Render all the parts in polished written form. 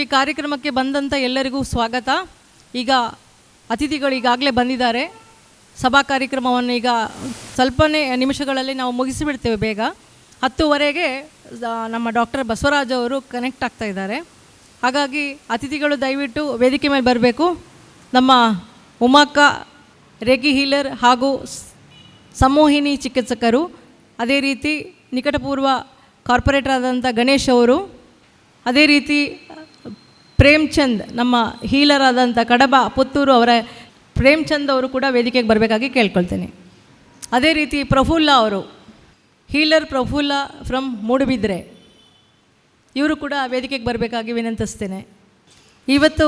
ಈ ಕಾರ್ಯಕ್ರಮಕ್ಕೆ ಬಂದಂಥ ಎಲ್ಲರಿಗೂ ಸ್ವಾಗತ. ಈಗ ಅತಿಥಿಗಳು ಈಗಾಗಲೇ ಬಂದಿದ್ದಾರೆ. ಸಭಾ ಕಾರ್ಯಕ್ರಮವನ್ನು ಈಗ ಸ್ವಲ್ಪನೇ ನಿಮಿಷಗಳಲ್ಲಿ ನಾವು ಮುಗಿಸಿಬಿಡ್ತೇವೆ. ಬೇಗ 10:15ಗೆ ನಮ್ಮ ಡಾಕ್ಟರ್ ಬಸವರಾಜ್ ಅವರು ಕನೆಕ್ಟ್ ಆಗ್ತಾ ಇದ್ದಾರೆ. ಹಾಗಾಗಿ ಅತಿಥಿಗಳು ದಯವಿಟ್ಟು ವೇದಿಕೆ ಮೇಲೆ ಬರಬೇಕು. ನಮ್ಮ ಉಮಾಕ್ಕ ರೇಖಿ ಹೀಲರ್ ಹಾಗೂ ಸಮೋಹಿನಿ ಚಿಕಿತ್ಸಕರು, ಅದೇ ರೀತಿ ನಿಕಟಪೂರ್ವ ಕಾರ್ಪೊರೇಟರ್ ಆದಂಥ ಗಣೇಶ್ ಅವರು, ಅದೇ ರೀತಿ ಪ್ರೇಮ್ಚಂದ್ ನಮ್ಮ ಹೀಲರ್ ಆದಂಥ ಕಡಬ ಪುತ್ತೂರು ಅವರ ಪ್ರೇಮ್ಚಂದ್ ಅವರು ಕೂಡ ವೇದಿಕೆಗೆ ಬರಬೇಕಾಗಿ ಕೇಳ್ಕೊಳ್ತೇನೆ. ಅದೇ ರೀತಿ ಪ್ರಫುಲ್ಲ ಅವರು, ಹೀಲರ್ ಪ್ರಫುಲ್ಲ ಫ್ರಮ್ ಮೂಡುಬಿದ್ರೆ, ಇವರು ಕೂಡ ವೇದಿಕೆಗೆ ಬರಬೇಕಾಗಿ ವಿನಂತಿಸ್ತೇನೆ. ಇವತ್ತು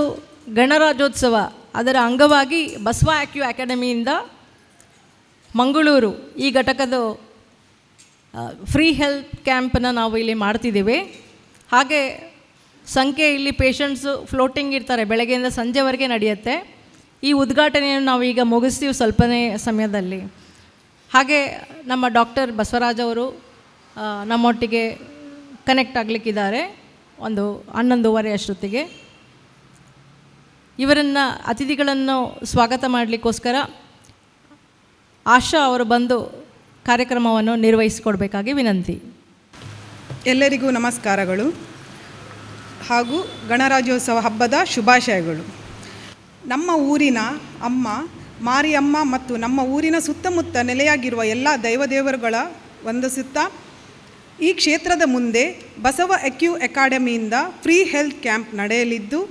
ಗಣರಾಜ್ಯೋತ್ಸವ, ಅದರ ಅಂಗವಾಗಿ ಬಸವ ಆಕ್ಯೂ ಅಕಾಡೆಮಿಯಿಂದ ಮಂಗಳೂರು ಈ ಘಟಕದ ಫ್ರೀ ಹೆಲ್ತ್ ಕ್ಯಾಂಪನ್ನು ನಾವು ಇಲ್ಲಿ ಮಾಡ್ತಿದ್ದೀವಿ. ಹಾಗೆ ಸಂಖ್ಯೆ ಇಲ್ಲಿ ಪೇಷಂಟ್ಸು ಫ್ಲೋಟಿಂಗ್ ಇರ್ತಾರೆ, ಬೆಳಗ್ಗೆಯಿಂದ ಸಂಜೆವರೆಗೆ ನಡೆಯುತ್ತೆ. ಈ ಉದ್ಘಾಟನೆಯನ್ನು ನಾವು ಈಗ ಮುಗಿಸ್ತೀವಿ ಸ್ವಲ್ಪನೇ ಸಮಯದಲ್ಲಿ. ಹಾಗೆ ನಮ್ಮ ಡಾಕ್ಟರ್ ಬಸವರಾಜ್ ಅವರು ನಮ್ಮೊಟ್ಟಿಗೆ ಕನೆಕ್ಟ್ ಆಗಲಿಕ್ಕಿದ್ದಾರೆ 11:30 ಅಷ್ಟೊತ್ತಿಗೆ. ಇವರನ್ನು ಅತಿಥಿಗಳನ್ನು ಸ್ವಾಗತ ಮಾಡಲಿಕ್ಕೋಸ್ಕರ ಆಶಾ ಅವರು ಬಂದು ಕಾರ್ಯಕ್ರಮವನ್ನು ನಿರ್ವಹಿಸಿಕೊಡ್ಬೇಕಾಗಿ ವಿನಂತಿ. ಎಲ್ಲರಿಗೂ ನಮಸ್ಕಾರಗಳು ಹಾಗೂ ಗಣರಾಜ್ಯೋತ್ಸವ ಹಬ್ಬದ ಶುಭಾಶಯಗಳು. ನಮ್ಮ ಊರಿನ ಅಮ್ಮ ಮಾರಿಯಮ್ಮ ಮತ್ತು ನಮ್ಮ ಊರಿನ ಸುತ್ತಮುತ್ತ ನೆಲೆಯಾಗಿರುವ ಎಲ್ಲ ದೈವದೇವರುಗಳ ವಂದಿಸುತ್ತಾ, ಈ ಕ್ಷೇತ್ರದ ಮುಂದೆ ಬಸವ ಆಕ್ಯೂ ಅಕಾಡೆಮಿಯಿಂದ ಫ್ರೀ ಹೆಲ್ತ್ ಕ್ಯಾಂಪ್ ನಡೆಯಲಿದ್ದು,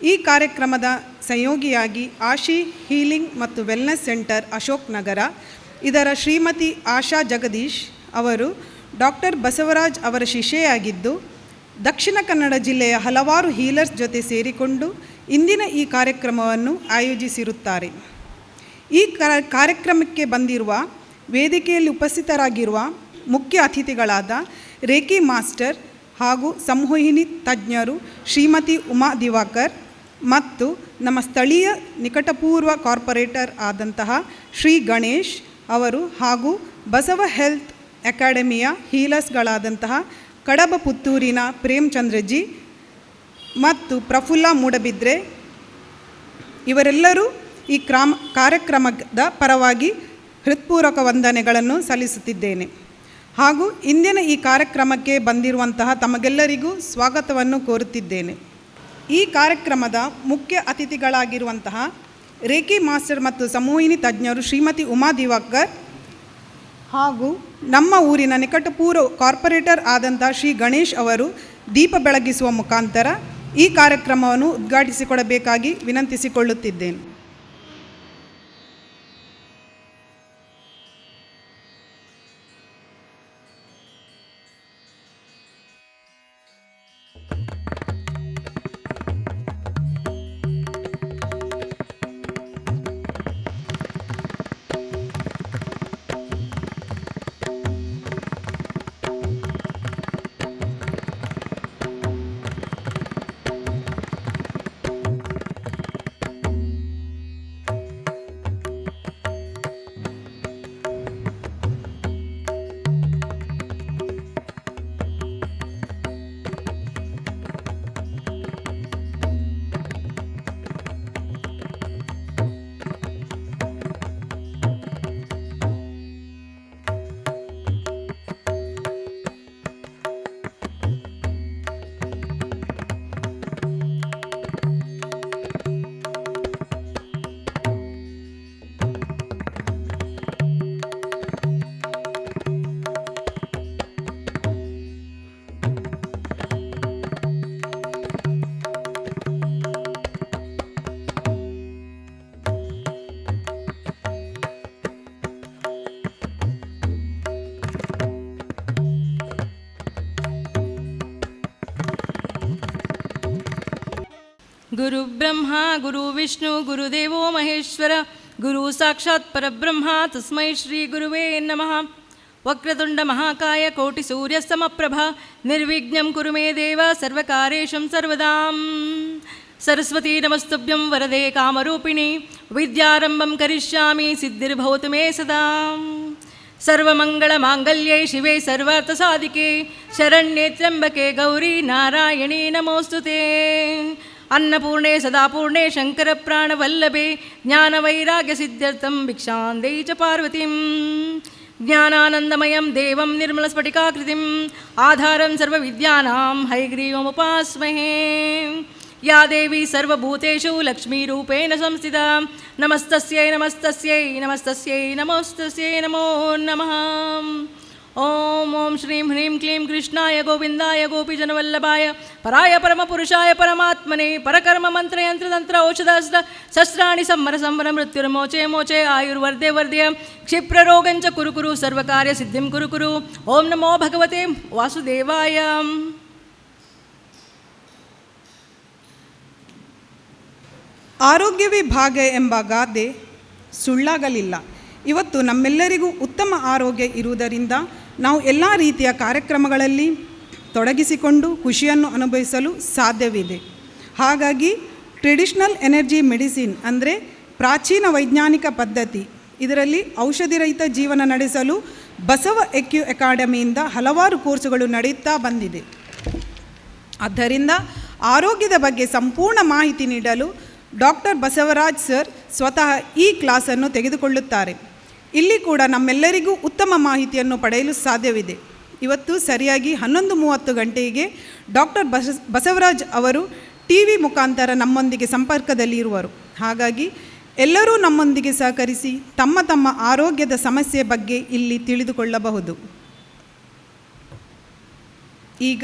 ಈ ಕಾರ್ಯಕ್ರಮದ ಸಂಯೋಗಿಯಾಗಿ ಆಶಿ ಹೀಲಿಂಗ್ ಮತ್ತು ವೆಲ್ನೆಸ್ ಸೆಂಟರ್ ಅಶೋಕ್ ನಗರ, ಇದರ ಶ್ರೀಮತಿ ಆಶಾ ಜಗದೀಶ್ ಅವರು ಡಾಕ್ಟರ್ ಬಸವರಾಜ್ ಅವರ ಶಿಷ್ಯೆಯಾಗಿದ್ದು, ದಕ್ಷಿಣ ಕನ್ನಡ ಜಿಲ್ಲೆಯ ಹಲವಾರು ಹೀಲರ್ಸ್ ಜೊತೆ ಸೇರಿಕೊಂಡು ಇಂದಿನ ಈ ಕಾರ್ಯಕ್ರಮವನ್ನು ಆಯೋಜಿಸಿರುತ್ತಾರೆ. ಈ ಕಾರ್ಯಕ್ರಮಕ್ಕೆ ಬಂದಿರುವ ವೇದಿಕೆಯಲ್ಲಿ ಉಪಸ್ಥಿತರಾಗಿರುವ ಮುಖ್ಯ ಅತಿಥಿಗಳಾದ ರೇಖಿ ಮಾಸ್ಟರ್ ಹಾಗೂ ಸಂಮೋಹಿನಿ ತಜ್ಞರು ಶ್ರೀಮತಿ ಉಮಾ ದಿವಾಕರ್ ಮತ್ತು ನಮ್ಮ ಸ್ಥಳೀಯ ನಿಕಟಪೂರ್ವ ಕಾರ್ಪೊರೇಟರ್ ಆದಂತಹ ಶ್ರೀ ಗಣೇಶ್ ಅವರು ಹಾಗೂ ಬಸವ ಹೆಲ್ತ್ ಅಕಾಡೆಮಿಯ ಹೀಲರ್ಸ್ಗಳಾದಂತಹ ಕಡಬ ಪುತ್ತೂರಿನ ಪ್ರೇಮ್ಚಂದ್ರಜಿ ಮತ್ತು ಪ್ರಫುಲ್ಲ ಮೂಡಬಿದ್ರೆ, ಇವರೆಲ್ಲರೂ ಈ ಕಾರ್ಯಕ್ರಮದ ಪರವಾಗಿ ಹೃತ್ಪೂರ್ವಕ ವಂದನೆಗಳನ್ನು ಸಲ್ಲಿಸುತ್ತಿದ್ದೇನೆ. ಹಾಗೂ ಇಂದಿನ ಈ ಕಾರ್ಯಕ್ರಮಕ್ಕೆ ಬಂದಿರುವಂತಹ ತಮಗೆಲ್ಲರಿಗೂ ಸ್ವಾಗತವನ್ನು ಕೋರುತ್ತಿದ್ದೇನೆ. ಈ ಕಾರ್ಯಕ್ರಮದ ಮುಖ್ಯ ಅತಿಥಿಗಳಾಗಿರುವಂತಹ ರೇಖಿ ಮಾಸ್ಟರ್ ಮತ್ತು ಸಮೋಹಿನಿ ತಜ್ಞರು ಶ್ರೀಮತಿ ಉಮಾ ದಿವಾಕರ್ ಹಾಗೂ ನಮ್ಮ ಊರಿನ ನಿಕಟಪೂರ್ವ ಕಾರ್ಪೊರೇಟರ್ ಆದಂಥ ಶ್ರೀ ಗಣೇಶ್ ಅವರು ದೀಪ ಬೆಳಗಿಸುವ ಮುಖಾಂತರ ಈ ಕಾರ್ಯಕ್ರಮವನ್ನು ಉದ್ಘಾಟಿಸಿಕೊಡಬೇಕಾಗಿ ವಿನಂತಿಸಿಕೊಳ್ಳುತ್ತಿದ್ದೇನೆ. ಗುರು ಬ್ರಹ್ಮ ಗುರು ವಿಷ್ಣು ಗುರುದೇವೋ ಮಹೇಶ್ವರ ಗುರು ಸಾಕ್ಷಾತ್ ಪರಬ್ರಹ್ಮ ತಸ್ಮೈ ಶ್ರೀ ಗುರುವೇ ನಮಃ. ವಕ್ರತುಂಡ ಮಹಾಕಾಯ ಕೋಟಿ ಸೂರ್ಯ ಸಮಪ್ರಭ ನಿರ್ವಿಘ್ನಂ ಕುರು ಮೇ ದೇವ ಸರ್ವಕಾರ್ಯೇಷು ಸರ್ವದಾಂ. ಸರಸ್ವತೀ ನಮಸ್ತುಭ್ಯಂ ವರದೆ ಕಾಮರೂಪಿಣಿ ವಿದ್ಯಾರಂಭಂ ಕರಿಷ್ಯಾಮಿ ಸಿದ್ಧಿರ್ಭವತು ಮೇ ಸದಾ. ಸರ್ವಮಂಗಳಮಾಂಗಲ್ಯೈ ಶಿವೆ ಸರ್ವಾರ್ಥಸಾಧಿಕೆ ಶರಣ್ಯೇ ತ್ರ್ಯಂಬಕೆ ಗೌರಿ ನಾರಾಯಣಿ ನಮೋಸ್ತುತೇ. ಅನ್ನಪೂರ್ಣೆ ಸದಾಪೂರ್ಣೆ ಶಂಕರ ಪ್ರಾಣವಲ್ಲಭೆ ಜ್ಞಾನವೈರಾಗ್ಯ ಸಿದ್ಧಾರ್ಥಂ ಭಿಕ್ಷಾಂದೇಯಿ ಚ ಪಾರ್ವತೀಂ. ಜ್ಞಾನಾನಂದಮಯಂ ದೇವಂ ನಿರ್ಮಲಸ್ಫಟಿಕಾಕೃತಿಂ ಆಧಾರಂ ಸರ್ವವಿದ್ಯಾನಾಂ ಹಯಗ್ರೀವमुपास्महे. ಯಾ ದೇವಿ ಸರ್ವಭೂತೇಷು ಲಕ್ಷ್ಮೀರೂಪೇಣ ಸಂಸ್ಥಿತಾ. ನಮಸ್ತಸ್ಯೈ ನಮಸ್ತಸ್ಯೈ ನಮಸ್ತಸ್ಯೈ ನಮೋಸ್ತಸ್ಯೈ ನಮೋ ನಮಃ. ಓಂ ಓಂ ಶ್ರೀಂ ಹ್ರೀಂ ಕ್ಲೀಂ ಕೃಷ್ಣಾಯ ಗೋವಿಂದಾಯ ಗೋಪಿಜನವಲ್ಲಭಾಯ ಪರಾಯ ಪರಮಪುರುಷಾಯ ಪರಮಾತ್ಮನೆ ಪರಕರ್ಮ ಮಂತ್ರಯಂತ್ರತಂತ್ರ ಔಷಧಾಸ್ತ್ರ ಶಸ್ತ್ರಾಣಿ ಸಂವರ ಸಂವರ ಮೃತ್ಯುರ್ಮೋಚೆ ಮೋಚೆ ಆಯುರ್ವರ್ಧೆ ವರ್ಧಯ ಕ್ಷಿಪ್ರರೋಗಂಚ ಕುರು ಕುರು ಸರ್ವಕಾರ್ಯ ಸಿದ್ಧಿಂ ಕುರು ಕುರು. ಓಂ ನಮೋ ಭಗವತೆ ವಾಸುದೇವಾಯ. ಆರೋಗ್ಯವೇ ಭಾಗ್ಯ ಎಂಬ ಗಾದೆ ಸುಳ್ಳಾಗಲಿಲ್ಲ. ಇವತ್ತು ನಮ್ಮೆಲ್ಲರಿಗೂ ಉತ್ತಮ ಆರೋಗ್ಯ ಇರುವುದರಿಂದ ನಾವು ಎಲ್ಲ ರೀತಿಯ ಕಾರ್ಯಕ್ರಮಗಳಲ್ಲಿ ತೊಡಗಿಸಿಕೊಂಡು ಖುಷಿಯನ್ನು ಅನುಭವಿಸಲು ಸಾಧ್ಯವಿದೆ. ಹಾಗಾಗಿ ಟ್ರೆಡಿಷ್ನಲ್ ಎನರ್ಜಿ ಮೆಡಿಸಿನ್ ಅಂದರೆ ಪ್ರಾಚೀನ ವೈಜ್ಞಾನಿಕ ಪದ್ಧತಿ, ಇದರಲ್ಲಿ ಔಷಧಿರಹಿತ ಜೀವನ ನಡೆಸಲು ಬಸವ ಎಕ್ಯು ಅಕಾಡೆಮಿಯಿಂದ ಹಲವಾರು ಕೋರ್ಸುಗಳು ನಡೆಯುತ್ತಾ ಬಂದಿದೆ. ಆದ್ದರಿಂದ ಆರೋಗ್ಯದ ಬಗ್ಗೆ ಸಂಪೂರ್ಣ ಮಾಹಿತಿ ನೀಡಲು ಡಾಕ್ಟರ್ ಬಸವರಾಜ್ ಸರ್ ಸ್ವತಃ ಈ ಕ್ಲಾಸನ್ನು ತೆಗೆದುಕೊಳ್ಳುತ್ತಾರೆ. ಇಲ್ಲಿ ಕೂಡ ನಮ್ಮೆಲ್ಲರಿಗೂ ಉತ್ತಮ ಮಾಹಿತಿಯನ್ನು ಪಡೆಯಲು ಸಾಧ್ಯವಿದೆ. ಇವತ್ತು ಸರಿಯಾಗಿ 11:30 ಗಂಟೆಗೆ ಡಾಕ್ಟರ್ ಬಸವರಾಜ್ ಅವರು TV ಮುಖಾಂತರ ನಮ್ಮೊಂದಿಗೆ ಸಂಪರ್ಕದಲ್ಲಿ ಇರುವರು. ಹಾಗಾಗಿ ಎಲ್ಲರೂ ನಮ್ಮೊಂದಿಗೆ ಸಹಕರಿಸಿ ತಮ್ಮ ತಮ್ಮ ಆರೋಗ್ಯದ ಸಮಸ್ಯೆ ಬಗ್ಗೆ ಇಲ್ಲಿ ತಿಳಿದುಕೊಳ್ಳಬಹುದು. ಈಗ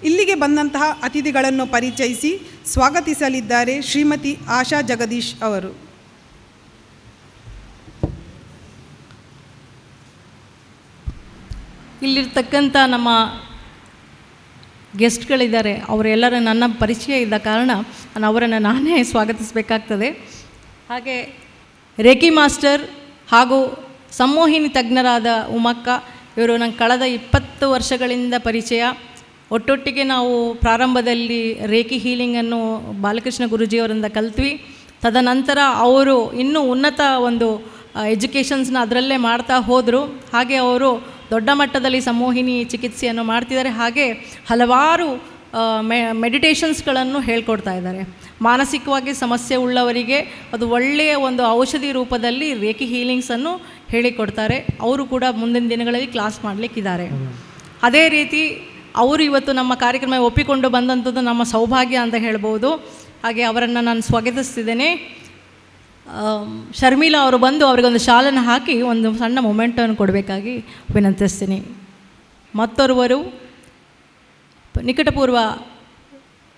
ಇಲ್ಲಿಗೆ ಬಂದಂತಹ ಅತಿಥಿಗಳನ್ನು ಪರಿಚಯಿಸಿ ಸ್ವಾಗತಿಸಲಿದ್ದಾರೆ ಶ್ರೀಮತಿ ಆಶಾ ಜಗದೀಶ್ ಅವರು. ಇಲ್ಲಿರ್ತಕ್ಕಂಥ ನಮ್ಮ ಗೆಸ್ಟ್ಗಳಿದ್ದಾರೆ, ಅವರೆಲ್ಲರ ನನ್ನ ಪರಿಚಯ ಇದ್ದ ಕಾರಣ ನಾನು ಅವರನ್ನು ನಾನೇ ಸ್ವಾಗತಿಸಬೇಕಾಗ್ತದೆ. ಹಾಗೆ ರೇಖಿ ಮಾಸ್ಟರ್ ಹಾಗೂ ಸಂಮೋಹಿನಿ ತಜ್ಞರಾದ ಉಮಕ್ಕ, ಇವರು ನಂಗೆ ಕಳೆದ 20 ವರ್ಷಗಳಿಂದ ಪರಿಚಯ. ಒಟ್ಟೊಟ್ಟಿಗೆ ನಾವು ಪ್ರಾರಂಭದಲ್ಲಿ ರೇಖಿ ಹೀಲಿಂಗನ್ನು ಬಾಲಕೃಷ್ಣ ಗುರೂಜಿಯವರಿಂದ ಕಲ್ತ್ವಿ. ತದನಂತರ ಅವರು ಇನ್ನೂ ಉನ್ನತ ಒಂದು ಎಜುಕೇಷನ್ಸ್ನ ಅದರಲ್ಲೇ ಮಾಡ್ತಾ ಹೋದರು. ಹಾಗೆ ಅವರು ದೊಡ್ಡ ಮಟ್ಟದಲ್ಲಿ ಸಂಮೋಹಿನಿ ಚಿಕಿತ್ಸೆಯನ್ನು ಮಾಡ್ತಿದ್ದಾರೆ. ಹಾಗೆ ಹಲವಾರು ಮೆಡಿಟೇಷನ್ಸ್ಗಳನ್ನು ಹೇಳ್ಕೊಡ್ತಾ ಇದ್ದಾರೆ. ಮಾನಸಿಕವಾಗಿ ಸಮಸ್ಯೆ ಉಳ್ಳವರಿಗೆ ಅದು ಒಳ್ಳೆಯ ಒಂದು ಔಷಧಿ ರೂಪದಲ್ಲಿ ರೇಖಿ ಹೀಲಿಂಗ್ಸನ್ನು ಹೇಳಿಕೊಡ್ತಾರೆ. ಅವರು ಕೂಡ ಮುಂದಿನ ದಿನಗಳಲ್ಲಿ ಕ್ಲಾಸ್ ಮಾಡಲಿಕ್ಕಿದ್ದಾರೆ. ಅದೇ ರೀತಿ ಅವರು ಇವತ್ತು ನಮ್ಮ ಕಾರ್ಯಕ್ರಮ ಒಪ್ಪಿಕೊಂಡು ಬಂದಂಥದ್ದು ನಮ್ಮ ಸೌಭಾಗ್ಯ ಅಂತ ಹೇಳ್ಬೋದು. ಹಾಗೆ ಅವರನ್ನು ನಾನು ಸ್ವಾಗತಿಸ್ತಿದ್ದೇನೆ. ಶರ್ಮಿಳಾ ಅವರು ಬಂದು ಅವರಿಗೊಂದು ಶಾಲನ್ನು ಹಾಕಿ ಒಂದು ಸಣ್ಣ ಮೊಮೆಂಟನ್ನು ಕೊಡಬೇಕಾಗಿ ವಿನಂತಿಸ್ತೀನಿ. ಮತ್ತೋರ್ವರು ನಿಕಟಪೂರ್ವ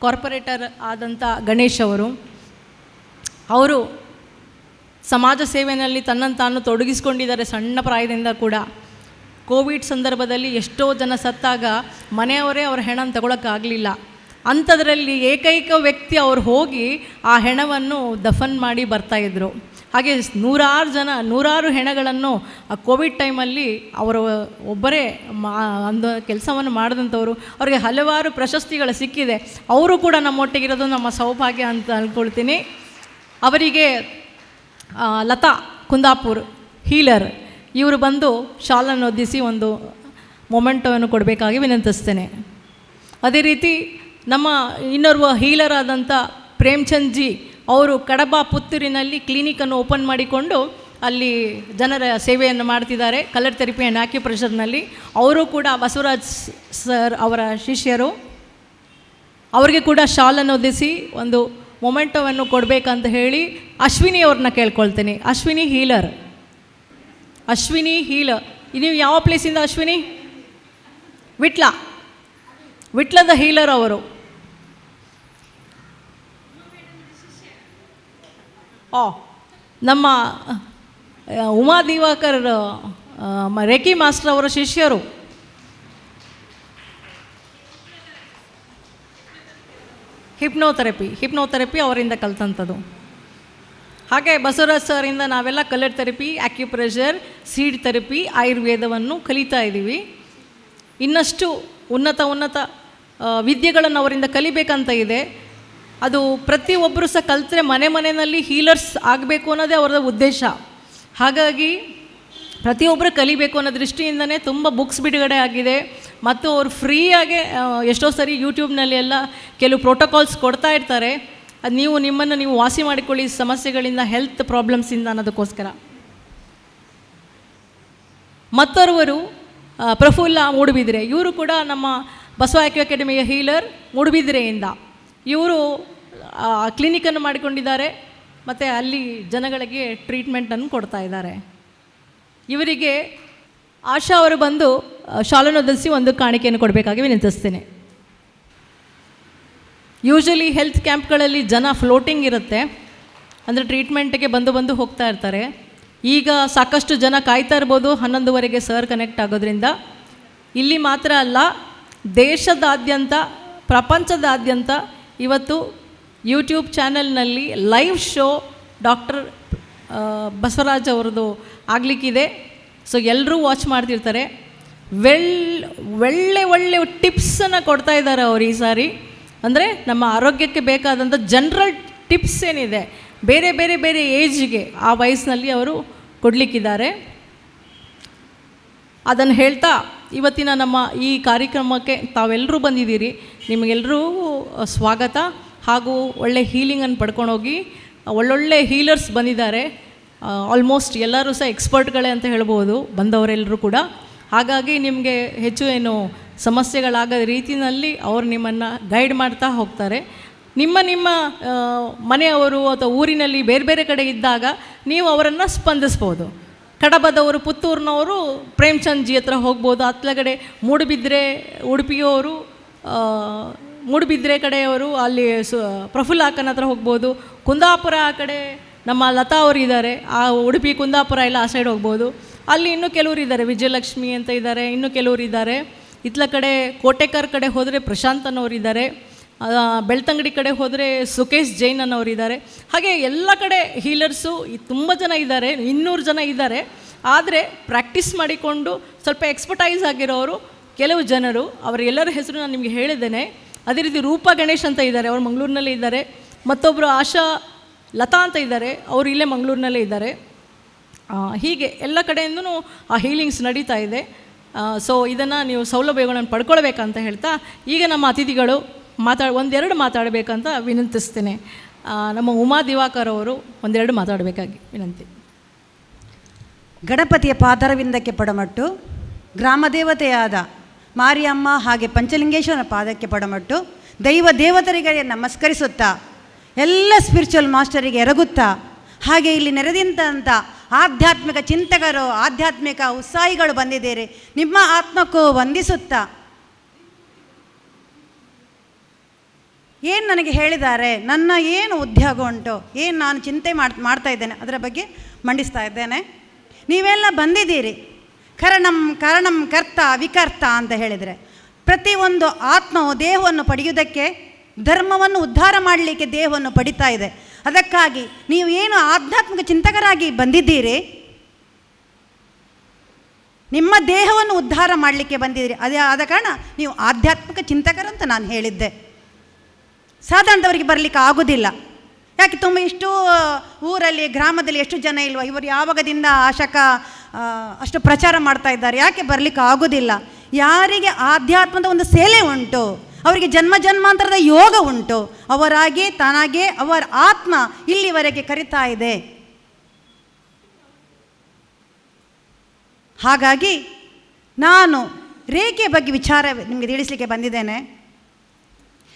ಕಾರ್ಪೊರೇಟರ್ ಆದಂಥ ಗಣೇಶ್ ಅವರು ಸಮಾಜ ಸೇವೆಯಲ್ಲಿ ತನ್ನನ್ನು ತಾನು ತೊಡಗಿಸ್ಕೊಂಡಿದ್ದಾರೆ ಸಣ್ಣ ಪ್ರಾಯದಿಂದ ಕೂಡ. ಕೋವಿಡ್ ಸಂದರ್ಭದಲ್ಲಿ ಎಷ್ಟೋ ಜನ ಸತ್ತಾಗ ಮನೆಯವರೇ ಅವ್ರ ಹೆಣನ ತಗೊಳಕ್ಕಾಗಲಿಲ್ಲ. ಅಂಥದ್ರಲ್ಲಿ ಏಕೈಕ ವ್ಯಕ್ತಿ ಅವ್ರು ಹೋಗಿ ಆ ಹೆಣವನ್ನು ದಫನ್ ಮಾಡಿ ಬರ್ತಾಯಿದ್ರು. ಹಾಗೆ ನೂರಾರು ಹೆಣಗಳನ್ನು ಆ ಕೋವಿಡ್ ಟೈಮಲ್ಲಿ ಅವರು ಒಬ್ಬರೇ ಒಂದು ಕೆಲಸವನ್ನು ಮಾಡಿದಂಥವ್ರು. ಅವರಿಗೆ ಹಲವಾರು ಪ್ರಶಸ್ತಿಗಳು ಸಿಕ್ಕಿದೆ. ಅವರು ಕೂಡ ನಮ್ಮೊಟ್ಟಿಗಿರೋದು ನಮ್ಮ ಸೌಭಾಗ್ಯ ಅಂತ ಅಂದ್ಕೊಳ್ತೀನಿ. ಅವರಿಗೆ ಲತಾ ಕುಂದಾಪುರ್ ಹೀಲರ್ ಇವರು ಬಂದು ಶಾಲನ್ನು ಹೊದಿಸಿ ಒಂದು ಮೊಮೆಂಟವನ್ನು ಕೊಡಬೇಕಾಗಿ ವಿನಂತಿಸ್ತೇನೆ. ಅದೇ ರೀತಿ ನಮ್ಮ ಇನ್ನೋರ್ವ ಹೀಲರ್ ಆದಂಥ ಪ್ರೇಮ್ಚಂದ್ ಜಿ ಅವರು ಕಡಬ ಪುತ್ತೂರಿನಲ್ಲಿ ಕ್ಲಿನಿಕನ್ನು ಓಪನ್ ಮಾಡಿಕೊಂಡು ಅಲ್ಲಿ ಜನರ ಸೇವೆಯನ್ನು ಮಾಡ್ತಿದ್ದಾರೆ ಕಲರ್ ಥೆರಪಿ ಆ್ಯಂಡ್ ಆಕ್ಯುಪ್ರೆಷರ್ನಲ್ಲಿ. ಅವರು ಕೂಡ ಬಸವರಾಜ್ ಸರ್ ಅವರ ಶಿಷ್ಯರು. ಅವರಿಗೆ ಕೂಡ ಶಾಲನ್ನು ಹೊದಿಸಿ ಒಂದು ಮೊಮೆಂಟವನ್ನು ಕೊಡಬೇಕಂತ ಹೇಳಿ ಅಶ್ವಿನಿ ಅವ್ರನ್ನ ಕೇಳ್ಕೊಳ್ತೀನಿ. ಅಶ್ವಿನಿ ಹೀಲರ್. ನೀವು ಯಾವ ಪ್ಲೇಸಿಂದ ಅಶ್ವಿನಿ? ವಿಟ್ಲದ ಹೀಲರ್ ಅವರು. ನಮ್ಮ ಉಮಾ ದಿವಾಕರ್ ರೇಖಿ ಮಾಸ್ಟರ್ ಅವರ ಶಿಷ್ಯರು. ಹಿಪ್ನೋಥೆರಪಿ ಅವರಿಂದ ಕಲ್ತಂಥದ್ದು. ಹಾಗೆ ಬಸವರಾಜ್ ಸರಿಂದ ನಾವೆಲ್ಲ colour therapy, acupressure, seed therapy, ಆಯುರ್ವೇದವನ್ನು ಕಲಿತಾ ಇದ್ದೀವಿ. ಇನ್ನಷ್ಟು ಉನ್ನತ ವಿದ್ಯೆಗಳನ್ನು ಅವರಿಂದ ಕಲಿಬೇಕಂತ ಇದೆ. ಅದು ಪ್ರತಿಯೊಬ್ಬರು ಸಹ ಕಲಿತ್ರೆ ಮನೆಯಲ್ಲಿ ಹೀಲರ್ಸ್ ಆಗಬೇಕು ಅನ್ನೋದೇ ಅವರ ಉದ್ದೇಶ. ಹಾಗಾಗಿ ಪ್ರತಿಯೊಬ್ಬರು ಕಲಿಬೇಕು ಅನ್ನೋ ದೃಷ್ಟಿಯಿಂದನೇ ತುಂಬ ಬುಕ್ಸ್ ಬಿಡುಗಡೆ ಆಗಿದೆ. ಮತ್ತು ಅವರು ಫ್ರೀಯಾಗೆ ಎಷ್ಟೋ ಸರಿ ಯೂಟ್ಯೂಬ್ನಲ್ಲಿ ಎಲ್ಲ ಕೆಲವು ಪ್ರೋಟೋಕಾಲ್ಸ್ ಕೊಡ್ತಾ ಇರ್ತಾರೆ. ಅದು ನಿಮ್ಮನ್ನು ನೀವು ವಾಸಿ ಮಾಡಿಕೊಳ್ಳಿ ಸಮಸ್ಯೆಗಳಿಂದ, ಹೆಲ್ತ್ ಪ್ರಾಬ್ಲಮ್ಸಿಂದ ಅನ್ನೋದಕ್ಕೋಸ್ಕರ. ಮತ್ತೋರ್ವರು ಪ್ರಫುಲ್ಲ ಮೂಡುಬಿದಿರೆ, ಇವರು ಕೂಡ ನಮ್ಮ ಬಸವ ಅಕಾಡೆಮಿಯ ಹೀಲರ್ ಮೂಡುಬಿದಿರೆಯಿಂದ. ಇವರು ಕ್ಲಿನಿಕನ್ನು ಮಾಡಿಕೊಂಡಿದ್ದಾರೆ ಮತ್ತು ಅಲ್ಲಿ ಜನಗಳಿಗೆ ಟ್ರೀಟ್ಮೆಂಟನ್ನು ಕೊಡ್ತಾ ಇದ್ದಾರೆ. ಇವರಿಗೆ ಆಶಾ ಅವರು ಬಂದು ಶಾಲನ್ನು ಧರಿಸಿ ಒಂದು ಕಾಣಿಕೆಯನ್ನು ಕೊಡಬೇಕಾಗಿ ವಿನಂತಿಸ್ತೇನೆ. ಯೂಶ್ವಲಿ ಹೆಲ್ತ್ ಕ್ಯಾಂಪ್ಗಳಲ್ಲಿ ಜನ ಫ್ಲೋಟಿಂಗ್ ಇರುತ್ತೆ, ಅಂದರೆ ಟ್ರೀಟ್ಮೆಂಟ್ಗೆ ಬಂದು ಹೋಗ್ತಾ ಇರ್ತಾರೆ. ಈಗ ಸಾಕಷ್ಟು ಜನ ಕಾಯ್ತಾ ಇರ್ಬೋದು 11:30ಗೆ ಸರ್ ಕನೆಕ್ಟ್ ಆಗೋದ್ರಿಂದ. ಇಲ್ಲಿ ಮಾತ್ರ ಅಲ್ಲ, ದೇಶದಾದ್ಯಂತ, ಪ್ರಪಂಚದಾದ್ಯಂತ ಇವತ್ತು ಯೂಟ್ಯೂಬ್ ಚಾನಲ್ನಲ್ಲಿ ಲೈವ್ ಶೋ ಡಾಕ್ಟರ್ ಬಸವರಾಜ್ ಅವ್ರದ್ದು ಆಗಲಿಕ್ಕಿದೆ. ಸೊ ಎಲ್ಲರೂ ವಾಚ್ ಮಾಡ್ತಿರ್ತಾರೆ. ಒಳ್ಳೆ ಟಿಪ್ಸನ್ನು ಕೊಡ್ತಾ ಇದ್ದಾರೆ ಅವರು ಈ ಸಾರಿ. ಅಂದರೆ ನಮ್ಮ ಆರೋಗ್ಯಕ್ಕೆ ಬೇಕಾದಂಥ ಜನರಲ್ ಟಿಪ್ಸ್ ಏನಿದೆ ಬೇರೆ ಏಜ್ಗೆ ಆ ವಯಸ್ಸಿನಲ್ಲಿ ಅವರು ಕೊಡಲಿಕ್ಕಿದ್ದಾರೆ. ಅದನ್ನು ಹೇಳ್ತಾ ಇವತ್ತಿನ ನಮ್ಮ ಈ ಕಾರ್ಯಕ್ರಮಕ್ಕೆ ತಾವೆಲ್ಲರೂ ಬಂದಿದ್ದೀರಿ. ನಿಮಗೆಲ್ಲರೂ ಸ್ವಾಗತ. ಹಾಗೂ ಒಳ್ಳೆ ಹೀಲಿಂಗನ್ನು ಪಡ್ಕೊಂಡೋಗಿ, ಒಳ್ಳೊಳ್ಳೆ ಹೀಲರ್ಸ್ ಬಂದಿದ್ದಾರೆ. ಆಲ್ಮೋಸ್ಟ್ ಎಲ್ಲರೂ ಸಹ ಎಕ್ಸ್ಪರ್ಟ್ಗಳೇ ಅಂತ ಹೇಳ್ಬೋದು ಬಂದವರೆಲ್ಲರೂ ಕೂಡ. ಹಾಗಾಗಿ ನಿಮಗೆ ಹೆಚ್ಚು ಏನು ಸಮಸ್ಯೆಗಳಾಗದ ರೀತಿಯಲ್ಲಿ ಅವರು ನಿಮ್ಮನ್ನು ಗೈಡ್ ಮಾಡ್ತಾ ಹೋಗ್ತಾರೆ. ನಿಮ್ಮ ಮನೆಯವರು ಅಥವಾ ಊರಿನಲ್ಲಿ ಬೇರೆ ಕಡೆ ಇದ್ದಾಗ ನೀವು ಅವರನ್ನು ಸ್ಪಂದಿಸ್ಬೋದು. ಕಡಬದವರು, ಪುತ್ತೂರಿನವರು ಪ್ರೇಮ್ಚಂದ್ ಜಿ ಹತ್ರ ಹೋಗ್ಬೋದು. ಅತ್ಲಗಡೆ ಮೂಡುಬಿದ್ರೆ, ಉಡುಪಿಯವರು, ಮೂಡುಬಿದ್ರೆ ಕಡೆಯವರು ಅಲ್ಲಿ ಪ್ರಫುಲ್ಲ ಅಕ್ಕನ ಹತ್ರ ಹೋಗ್ಬೋದು. ಕುಂದಾಪುರ ಆ ಕಡೆ ನಮ್ಮ ಲತಾ ಅವರು ಇದ್ದಾರೆ, ಆ ಉಡುಪಿ ಕುಂದಾಪುರ ಎಲ್ಲ ಆ ಸೈಡ್ ಹೋಗ್ಬೋದು. ಅಲ್ಲಿ ಇನ್ನೂ ಕೆಲವರು ಇದ್ದಾರೆ, ವಿಜಯಲಕ್ಷ್ಮಿ ಅಂತ ಇದ್ದಾರೆ, ಇನ್ನೂ ಕೆಲವರು ಇದ್ದಾರೆ. ಇತ್ಲ ಕಡೆ ಕೋಟೆಕರ್ ಕಡೆ ಹೋದರೆ ಪ್ರಶಾಂತ್ ಅನ್ನೋರು ಇದ್ದಾರೆ. ಬೆಳ್ತಂಗಡಿ ಕಡೆ ಹೋದರೆ ಸುಕೇಶ್ ಜೈನ್ ಅನ್ನೋರು ಇದ್ದಾರೆ. ಹಾಗೆ ಎಲ್ಲ ಕಡೆ ಹೀಲರ್ಸು ತುಂಬ ಜನ ಇದ್ದಾರೆ, 200 ಜನ ಇದ್ದಾರೆ. ಆದರೆ ಪ್ರಾಕ್ಟೀಸ್ ಮಾಡಿಕೊಂಡು ಸ್ವಲ್ಪ ಎಕ್ಸ್ಪರ್ಟೈಸ್ ಆಗಿರೋರು ಕೆಲವು ಜನರು, ಅವರೆಲ್ಲರ ಹೆಸರು ನಾನು ನಿಮಗೆ ಹೇಳಿದ್ದೇನೆ. ಅದೇ ರೀತಿ ರೂಪಾ ಗಣೇಶ್ ಅಂತ ಇದ್ದಾರೆ, ಅವರು ಮಂಗಳೂರಿನಲ್ಲೇ ಇದ್ದಾರೆ. ಮತ್ತೊಬ್ಬರು ಆಶಾ ಲತಾ ಅಂತ ಇದ್ದಾರೆ, ಅವರು ಇಲ್ಲೇ ಮಂಗಳೂರಿನಲ್ಲೇ ಇದ್ದಾರೆ. ಹೀಗೆ ಎಲ್ಲ ಕಡೆಯಿಂದನೂ ಆ ಹೀಲಿಂಗ್ಸ್ ನಡೀತಾ ಇದೆ. ಸೊ ಇದನ್ನು ನೀವು ಸೌಲಭ್ಯಗಳನ್ನು ಪಡ್ಕೊಳ್ಬೇಕಂತ ಹೇಳ್ತಾ, ಈಗ ನಮ್ಮ ಅತಿಥಿಗಳು ಒಂದೆರಡು ಮಾತಾಡಬೇಕಂತ ವಿನಂತಿಸ್ತೇನೆ. ನಮ್ಮ ಉಮಾ ದಿವಾಕರ್ ಅವರು ಒಂದೆರಡು ಮಾತಾಡಬೇಕಾಗಿ ವಿನಂತಿ. ಗಣಪತಿಯ ಪಾದರವಿಂದಕ್ಕೆ ಪಡಮಟ್ಟು, ಗ್ರಾಮ ದೇವತೆಯಾದ ಮಾರಿಯಮ್ಮ ಹಾಗೆ ಪಂಚಲಿಂಗೇಶ್ವರನ ಪಾದಕ್ಕೆ ಪಡಮಟ್ಟು, ದೈವ ದೇವತರಿಗೆ ನಮಸ್ಕರಿಸುತ್ತಾ, ಎಲ್ಲ ಸ್ಪಿರಿಚುವಲ್ ಮಾಸ್ಟರಿಗೆ ಎರಗುತ್ತಾ, ಹಾಗೆ ಇಲ್ಲಿ ನೆರೆದಿಂತ ಆಧ್ಯಾತ್ಮಿಕ ಚಿಂತಕರು, ಆಧ್ಯಾತ್ಮಿಕ ಉತ್ಸಾಹಿಗಳು ಬಂದಿದ್ದೀರಿ, ನಿಮ್ಮ ಆತ್ಮಕ್ಕೂ ವಂದಿಸುತ್ತಾ, ಏನು ನನಗೆ ಹೇಳಿದ್ದಾರೆ, ನನ್ನ ಏನು ಉದ್ಯೋಗ ಉಂಟು, ಏನು ನಾನು ಚಿಂತೆ ಮಾಡ್ತಾ ಇದ್ದೇನೆ ಅದರ ಬಗ್ಗೆ ಮಂಡಿಸ್ತಾ ಇದ್ದೇನೆ. ನೀವೆಲ್ಲ ಬಂದಿದ್ದೀರಿ, ಕರಣಂ ಕರ್ತ ವಿಕರ್ತ ಅಂತ ಹೇಳಿದರೆ, ಪ್ರತಿಯೊಂದು ಆತ್ಮವು ದೇಹವನ್ನು ಪಡೆಯುವುದಕ್ಕೆ, ಧರ್ಮವನ್ನು ಉದ್ಧಾರ ಮಾಡಲಿಕ್ಕೆ ದೇಹವನ್ನು ಪಡಿತಾ ಇದೆ. ಅದಕ್ಕಾಗಿ ನೀವು ಏನು ಆಧ್ಯಾತ್ಮಿಕ ಚಿಂತಕರಾಗಿ ಬಂದಿದ್ದೀರಿ, ನಿಮ್ಮ ದೇಹವನ್ನು ಉದ್ಧಾರ ಮಾಡಲಿಕ್ಕೆ ಬಂದಿದ್ದೀರಿ. ಅದೇ ಆದ ಕಾರಣ ನೀವು ಆಧ್ಯಾತ್ಮಿಕ ಚಿಂತಕರಂತ ನಾನು ಹೇಳಿದ್ದೆ. ಸಾಧಾರಣದವರಿಗೆ ಬರಲಿಕ್ಕೆ ಆಗೋದಿಲ್ಲ. ಯಾಕೆ, ಇಷ್ಟು ಊರಲ್ಲಿ ಗ್ರಾಮದಲ್ಲಿ ಎಷ್ಟು ಜನ ಇಲ್ವ, ಇವರು ಯಾವಾಗದಿಂದ ಆಶಕ ಅಷ್ಟು ಪ್ರಚಾರ ಮಾಡ್ತಾ ಇದ್ದಾರೆ, ಯಾಕೆ ಬರಲಿಕ್ಕೆ ಆಗೋದಿಲ್ಲ? ಯಾರಿಗೆ ಆಧ್ಯಾತ್ಮದ ಒಂದು ಸೇಲೆ ಉಂಟು, ಅವರಿಗೆ ಜನ್ಮ ಜನ್ಮಾಂತರದ ಯೋಗ ಉಂಟು, ಅವರಾಗೆ ತಾನಾಗೆ ಅವರ ಆತ್ಮ ಇಲ್ಲಿವರೆಗೆ ಕರಿತಾ ಇದೆ. ಹಾಗಾಗಿ ನಾನು ರೇಖೆಯ ಬಗ್ಗೆ ವಿಚಾರ ನಿಮಗೆ ತಿಳಿಸಲಿಕ್ಕೆ ಬಂದಿದ್ದೇನೆ.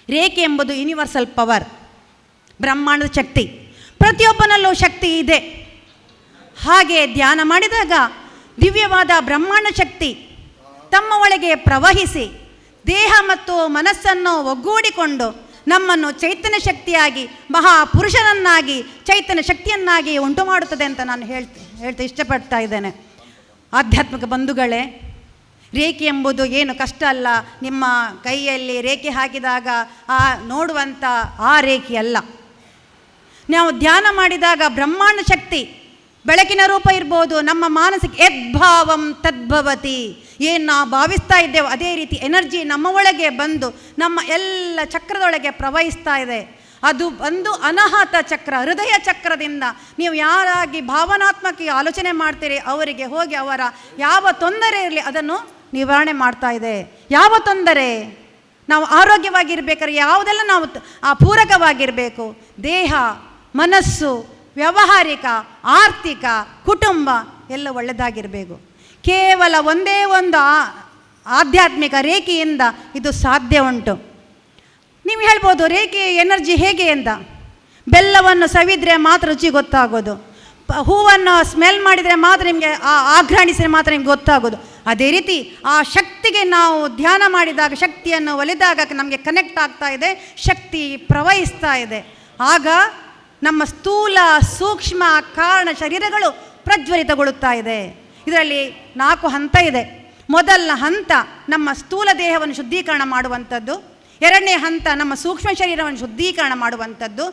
ರೇಖೆ ಎಂಬುದು ಯೂನಿವರ್ಸಲ್ ಪವರ್, ಬ್ರಹ್ಮಾಂಡದ ಶಕ್ತಿ. ಪ್ರತಿಯೊಬ್ಬನಲ್ಲೂ ಶಕ್ತಿ ಇದೆ. ಹಾಗೆ ಧ್ಯಾನ ಮಾಡಿದಾಗ ದಿವ್ಯವಾದ ಬ್ರಹ್ಮಾಂಡ ಶಕ್ತಿ ತಮ್ಮ ಒಳಗೆ ಪ್ರವಹಿಸಿ ದೇಹ ಮತ್ತು ಮನಸ್ಸನ್ನು ಒಗ್ಗೂಡಿಕೊಂಡು ನಮ್ಮನ್ನು ಚೈತನ್ಯ ಶಕ್ತಿಯಾಗಿ, ಮಹಾಪುರುಷನನ್ನಾಗಿ, ಚೈತನ್ಯ ಶಕ್ತಿಯನ್ನಾಗಿ ಉಂಟು ಮಾಡುತ್ತದೆ ಅಂತ ನಾನು ಹೇಳ್ತಾ ಇಷ್ಟಪಡ್ತಾ ಇದ್ದೇನೆ. ಆಧ್ಯಾತ್ಮಿಕ ಬಂಧುಗಳೇ, ರೇಖೆ ಎಂಬುದು ಏನು ಕಷ್ಟ ಅಲ್ಲ. ನಿಮ್ಮ ಕೈಯಲ್ಲಿ ರೇಖೆ ಹಾಕಿದಾಗ ನೋಡುವಂಥ ಆ ರೇಖೆ ಅಲ್ಲ. ನಾವು ಧ್ಯಾನ ಮಾಡಿದಾಗ ಬ್ರಹ್ಮಾಂಡ ಶಕ್ತಿ ಬೆಳಕಿನ ರೂಪ ಇರ್ಬೋದು, ನಮ್ಮ ಮಾನಸಿಕ ಯದ್ಭಾವಂ ತದ್ಭವತಿ, ಏನು ನಾವು ಭಾವಿಸ್ತಾ ಇದ್ದೇವೆ ಅದೇ ರೀತಿ ಎನರ್ಜಿ ನಮ್ಮ ಒಳಗೆ ಬಂದು ನಮ್ಮ ಎಲ್ಲ ಚಕ್ರದೊಳಗೆ ಪ್ರವಹಿಸ್ತಾ ಇದೆ. ಅದು ಒಂದು ಅನಾಹತ ಚಕ್ರ, ಹೃದಯ ಚಕ್ರದಿಂದ ನೀವು ಯಾರಾಗಿ ಭಾವನಾತ್ಮಕ ಆಲೋಚನೆ ಮಾಡ್ತೀರಿ ಅವರಿಗೆ ಹೋಗಿ ಅವರ ಯಾವ ತೊಂದರೆ ಇರಲಿ ಅದನ್ನು ನಿವಾರಣೆ ಮಾಡ್ತಾ ಇದೆ. ಯಾವ ತೊಂದರೆ, ನಾವು ಆರೋಗ್ಯವಾಗಿರ್ಬೇಕಾದ್ರೆ ಯಾವುದೆಲ್ಲ ನಾವು ಪೂರಕವಾಗಿರಬೇಕು, ದೇಹ, ಮನಸ್ಸು, ವ್ಯಾವಹಾರಿಕ, ಆರ್ಥಿಕ, ಕುಟುಂಬ ಎಲ್ಲ ಒಳ್ಳೆಯದಾಗಿರಬೇಕು. ಕೇವಲ ಒಂದೇ ಒಂದು ಆಧ್ಯಾತ್ಮಿಕ ರೇಖೆಯಿಂದ ಇದು ಸಾಧ್ಯ ಉಂಟು. ನೀವು ಹೇಳ್ಬೋದು ರೇಖೆ ಎನರ್ಜಿ ಹೇಗೆ ಅಂತ. ಬೆಲ್ಲವನ್ನು ಸವಿದ್ರೆ ಮಾತ್ರ ರುಚಿ ಗೊತ್ತಾಗೋದು, ಹೂವನ್ನು ಸ್ಮೆಲ್ ಮಾಡಿದರೆ ಮಾತ್ರ ನಿಮಗೆ ಆಘ್ರಾಣಿಸಿದರೆ ಮಾತ್ರ ನಿಮ್ಗೆ ಗೊತ್ತಾಗೋದು. ಅದೇ ರೀತಿ ಆ ಶಕ್ತಿಗೆ ನಾವು ಧ್ಯಾನ ಮಾಡಿದಾಗ, ಶಕ್ತಿಯನ್ನು ಒಲಿದಾಗ ನಮಗೆ ಕನೆಕ್ಟ್ ಆಗ್ತಾ ಇದೆ, ಶಕ್ತಿ ಪ್ರವಹಿಸ್ತಾ ಇದೆ. ಆಗ ನಮ್ಮ ಸ್ಥೂಲ ಸೂಕ್ಷ್ಮ ಕಾರಣ ಶರೀರಗಳು ಪ್ರಜ್ವಲಿತಗೊಳ್ಳುತ್ತಾ ಇದೆ. ಇದರಲ್ಲಿ 4 ಹಂತ ಇದೆ. ಮೊದಲ ಹಂತ ನಮ್ಮ ಸ್ಥೂಲ ದೇಹವನ್ನು ಶುದ್ಧೀಕರಣ ಮಾಡುವಂಥದ್ದು. ಎರಡನೇ ಹಂತ ನಮ್ಮ ಸೂಕ್ಷ್ಮ ಶರೀರವನ್ನು ಶುದ್ಧೀಕರಣ ಮಾಡುವಂಥದ್ದು.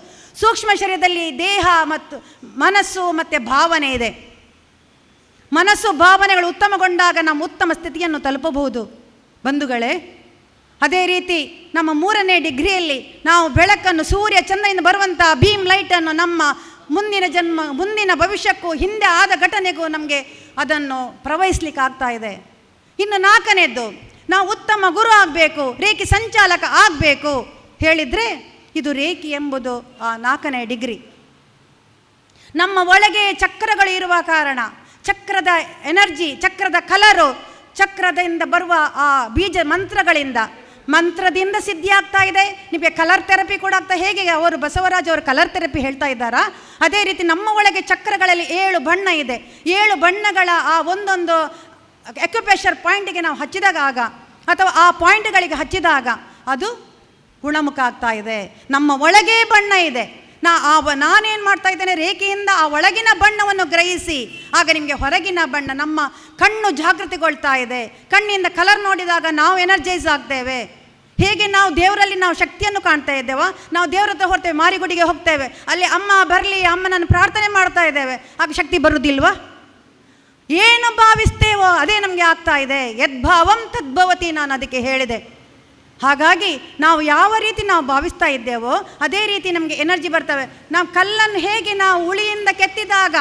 ಸೂಕ್ಷ್ಮ ಶರೀರದಲ್ಲಿ ದೇಹ ಮತ್ತು ಮನಸ್ಸು ಮತ್ತು ಭಾವನೆ ಇದೆ. ಮನಸ್ಸು ಭಾವನೆಗಳು ಉತ್ತಮಗೊಂಡಾಗ ನಮ್ಮ ಉತ್ತಮ ಸ್ಥಿತಿಯನ್ನು ತಲುಪಬಹುದು ಬಂಧುಗಳೇ. ಅದೇ ರೀತಿ ನಮ್ಮ 3ನೇ ಡಿಗ್ರಿಯಲ್ಲಿ ನಾವು ಬೆಳಕನ್ನು, ಸೂರ್ಯ ಚಂದ್ರನಿಂದ ಬರುವಂಥ ಬೀಮ್ ಲೈಟನ್ನು ನಮ್ಮ ಮುಂದಿನ ಭವಿಷ್ಯಕ್ಕೂ ಹಿಂದೆ ಆದ ಘಟನೆಗೂ ನಮಗೆ ಅದನ್ನು ಪ್ರವಹಿಸ್ಲಿಕ್ಕೆ ಆಗ್ತಾ ಇದೆ. ಇನ್ನು 4ನೇದ್ದು, ನಾವು ಉತ್ತಮ ಗುರು ಆಗಬೇಕು, ರೇಖೆ ಸಂಚಾಲಕ ಆಗಬೇಕು ಹೇಳಿದರೆ ಇದು ರೇಖೆ ಎಂಬುದು ಆ 4ನೇ ಡಿಗ್ರಿ. ನಮ್ಮ ಒಳಗೆ ಚಕ್ರಗಳು ಇರುವ ಕಾರಣ ಚಕ್ರದ ಎನರ್ಜಿ, ಚಕ್ರದ ಕಲರು, ಚಕ್ರದಿಂದ ಬರುವ ಆ ಬೀಜ ಮಂತ್ರದಿಂದ ಸಿದ್ಧಿ ಆಗ್ತಾ ಇದೆ. ನಿಮಗೆ ಕಲರ್ ಥೆರಪಿ ಕೂಡ ಆಗ್ತಾ, ಹೇಗೆ ಅವರು ಬಸವರಾಜ್ ಅವರು ಕಲರ್ ಥೆರಪಿ ಹೇಳ್ತಾ ಇದ್ದಾರಾ, ಅದೇ ರೀತಿ ನಮ್ಮ ಒಳಗೆ ಚಕ್ರಗಳಲ್ಲಿ 7 ಬಣ್ಣ ಇದೆ. 7 ಬಣ್ಣಗಳ ಆ ಒಂದೊಂದು ಅಕ್ಯುಪ್ರೆಷರ್ ಪಾಯಿಂಟಿಗೆ ನಾವು ಹಚ್ಚಿದಾಗ ಅಥವಾ ಆ ಪಾಯಿಂಟ್ಗಳಿಗೆ ಹಚ್ಚಿದಾಗ ಅದು ಗುಣಮುಖ ಆಗ್ತಾ ಇದೆ. ನಮ್ಮ ಒಳಗೆ ಬಣ್ಣ ಇದೆ. ನಾನೇನು ಮಾಡ್ತಾ ಇದ್ದೇನೆ, ರೇಖೆಯಿಂದ ಆ ಒಳಗಿನ ಬಣ್ಣವನ್ನು ಗ್ರಹಿಸಿ ಆಗ ನಿಮಗೆ ಹೊರಗಿನ ಬಣ್ಣ, ನಮ್ಮ ಕಣ್ಣು ಜಾಗೃತಿಗೊಳ್ತಾ ಇದೆ. ಕಣ್ಣಿಂದ ಕಲರ್ ನೋಡಿದಾಗ ನಾವು ಎನರ್ಜೈಸ್ ಆಗ್ತೇವೆ. ಹೇಗೆ ನಾವು ದೇವರಲ್ಲಿ ನಾವು ಶಕ್ತಿಯನ್ನು ಕಾಣ್ತಾ ಇದ್ದೇವೆ, ನಾವು ದೇವರ ಹತ್ರ ಹೊರ್ತೇವೆ, ಮಾರಿಗುಡಿಗೆ ಹೋಗ್ತೇವೆ, ಅಲ್ಲಿ ಅಮ್ಮ ಬರಲಿ, ಅಮ್ಮನನ್ನು ಪ್ರಾರ್ಥನೆ ಮಾಡ್ತಾ ಇದ್ದೇವೆ, ಆಗ ಶಕ್ತಿ ಬರುವುದಿಲ್ವಾ? ಏನು ಭಾವಿಸ್ತೇವೋ ಅದೇ ನಮಗೆ ಆಗ್ತಾ ಇದೆ. ಯದ್ಭಾವಂ ತದ್ಭವತಿ, ನಾನು ಅದಕ್ಕೆ ಹೇಳಿದೆ. ಹಾಗಾಗಿ ನಾವು ಯಾವ ರೀತಿ ನಾವು ಭಾವಿಸ್ತಾ ಇದ್ದೇವೋ ಅದೇ ರೀತಿ ನಮಗೆ ಎನರ್ಜಿ ಬರ್ತವೆ. ನಾವು ಕಲ್ಲನ್ನು ಹೇಗೆ ನಾವು ಉಳಿಯಿಂದ ಕೆತ್ತಿದಾಗ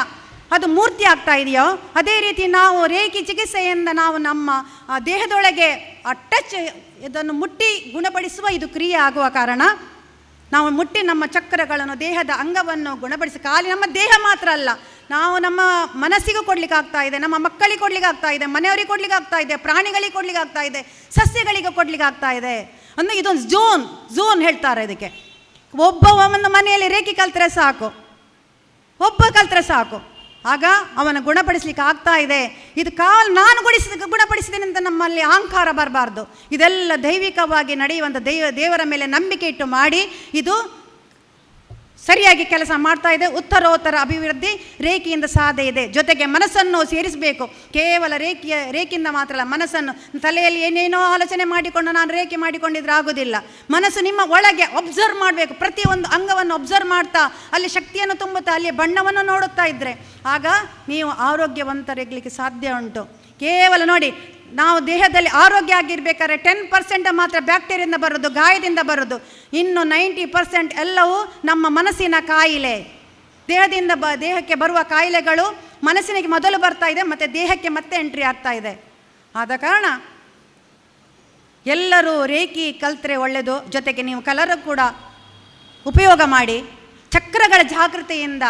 ಅದು ಮೂರ್ತಿ ಆಗ್ತಾ ಇದೆಯೋ ಅದೇ ರೀತಿ ನಾವು ರೇಖೆ ಚಿಕಿತ್ಸೆಯಿಂದ ನಾವು ನಮ್ಮ ದೇಹದೊಳಗೆ ಟಚ್ ಇದನ್ನು ಮುಟ್ಟಿ ಗುಣಪಡಿಸುವ ಇದು ಕ್ರಿಯೆ ಆಗುವ ಕಾರಣ ನಾವು ಮುಟ್ಟಿ ನಮ್ಮ ಚಕ್ರಗಳನ್ನು, ದೇಹದ ಅಂಗವನ್ನು ಗುಣಪಡಿಸಿ, ಖಾಲಿ ನಮ್ಮ ದೇಹ ಮಾತ್ರ ಅಲ್ಲ, ನಾವು ನಮ್ಮ ಮನಸ್ಸಿಗೂ ಕೊಡ್ಲಿಕ್ಕೆ ಆಗ್ತಾ ಇದೆ, ನಮ್ಮ ಮಕ್ಕಳಿಗೆ ಕೊಡ್ಲಿಕ್ಕೆ ಆಗ್ತಾ ಇದೆ, ಮನೆಯವರಿಗೆ ಕೊಡ್ಲಿಕ್ಕೆ ಆಗ್ತಾ ಇದೆ, ಪ್ರಾಣಿಗಳಿಗೆ ಕೊಡ್ಲಿಕ್ಕೆ ಆಗ್ತಾ ಇದೆ, ಸಸ್ಯಗಳಿಗೆ ಕೊಡ್ಲಿಕ್ಕೆ ಆಗ್ತಾ ಇದೆ. ಅಂದರೆ ಇದೊಂದು ಝೋನ್ ಹೇಳ್ತಾರೆ ಇದಕ್ಕೆ. ಒಂದು ಮನೆಯಲ್ಲಿ ರೇಖೆ ಕಲ್ತರೆ ಸಾಕು, ಕಲ್ತರೆ ಸಾಕು, ಆಗ ಅವನ ಗುಣಪಡಿಸ್ಲಿಕ್ಕೆ ಆಗ್ತಾ ಇದೆ. ಇದು ನಾನು ಗುಣಪಡಿಸಿದ್ದೇನೆ ಅಂತ ನಮ್ಮಲ್ಲಿ ಅಹಂಕಾರ ಬರಬಾರ್ದು. ಇದೆಲ್ಲ ದೈವಿಕವಾಗಿ ನಡೆಯುವಂಥ ದೇವರ ಮೇಲೆ ನಂಬಿಕೆ ಇಟ್ಟು ಮಾಡಿ ಇದು ಸರಿಯಾಗಿ ಕೆಲಸ ಮಾಡ್ತಾ ಇದೆ. ಉತ್ತರೋತ್ತರ ಅಭಿವೃದ್ಧಿ ರೇಖೆಯಿಂದ ಸಾಧ್ಯ ಇದೆ. ಜೊತೆಗೆ ಮನಸ್ಸನ್ನು ಸೇರಿಸಬೇಕು. ಕೇವಲ ರೇಖೆಯಿಂದ ಮಾತ್ರ ಅಲ್ಲ, ಮನಸ್ಸನ್ನು ತಲೆಯಲ್ಲಿ ಏನೇನೋ ಆಲೋಚನೆ ಮಾಡಿಕೊಂಡು ನಾನು ರೇಖೆ ಮಾಡಿಕೊಂಡಿದ್ರೆ ಆಗೋದಿಲ್ಲ. ಮನಸ್ಸು ನಿಮ್ಮ ಒಳಗೆ ಒಬ್ಸರ್ವ್ ಮಾಡಬೇಕು. ಪ್ರತಿಯೊಂದು ಅಂಗವನ್ನು ಒಬ್ಸರ್ವ್ ಮಾಡ್ತಾ ಅಲ್ಲಿ ಶಕ್ತಿಯನ್ನು ತುಂಬುತ್ತಾ ಅಲ್ಲಿ ಬಣ್ಣವನ್ನು ನೋಡುತ್ತಾ ಇದ್ದರೆ ಆಗ ನೀವು ಆರೋಗ್ಯವಂತರಿಗಲಿಕ್ಕೆ ಸಾಧ್ಯ ಉಂಟು. ಕೇವಲ ನೋಡಿ, ನಾವು ದೇಹದಲ್ಲಿ ಆರೋಗ್ಯ ಆಗಿರ್ಬೇಕಾದ್ರೆ 10% ಮಾತ್ರ ಬ್ಯಾಕ್ಟೀರಿಯಿಂದ ಬರೋದು, ಗಾಯದಿಂದ ಬರೋದು. ಇನ್ನು 90% ಎಲ್ಲವೂ ನಮ್ಮ ಮನಸ್ಸಿನ ಕಾಯಿಲೆ. ದೇಹಕ್ಕೆ ಬರುವ ಕಾಯಿಲೆಗಳು ಮನಸ್ಸಿನಿಗೆ ಮೊದಲು ಬರ್ತಾ ಇದೆ, ಮತ್ತು ದೇಹಕ್ಕೆ ಮತ್ತೆ ಎಂಟ್ರಿ ಆಗ್ತಾ ಇದೆ. ಆದ ಕಾರಣ ಎಲ್ಲರೂ ರೇಖೆ ಕಲ್ತ್ರೆ ಒಳ್ಳೆಯದು. ಜೊತೆಗೆ ನೀವು ಕಲರ್ ಕೂಡ ಉಪಯೋಗ ಮಾಡಿ, ಚಕ್ರಗಳ ಜಾಗೃತಿಯಿಂದ,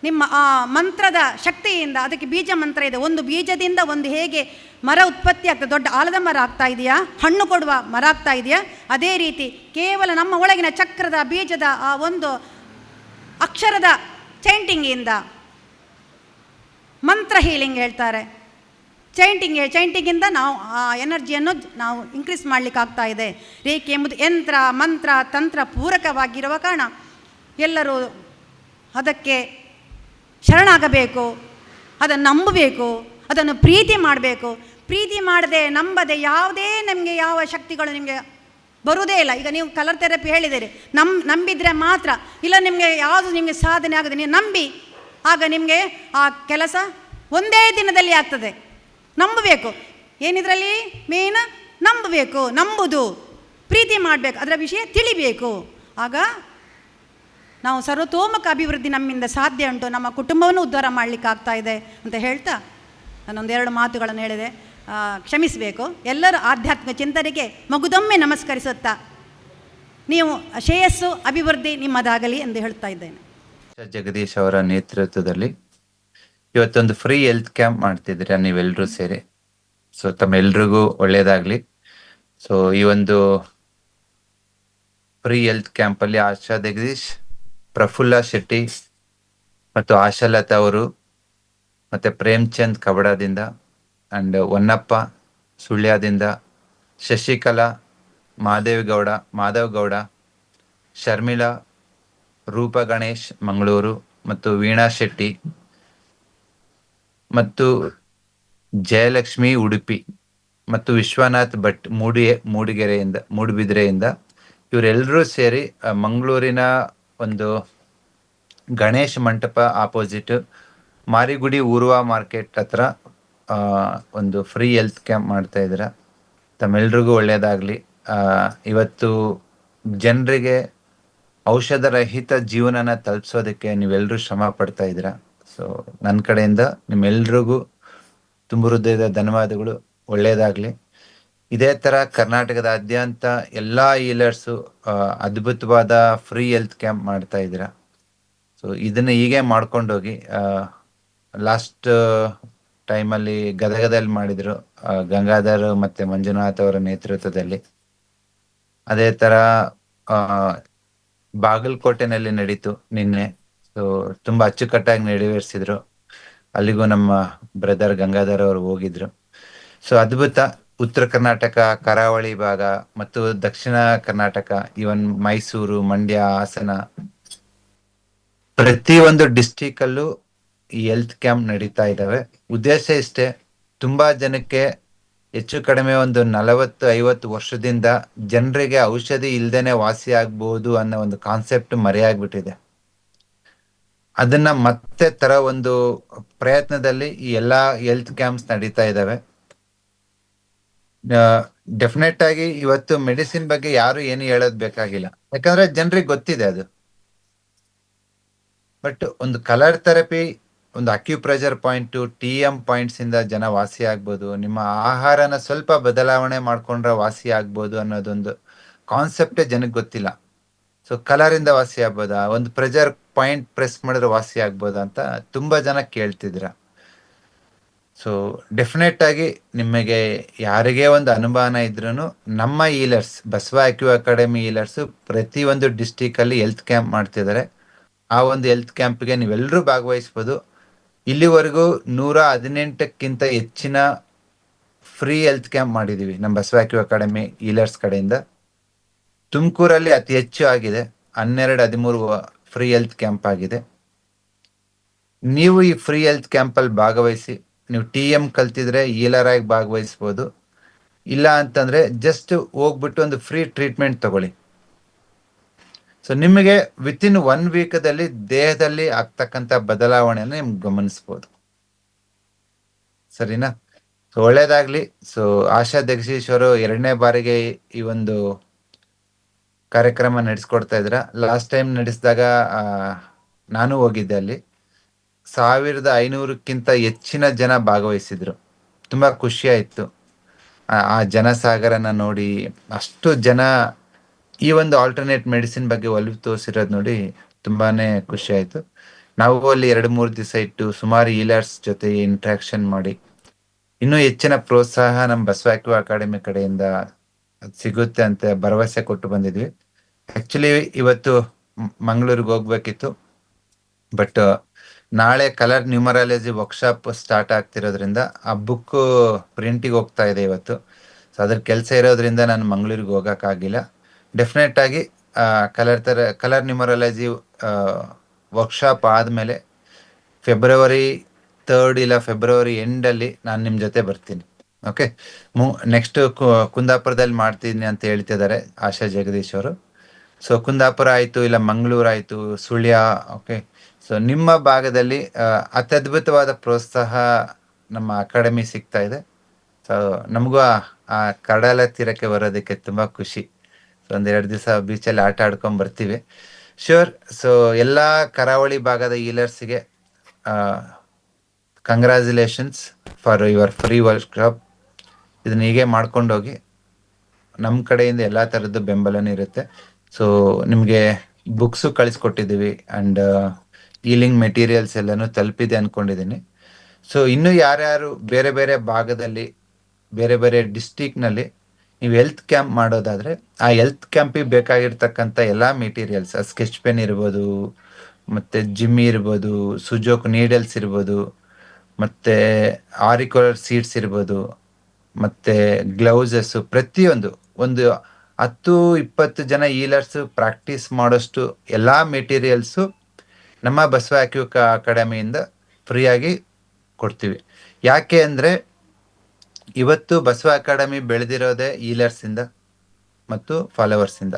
ನಿಮ್ಮ ಆ ಮಂತ್ರದ ಶಕ್ತಿಯಿಂದ, ಅದಕ್ಕೆ ಬೀಜ ಮಂತ್ರ ಇದೆ. ಒಂದು ಬೀಜದಿಂದ ಒಂದು ಹೇಗೆ ಮರ ಉತ್ಪತ್ತಿ ಆಗ್ತದೆ, ದೊಡ್ಡ ಆಲದ ಮರ ಆಗ್ತಾ ಇದೆಯಾ, ಹಣ್ಣು ಕೊಡುವ ಮರ ಆಗ್ತಾ ಇದೆಯಾ, ಅದೇ ರೀತಿ ಕೇವಲ ನಮ್ಮ ಒಳಗಿನ ಚಕ್ರದ ಬೀಜದ ಆ ಒಂದು ಅಕ್ಷರದ ಚೈಂಟಿಂಗಿಂದ ಮಂತ್ರ ಹೀಲಿಂಗ್ ಹೇಳ್ತಾರೆ. ಚೈಂಟಿಂಗಿಂದ ನಾವು ಆ ಎನರ್ಜಿಯನ್ನು ನಾವು ಇನ್ಕ್ರೀಸ್ ಮಾಡಲಿಕ್ಕೆ ಆಗ್ತಾ ಇದೆ. ರೇಖೆ ಎಂಬುದು ಯಂತ್ರ, ಮಂತ್ರ, ತಂತ್ರ ಪೂರಕವಾಗಿರುವ ಕಾರಣ ಎಲ್ಲರೂ ಅದಕ್ಕೆ ಶರಣಾಗಬೇಕು, ಅದನ್ನು ನಂಬಬೇಕು, ಅದನ್ನು ಪ್ರೀತಿ ಮಾಡಬೇಕು. ಪ್ರೀತಿ ಮಾಡದೆ, ನಂಬದೆ ಯಾವುದೇ ನಮಗೆ ಯಾವ ಶಕ್ತಿಗಳು ನಿಮಗೆ ಬರುವುದೇ ಇಲ್ಲ. ಈಗ ನೀವು ಕಲರ್ ಥೆರಪಿ ಹೇಳಿದ್ದೀರಿ, ನಂಬಿದರೆ ಮಾತ್ರ, ಇಲ್ಲ ನಿಮಗೆ ಯಾವುದು ನಿಮಗೆ ಸಾಧನೆ ಆಗದೆ ನೀವು ನಂಬಿ, ಆಗ ನಿಮಗೆ ಆ ಕೆಲಸ ಒಂದೇ ದಿನದಲ್ಲಿ ಆಗ್ತದೆ. ನಂಬಬೇಕು. ಏನಿದ್ರಲ್ಲಿ ಮೇನ್ ನಂಬಬೇಕು, ನಂಬುದು, ಪ್ರೀತಿ ಮಾಡಬೇಕು, ಅದರ ವಿಷಯ ತಿಳಿಬೇಕು. ಆಗ ನಾವು ಸರ್ವತೋಮುಖ ಅಭಿವೃದ್ಧಿ ನಮ್ಮಿಂದ ಸಾಧ್ಯ ಉಂಟು, ನಮ್ಮ ಕುಟುಂಬವನ್ನು ಉದ್ಧಾರ ಮಾಡಲಿಕ್ಕೆ ಆಗ್ತಾ ಇದೆ ಅಂತ ಹೇಳ್ತಾ ನಾನೊಂದೆರಡು ಮಾತುಗಳನ್ನು ಹೇಳಿದೆ, ಕ್ಷಮಿಸಬೇಕು. ಎಲ್ಲರೂ ಆಧ್ಯಾತ್ಮಿಕ ಚಿಂತನೆಗೆ ಮಗುದೊಮ್ಮೆ ನಮಸ್ಕರಿಸುತ್ತಾ ನೀವು ಶ್ರೇಯಸ್ಸು ಅಭಿವೃದ್ಧಿ ನಿಮ್ಮದಾಗಲಿ ಎಂದು ಹೇಳ್ತಾ ಇದ್ದೇನೆ. ಜಗದೀಶ್ ಅವರ ನೇತೃತ್ವದಲ್ಲಿ ಇವತ್ತೊಂದು ಫ್ರೀ ಹೆಲ್ತ್ ಕ್ಯಾಂಪ್ ಮಾಡ್ತಿದ್ದೀರಾ ನೀವೆಲ್ಲರೂ ಸೇರಿ. ಸೊ ತಮ್ಮೆಲ್ರಿಗೂ ಒಳ್ಳೇದಾಗ್ಲಿ. ಸೊ ಈ ಒಂದು ಫ್ರೀ ಹೆಲ್ತ್ ಕ್ಯಾಂಪ್ ಅಲ್ಲಿ ಆಶಾ ಜಗದೀಶ್, ಪ್ರಫುಲ್ಲ ಶೆಟ್ಟಿ ಮತ್ತು ಆಶಾಲತಾ ಅವರು, ಮತ್ತೆ ಪ್ರೇಮ್ಚಂದ್ ಕಬಡದಿಂದ ಅಂಡ್ ಹೊನ್ನಪ್ಪ ಸುಳ್ಯದಿಂದ, ಶಶಿಕಲಾ, ಮಾಧವ್ ಗೌಡ, ಶರ್ಮಿಳಾ, ರೂಪ ಗಣೇಶ್ ಮಂಗಳೂರು ಮತ್ತು ವೀಣಾ ಶೆಟ್ಟಿ ಮತ್ತು ಜಯಲಕ್ಷ್ಮಿ ಉಡುಪಿ ಮತ್ತು ವಿಶ್ವನಾಥ್ ಭಟ್ ಮೂಡುಬಿದಿರೆಯಿಂದ ಇವರೆಲ್ಲರೂ ಸೇರಿ ಮಂಗಳೂರಿನ ಒಂದು ಗಣೇಶ್ ಮಂಟಪ ಆಪೋಸಿಟ್ ಮಾರಿಗುಡಿ ಊರ್ವ ಮಾರ್ಕೆಟ್ ಹತ್ರ ಒಂದು ಫ್ರೀ ಹೆಲ್ತ್ ಕ್ಯಾಂಪ್ ಮಾಡ್ತಾ ಇದ್ದೀರಾ. ತಮ್ಮೆಲ್ರಿಗೂ ಒಳ್ಳೇದಾಗ್ಲಿ. ಇವತ್ತು ಜನರಿಗೆ ಔಷಧ ರಹಿತ ಜೀವನನ ತಲುಪಿಸೋದಕ್ಕೆ ನೀವೆಲ್ಲರೂ ಶ್ರಮ ಪಡ್ತಾ ಇದ್ದೀರಾ. ಸೊ ನನ್ನ ಕಡೆಯಿಂದ ನಿಮ್ಮೆಲ್ರಿಗೂ ತುಂಬ ಹೃದಯದ ಧನ್ಯವಾದಗಳು. ಒಳ್ಳೇದಾಗ್ಲಿ. ಇದೇ ತರ ಕರ್ನಾಟಕದಾದ್ಯಂತ ಎಲ್ಲಾ ಹೀಲರ್ಸು ಅದ್ಭುತವಾದ ಫ್ರೀ ಹೆಲ್ತ್ ಕ್ಯಾಂಪ್ ಮಾಡ್ತಾ ಇದ್ದೀರಾ. ಸೊ ಇದನ್ನ ಹೀಗೆ ಮಾಡ್ಕೊಂಡೋಗಿ. ಲಾಸ್ಟ್ ಟೈಮಲ್ಲಿ ಗದಗದಲ್ಲಿ ಮಾಡಿದ್ರು, ಗಂಗಾಧರ್ ಮತ್ತೆ ಮಂಜುನಾಥ್ ಅವರ ನೇತೃತ್ವದಲ್ಲಿ. ಅದೇ ತರ ಬಾಗಲಕೋಟೆನಲ್ಲಿ ನಡೀತು ನಿನ್ನೆ. ಸೊ ತುಂಬಾ ಅಚ್ಚುಕಟ್ಟಾಗಿ ನೆರವೇರಿಸಿದ್ರು. ಅಲ್ಲಿಗೂ ನಮ್ಮ ಬ್ರದರ್ ಗಂಗಾಧರ್ ಅವರು ಹೋಗಿದ್ರು. ಸೊ ಅದ್ಭುತ. ಉತ್ತರ ಕರ್ನಾಟಕ, ಕರಾವಳಿ ಭಾಗ ಮತ್ತು ದಕ್ಷಿಣ ಕರ್ನಾಟಕ, ಇವನ್ ಮೈಸೂರು, ಮಂಡ್ಯ, ಹಾಸನ, ಪ್ರತಿ ಒಂದು ಡಿಸ್ಟಿಕ್ ಅಲ್ಲೂ ಈ ಹೆಲ್ತ್ ಕ್ಯಾಂಪ್ ನಡೀತಾ ಇದ್ದಾವೆ. ಉದ್ದೇಶ ಇಷ್ಟೇ, ತುಂಬಾ ಜನಕ್ಕೆ ಹೆಚ್ಚು ಕಡಿಮೆ ಒಂದು 40-50 ವರ್ಷದಿಂದ ಜನರಿಗೆ ಔಷಧಿ ಇಲ್ದೇನೆ ವಾಸಿ ಆಗ್ಬಹುದು ಅನ್ನೋ ಒಂದು ಕಾನ್ಸೆಪ್ಟ್ ಮರೆಯಾಗ್ಬಿಟ್ಟಿದೆ. ಅದನ್ನ ಮತ್ತೆ ತರ ಒಂದು ಪ್ರಯತ್ನದಲ್ಲಿ ಈ ಎಲ್ಲಾ ಹೆಲ್ತ್ ಕ್ಯಾಂಪ್ಸ್ ನಡೀತಾ ಇದ್ದಾವೆ. ಡೆಫಿನೆಟ್ ಆಗಿ ಇವತ್ತು ಮೆಡಿಸಿನ್ ಬಗ್ಗೆ ಯಾರು ಏನು ಹೇಳೋದ್ ಬೇಕಾಗಿಲ್ಲ, ಯಾಕಂದ್ರೆ ಜನರಿಗೆ ಗೊತ್ತಿದೆ ಅದು. ಬಟ್ ಒಂದು ಕಲರ್ ಥೆರಪಿ, ಒಂದು ಅಕ್ಯುಪ್ರೆಷರ್ ಪಾಯಿಂಟ್, TM ಪಾಯಿಂಟ್ಸ್ ಇಂದ ಜನ ವಾಸಿ ಆಗ್ಬೋದು, ನಿಮ್ಮ ಆಹಾರನ ಸ್ವಲ್ಪ ಬದಲಾವಣೆ ಮಾಡ್ಕೊಂಡ್ರೆ ವಾಸಿ ಆಗ್ಬೋದು ಅನ್ನೋದೊಂದು ಕಾನ್ಸೆಪ್ಟೇ ಜನಕ್ಕೆ ಗೊತ್ತಿಲ್ಲ. ಸೊ ಕಲರ್ ಇಂದ ವಾಸಿ ಆಗ್ಬೋದಾ, ಒಂದು ಪ್ರೆಷರ್ ಪಾಯಿಂಟ್ ಪ್ರೆಸ್ ಮಾಡಿದ್ರೆ ವಾಸಿ ಆಗ್ಬೋದಾ ಅಂತ ತುಂಬಾ ಜನ ಕೇಳ್ತಿದ್ರ. ಸೊ ಡೆಫಿನೆಟ್ ಆಗಿ ನಿಮಗೆ ಯಾರಿಗೇ ಒಂದು ಅನುಮಾನ ಇದ್ರೂ ನಮ್ಮ ಹೀಲರ್ಸ್, ಬಸವ ಅಕ್ಯೂ ಅಕಾಡೆಮಿ ಹೀಲರ್ಸ್ ಪ್ರತಿ ಒಂದು ಡಿಸ್ಟಿಕ್ ಅಲ್ಲಿ ಹೆಲ್ತ್ ಕ್ಯಾಂಪ್ ಮಾಡ್ತಿದ್ದಾರೆ. ಆ ಒಂದು ಹೆಲ್ತ್ ಕ್ಯಾಂಪ್ಗೆ ನೀವೆಲ್ಲರೂ ಭಾಗವಹಿಸ್ಬೋದು. ಇಲ್ಲಿವರೆಗೂ 118ಕ್ಕಿಂತ ಹೆಚ್ಚಿನ ಫ್ರೀ ಹೆಲ್ತ್ ಕ್ಯಾಂಪ್ ಮಾಡಿದೀವಿ ನಮ್ಮ ಬಸವ ಅಕ್ಯೂ ಅಕಾಡೆಮಿ ಹೀಲರ್ಸ್ ಕಡೆಯಿಂದ. ತುಮಕೂರಲ್ಲಿ ಅತಿ ಹೆಚ್ಚು ಆಗಿದೆ, 12-13 ಫ್ರೀ ಹೆಲ್ತ್ ಕ್ಯಾಂಪ್ ಆಗಿದೆ. ನೀವು ಈ ಫ್ರೀ ಹೆಲ್ತ್ ಕ್ಯಾಂಪ್ ಅಲ್ಲಿ ಭಾಗವಹಿಸಿ, ನೀವು TM ಕಲ್ತಿದ್ರೆ ಹೀಲರ್ ಆಗಿ ಭಾಗವಹಿಸ್ಬೋದು. ಇಲ್ಲ ಅಂತಂದ್ರೆ ಜಸ್ಟ್ ಹೋಗ್ಬಿಟ್ಟು ಒಂದು ಫ್ರೀ ಟ್ರೀಟ್ಮೆಂಟ್ ತಗೊಳ್ಳಿ. ಸೊ ನಿಮಗೆ ವಿತಿನ್ 1 ವೀಕದಲ್ಲಿ ದೇಹದಲ್ಲಿ ಆಗ್ತಕ್ಕಂಥ ಬದಲಾವಣೆಯನ್ನು ನಿಮ್ಗೆ ಗಮನಿಸ್ಬೋದು. ಸರಿನಾ? ಸೊ ಒಳ್ಳೇದಾಗ್ಲಿ. ಸೊ ಆಶಾ ಜಗದೀಶ್ ಅವರು 2ನೇ ಬಾರಿಗೆ ಈ ಒಂದು ಕಾರ್ಯಕ್ರಮ ನಡೆಸ್ಕೊಡ್ತಾ ಇದ್ರ. ಲಾಸ್ಟ್ ಟೈಮ್ ನಡೆಸಿದಾಗ ನಾನು ಹೋಗಿದ್ದೆ. ಅಲ್ಲಿ 1500ಕ್ಕಿಂತ ಹೆಚ್ಚಿನ ಜನ ಭಾಗವಹಿಸಿದ್ರು. ತುಂಬಾ ಖುಷಿ ಆಯ್ತು ಆ ಜನಸಾಗರನ ನೋಡಿ. ಅಷ್ಟು ಜನ ಈ ಒಂದು ಆಲ್ಟರ್ನೇಟ್ ಮೆಡಿಸಿನ್ ಬಗ್ಗೆ ಒಲವು ತೋರಿಸಿರೋದು ನೋಡಿ ತುಂಬಾನೇ ಖುಷಿ ಆಯ್ತು. ನಾವು ಅಲ್ಲಿ 2-3 ದಿವಸ ಇಟ್ಟು ಸುಮಾರು ಹೀಲರ್ಸ್ ಜೊತೆ ಇಂಟ್ರಾಕ್ಷನ್ ಮಾಡಿ ಇನ್ನೂ ಹೆಚ್ಚಿನ ಪ್ರೋತ್ಸಾಹ ನಮ್ಮ ಬಸವ ಅಕ್ಯೂ ಅಕಾಡೆಮಿ ಕಡೆಯಿಂದ ಸಿಗುತ್ತೆ ಅಂತ ಭರವಸೆ ಕೊಟ್ಟು ಬಂದಿದ್ವಿ. ಆಕ್ಚುಲಿ ಇವತ್ತು ಮಂಗಳೂರಿಗೆ ಹೋಗ್ಬೇಕಿತ್ತು, ಬಟ್ ನಾಳೆ ಕಲರ್ ನ್ಯೂಮರಾಲಜಿ ವರ್ಕ್ಶಾಪ್ ಸ್ಟಾರ್ಟ್ ಆಗ್ತಿರೋದ್ರಿಂದ ಆ ಬುಕ್ ಪ್ರಿಂಟಿಗೆ ಹೋಗ್ತಾ ಇದೆ ಇವತ್ತು. ಸೊ ಅದ್ರ ಕೆಲಸ ಇರೋದ್ರಿಂದ ನಾನು ಮಂಗಳೂರಿಗೆ ಹೋಗೋಕ್ಕಾಗಿಲ್ಲ. ಡೆಫಿನೆಟ್ ಆಗಿ ಕಲರ್ ನ್ಯೂಮರಾಲಜಿ ವರ್ಕ್ಶಾಪ್ ಆದಮೇಲೆ February 3rd ಇಲ್ಲ February ಎಂಡಲ್ಲಿ ನಾನು ನಿಮ್ಮ ಜೊತೆ ಬರ್ತೀನಿ. ಓಕೆ, ನೆಕ್ಸ್ಟ್ ಕುಂದಾಪುರದಲ್ಲಿ ಮಾಡ್ತೀನಿ ಅಂತ ಹೇಳ್ತಿದ್ದಾರೆ ಆಶಾ ಜಗದೀಶ್ ಅವರು. ಸೊ ಕುಂದಾಪುರ ಆಯಿತು, ಇಲ್ಲ ಮಂಗಳೂರು ಆಯಿತು, ಸುಳ್ಯ. ಓಕೆ, ಸೊ ನಿಮ್ಮ ಭಾಗದಲ್ಲಿ ಅತ್ಯದ್ಭುತವಾದ ಪ್ರೋತ್ಸಾಹ ನಮ್ಮ ಅಕಾಡೆಮಿ ಸಿಗ್ತಾ ಇದೆ. ಸೊ ನಮಗೂ ಆ ಕಡಲ ತೀರಕ್ಕೆ ಬರೋದಕ್ಕೆ ತುಂಬ ಖುಷಿ. ಸೊ 1-2 ದಿವಸ ಬೀಚಲ್ಲಿ ಆಟ ಆಡ್ಕೊಂಡು ಬರ್ತೀವಿ. ಶ್ಯೂರ್. ಸೊ ಎಲ್ಲ ಕರಾವಳಿ ಭಾಗದ ಈಲರ್ಸ್ಗೆ congratulations for your free workshop. ಇದನ್ನ ಹೀಗೆ ಮಾಡ್ಕೊಂಡೋಗಿ. ನಮ್ಮ ಕಡೆಯಿಂದ ಎಲ್ಲ ಥರದ್ದು ಬೆಂಬಲನೂ ಇರುತ್ತೆ. ಸೊ ನಿಮಗೆ ಬುಕ್ಸು ಕಳಿಸ್ಕೊಟ್ಟಿದ್ದೀವಿ ಆ್ಯಂಡ್ ಈಲಿಂಗ್ ಮೆಟೀರಿಯಲ್ಸ್ ಎಲ್ಲನೂ ತಲುಪಿದೆ ಅಂದ್ಕೊಂಡಿದ್ದೀನಿ. ಸೊ ಇನ್ನೂ ಯಾರ್ಯಾರು ಬೇರೆ ಬೇರೆ ಭಾಗದಲ್ಲಿ ಬೇರೆ ಬೇರೆ ಡಿಸ್ಟಿಕ್ನಲ್ಲಿ ನೀವು ಹೆಲ್ತ್ ಕ್ಯಾಂಪ್ ಮಾಡೋದಾದರೆ ಆ ಹೆಲ್ತ್ ಕ್ಯಾಂಪಿಗೆ ಬೇಕಾಗಿರ್ತಕ್ಕಂಥ ಎಲ್ಲ ಮೆಟೀರಿಯಲ್ಸ್, ಸ್ಕೆಚ್ ಪೆನ್ ಇರ್ಬೋದು, ಮತ್ತು ಜಿಮ್ಮಿ ಇರ್ಬೋದು, ಸುಜೋಕ್ ನೀಡಲ್ಸ್ ಇರ್ಬೋದು, ಮತ್ತು ಆರಿಕೋಲರ್ ಸೀಡ್ಸ್ ಇರ್ಬೋದು, ಮತ್ತು ಗ್ಲೌಸಸ್ಸು, ಪ್ರತಿಯೊಂದು ಒಂದು 10-20 ಜನ ಈಲರ್ಸು ಪ್ರಾಕ್ಟೀಸ್ ಮಾಡೋಷ್ಟು ಎಲ್ಲ ಮೆಟೀರಿಯಲ್ಸು ನಮ್ಮ ಬಸವ ಅಕಾಡೆಮಿಯಿಂದ ಫ್ರೀಯಾಗಿ ಕೊಡ್ತೀವಿ. ಯಾಕೆ ಅಂದರೆ ಇವತ್ತು ಬಸವ ಅಕಾಡೆಮಿ ಬೆಳೆದಿರೋದೇ ಈಲರ್ಸಿಂದ ಮತ್ತು ಫಾಲೋವರ್ಸಿಂದ.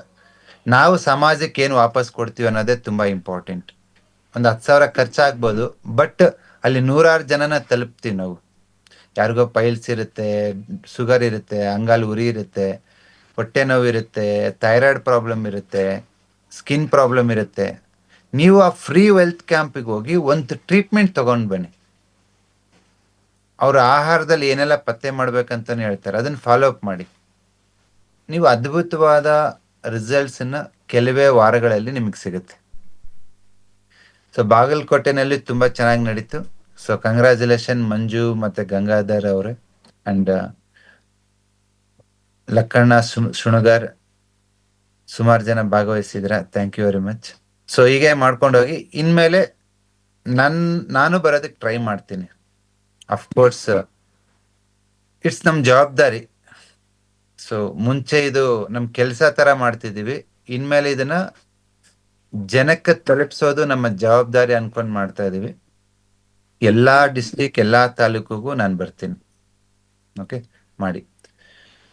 ನಾವು ಸಮಾಜಕ್ಕೆ ಏನು ವಾಪಸ್ ಕೊಡ್ತೀವಿ ಅನ್ನೋದೇ ತುಂಬ ಇಂಪಾರ್ಟೆಂಟ್. ಒಂದು 10,000 ಖರ್ಚಾಗ್ಬೋದು, ಬಟ್ ಅಲ್ಲಿ 100 ಜನನ ತಲುಪ್ತೀವಿ ನಾವು. ಯಾರಿಗೋ ಪೈಲ್ಸ್ ಇರುತ್ತೆ, ಶುಗರ್ ಇರುತ್ತೆ, ಅಂಗಾಲು ಉರಿ ಇರುತ್ತೆ, ಹೊಟ್ಟೆ ನೋವು ಇರುತ್ತೆ, ಥೈರಾಯ್ಡ್ ಪ್ರಾಬ್ಲಮ್ ಇರುತ್ತೆ, ಸ್ಕಿನ್ ಪ್ರಾಬ್ಲಮ್ ಇರುತ್ತೆ. ನೀವು ಆ ಫ್ರೀ ವೆಲ್ತ್ ಕ್ಯಾಂಪಿಗೆ ಹೋಗಿ ಒಂದು ಟ್ರೀಟ್ಮೆಂಟ್ ತೊಗೊಂಡು ಬನ್ನಿ. ಅವ್ರ ಆಹಾರದಲ್ಲಿ ಏನೆಲ್ಲ ಪತ್ತೆ ಮಾಡ್ಬೇಕಂತಾನೆ ಹೇಳ್ತಾರೆ, ಅದನ್ನು ಫಾಲೋ ಅಪ್ ಮಾಡಿ. ನೀವು ಅದ್ಭುತವಾದ ರಿಸಲ್ಟ್ಸನ್ನು ಕೆಲವೇ ವಾರಗಳಲ್ಲಿ ನಿಮಗೆ ಸಿಗುತ್ತೆ. ಸೊ ಬಾಗಲಕೋಟೆನಲ್ಲಿ ತುಂಬ ಚೆನ್ನಾಗಿ ನಡೀತು. ಸೊ ಕಂಗ್ರ್ಯಾಚುಲೇಷನ್ ಮಂಜು ಮತ್ತು ಗಂಗಾಧರ್ ಅವರೇ ಆ್ಯಂಡ್ ಲಕ್ಕಣ್ಣ ಶುಣಗಾರ್. ಸುಮಾರು ಜನ ಭಾಗವಹಿಸಿದ್ರ, thank you very much. So ಹೀಗೆ ಮಾಡ್ಕೊಂಡೋಗಿ ಇನ್ಮೇಲೆ ನಾನು ಬರೋದಕ್ಕೆ ಟ್ರೈ ಮಾಡ್ತೀನಿ. ಅಫ್ಕೋರ್ಸ್ ಇಟ್ಸ್ ನಮ್ಮ ಜವಾಬ್ದಾರಿ. ಸೊ ಮುಂಚೆ ಇದು ನಮ್ಮ ಕೆಲಸ ಥರ ಮಾಡ್ತಿದ್ದೀವಿ, ಇನ್ಮೇಲೆ ಇದನ್ನ ಜನಕ್ಕೆ ತಲುಪಿಸೋದು ನಮ್ಮ ಜವಾಬ್ದಾರಿ ಅನ್ಕೊಂಡು ಮಾಡ್ತಾ ಇದ್ದೀವಿ. ಎಲ್ಲ ಡಿಸ್ಟ್ರಿಕ್ಟ್ ಎಲ್ಲ ತಾಲೂಕಿಗೂ ನಾನು ಬರ್ತೀನಿ. ಓಕೆ, ಮಾಡಿ.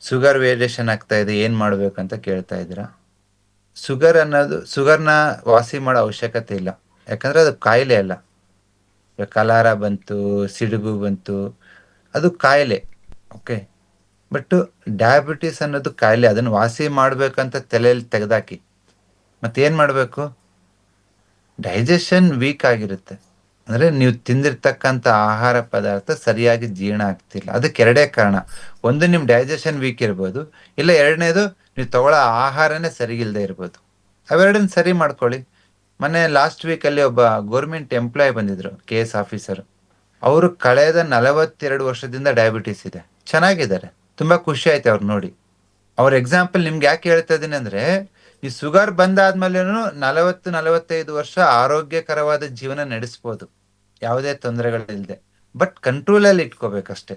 ಶುಗರ್ ವೇರಿಯೇಷನ್ ಆಗ್ತಾ ಇದೆ, ಏನು ಮಾಡ್ಬೇಕಂತ ಕೇಳ್ತಾ ಇದ್ದೀರಾ. ಶುಗರ್ನ ವಾಸಿ ಮಾಡೋ ಅವಶ್ಯಕತೆ ಇಲ್ಲ, ಯಾಕಂದ್ರೆ ಅದು ಕಾಯಿಲೆ ಅಲ್ಲ. ಕಲಾರ ಬಂತು, ಸಿಡುಬು ಬಂತು, ಅದು ಕಾಯಿಲೆ. ಓಕೆ, ಬಟ್ ಡಯಾಬಿಟಿಸ್ ಅನ್ನೋದು ಕಾಯಿಲೆ. ಅದನ್ನು ವಾಸಿ ಮಾಡ್ಬೇಕಂತ ತಲೆಯಲ್ಲಿ ತೆಗೆದಾಕಿ ಮತ್ತೇನು ಮಾಡಬೇಕು? ಡೈಜೆಷನ್ ವೀಕ್ ಆಗಿರುತ್ತೆ, ಅಂದರೆ ನೀವು ತಿಂದಿರ್ತಕ್ಕಂಥ ಆಹಾರ ಪದಾರ್ಥ ಸರಿಯಾಗಿ ಜೀರ್ಣ ಆಗ್ತಿಲ್ಲ. ಅದಕ್ಕೆ ಎರಡೇ ಕಾರಣ. ಒಂದು, ನಿಮ್ಮ ಡೈಜೆಷನ್ ವೀಕ್ ಇರ್ಬೋದು, ಇಲ್ಲ ಎರಡನೇದು ನೀವು ತಗೊಳ್ಳೋ ಆಹಾರನೇ ಸರಿಗಿಲ್ಲದೆ ಇರ್ಬೋದು. ಅವೆರಡನ್ನ ಸರಿ ಮಾಡ್ಕೊಳ್ಳಿ. ಮೊನ್ನೆ ಲಾಸ್ಟ್ ವೀಕಲ್ಲಿ ಒಬ್ಬ ಗೌರ್ಮೆಂಟ್ ಎಂಪ್ಲಾಯ್ ಬಂದಿದ್ರು, KS ಆಫೀಸರ್. ಅವರು ಕಳೆದ 42 ವರ್ಷದಿಂದ ಡಯಾಬಿಟಿಸ್ ಇದೆ, ಚೆನ್ನಾಗಿದ್ದಾರೆ. ತುಂಬ ಖುಷಿ ಆಯ್ತು ಅವ್ರು ನೋಡಿ. ಅವ್ರ ಎಕ್ಸಾಂಪಲ್ ನಿಮ್ಗೆ ಯಾಕೆ ಹೇಳ್ತಾ ಇದ್ದೀನಿ ಅಂದರೆ, ಈ ಶುಗರ್ ಬಂದಾದ್ಮೇಲೆನೂ 40-45 ವರ್ಷ ಆರೋಗ್ಯಕರವಾದ ಜೀವನ ನಡೆಸ್ಬೋದು, ಯಾವುದೇ ತೊಂದರೆಗಳಿಲ್ಲದೆ. ಬಟ್ ಕಂಟ್ರೋಲಲ್ಲಿ ಇಟ್ಕೋಬೇಕಷ್ಟೆ.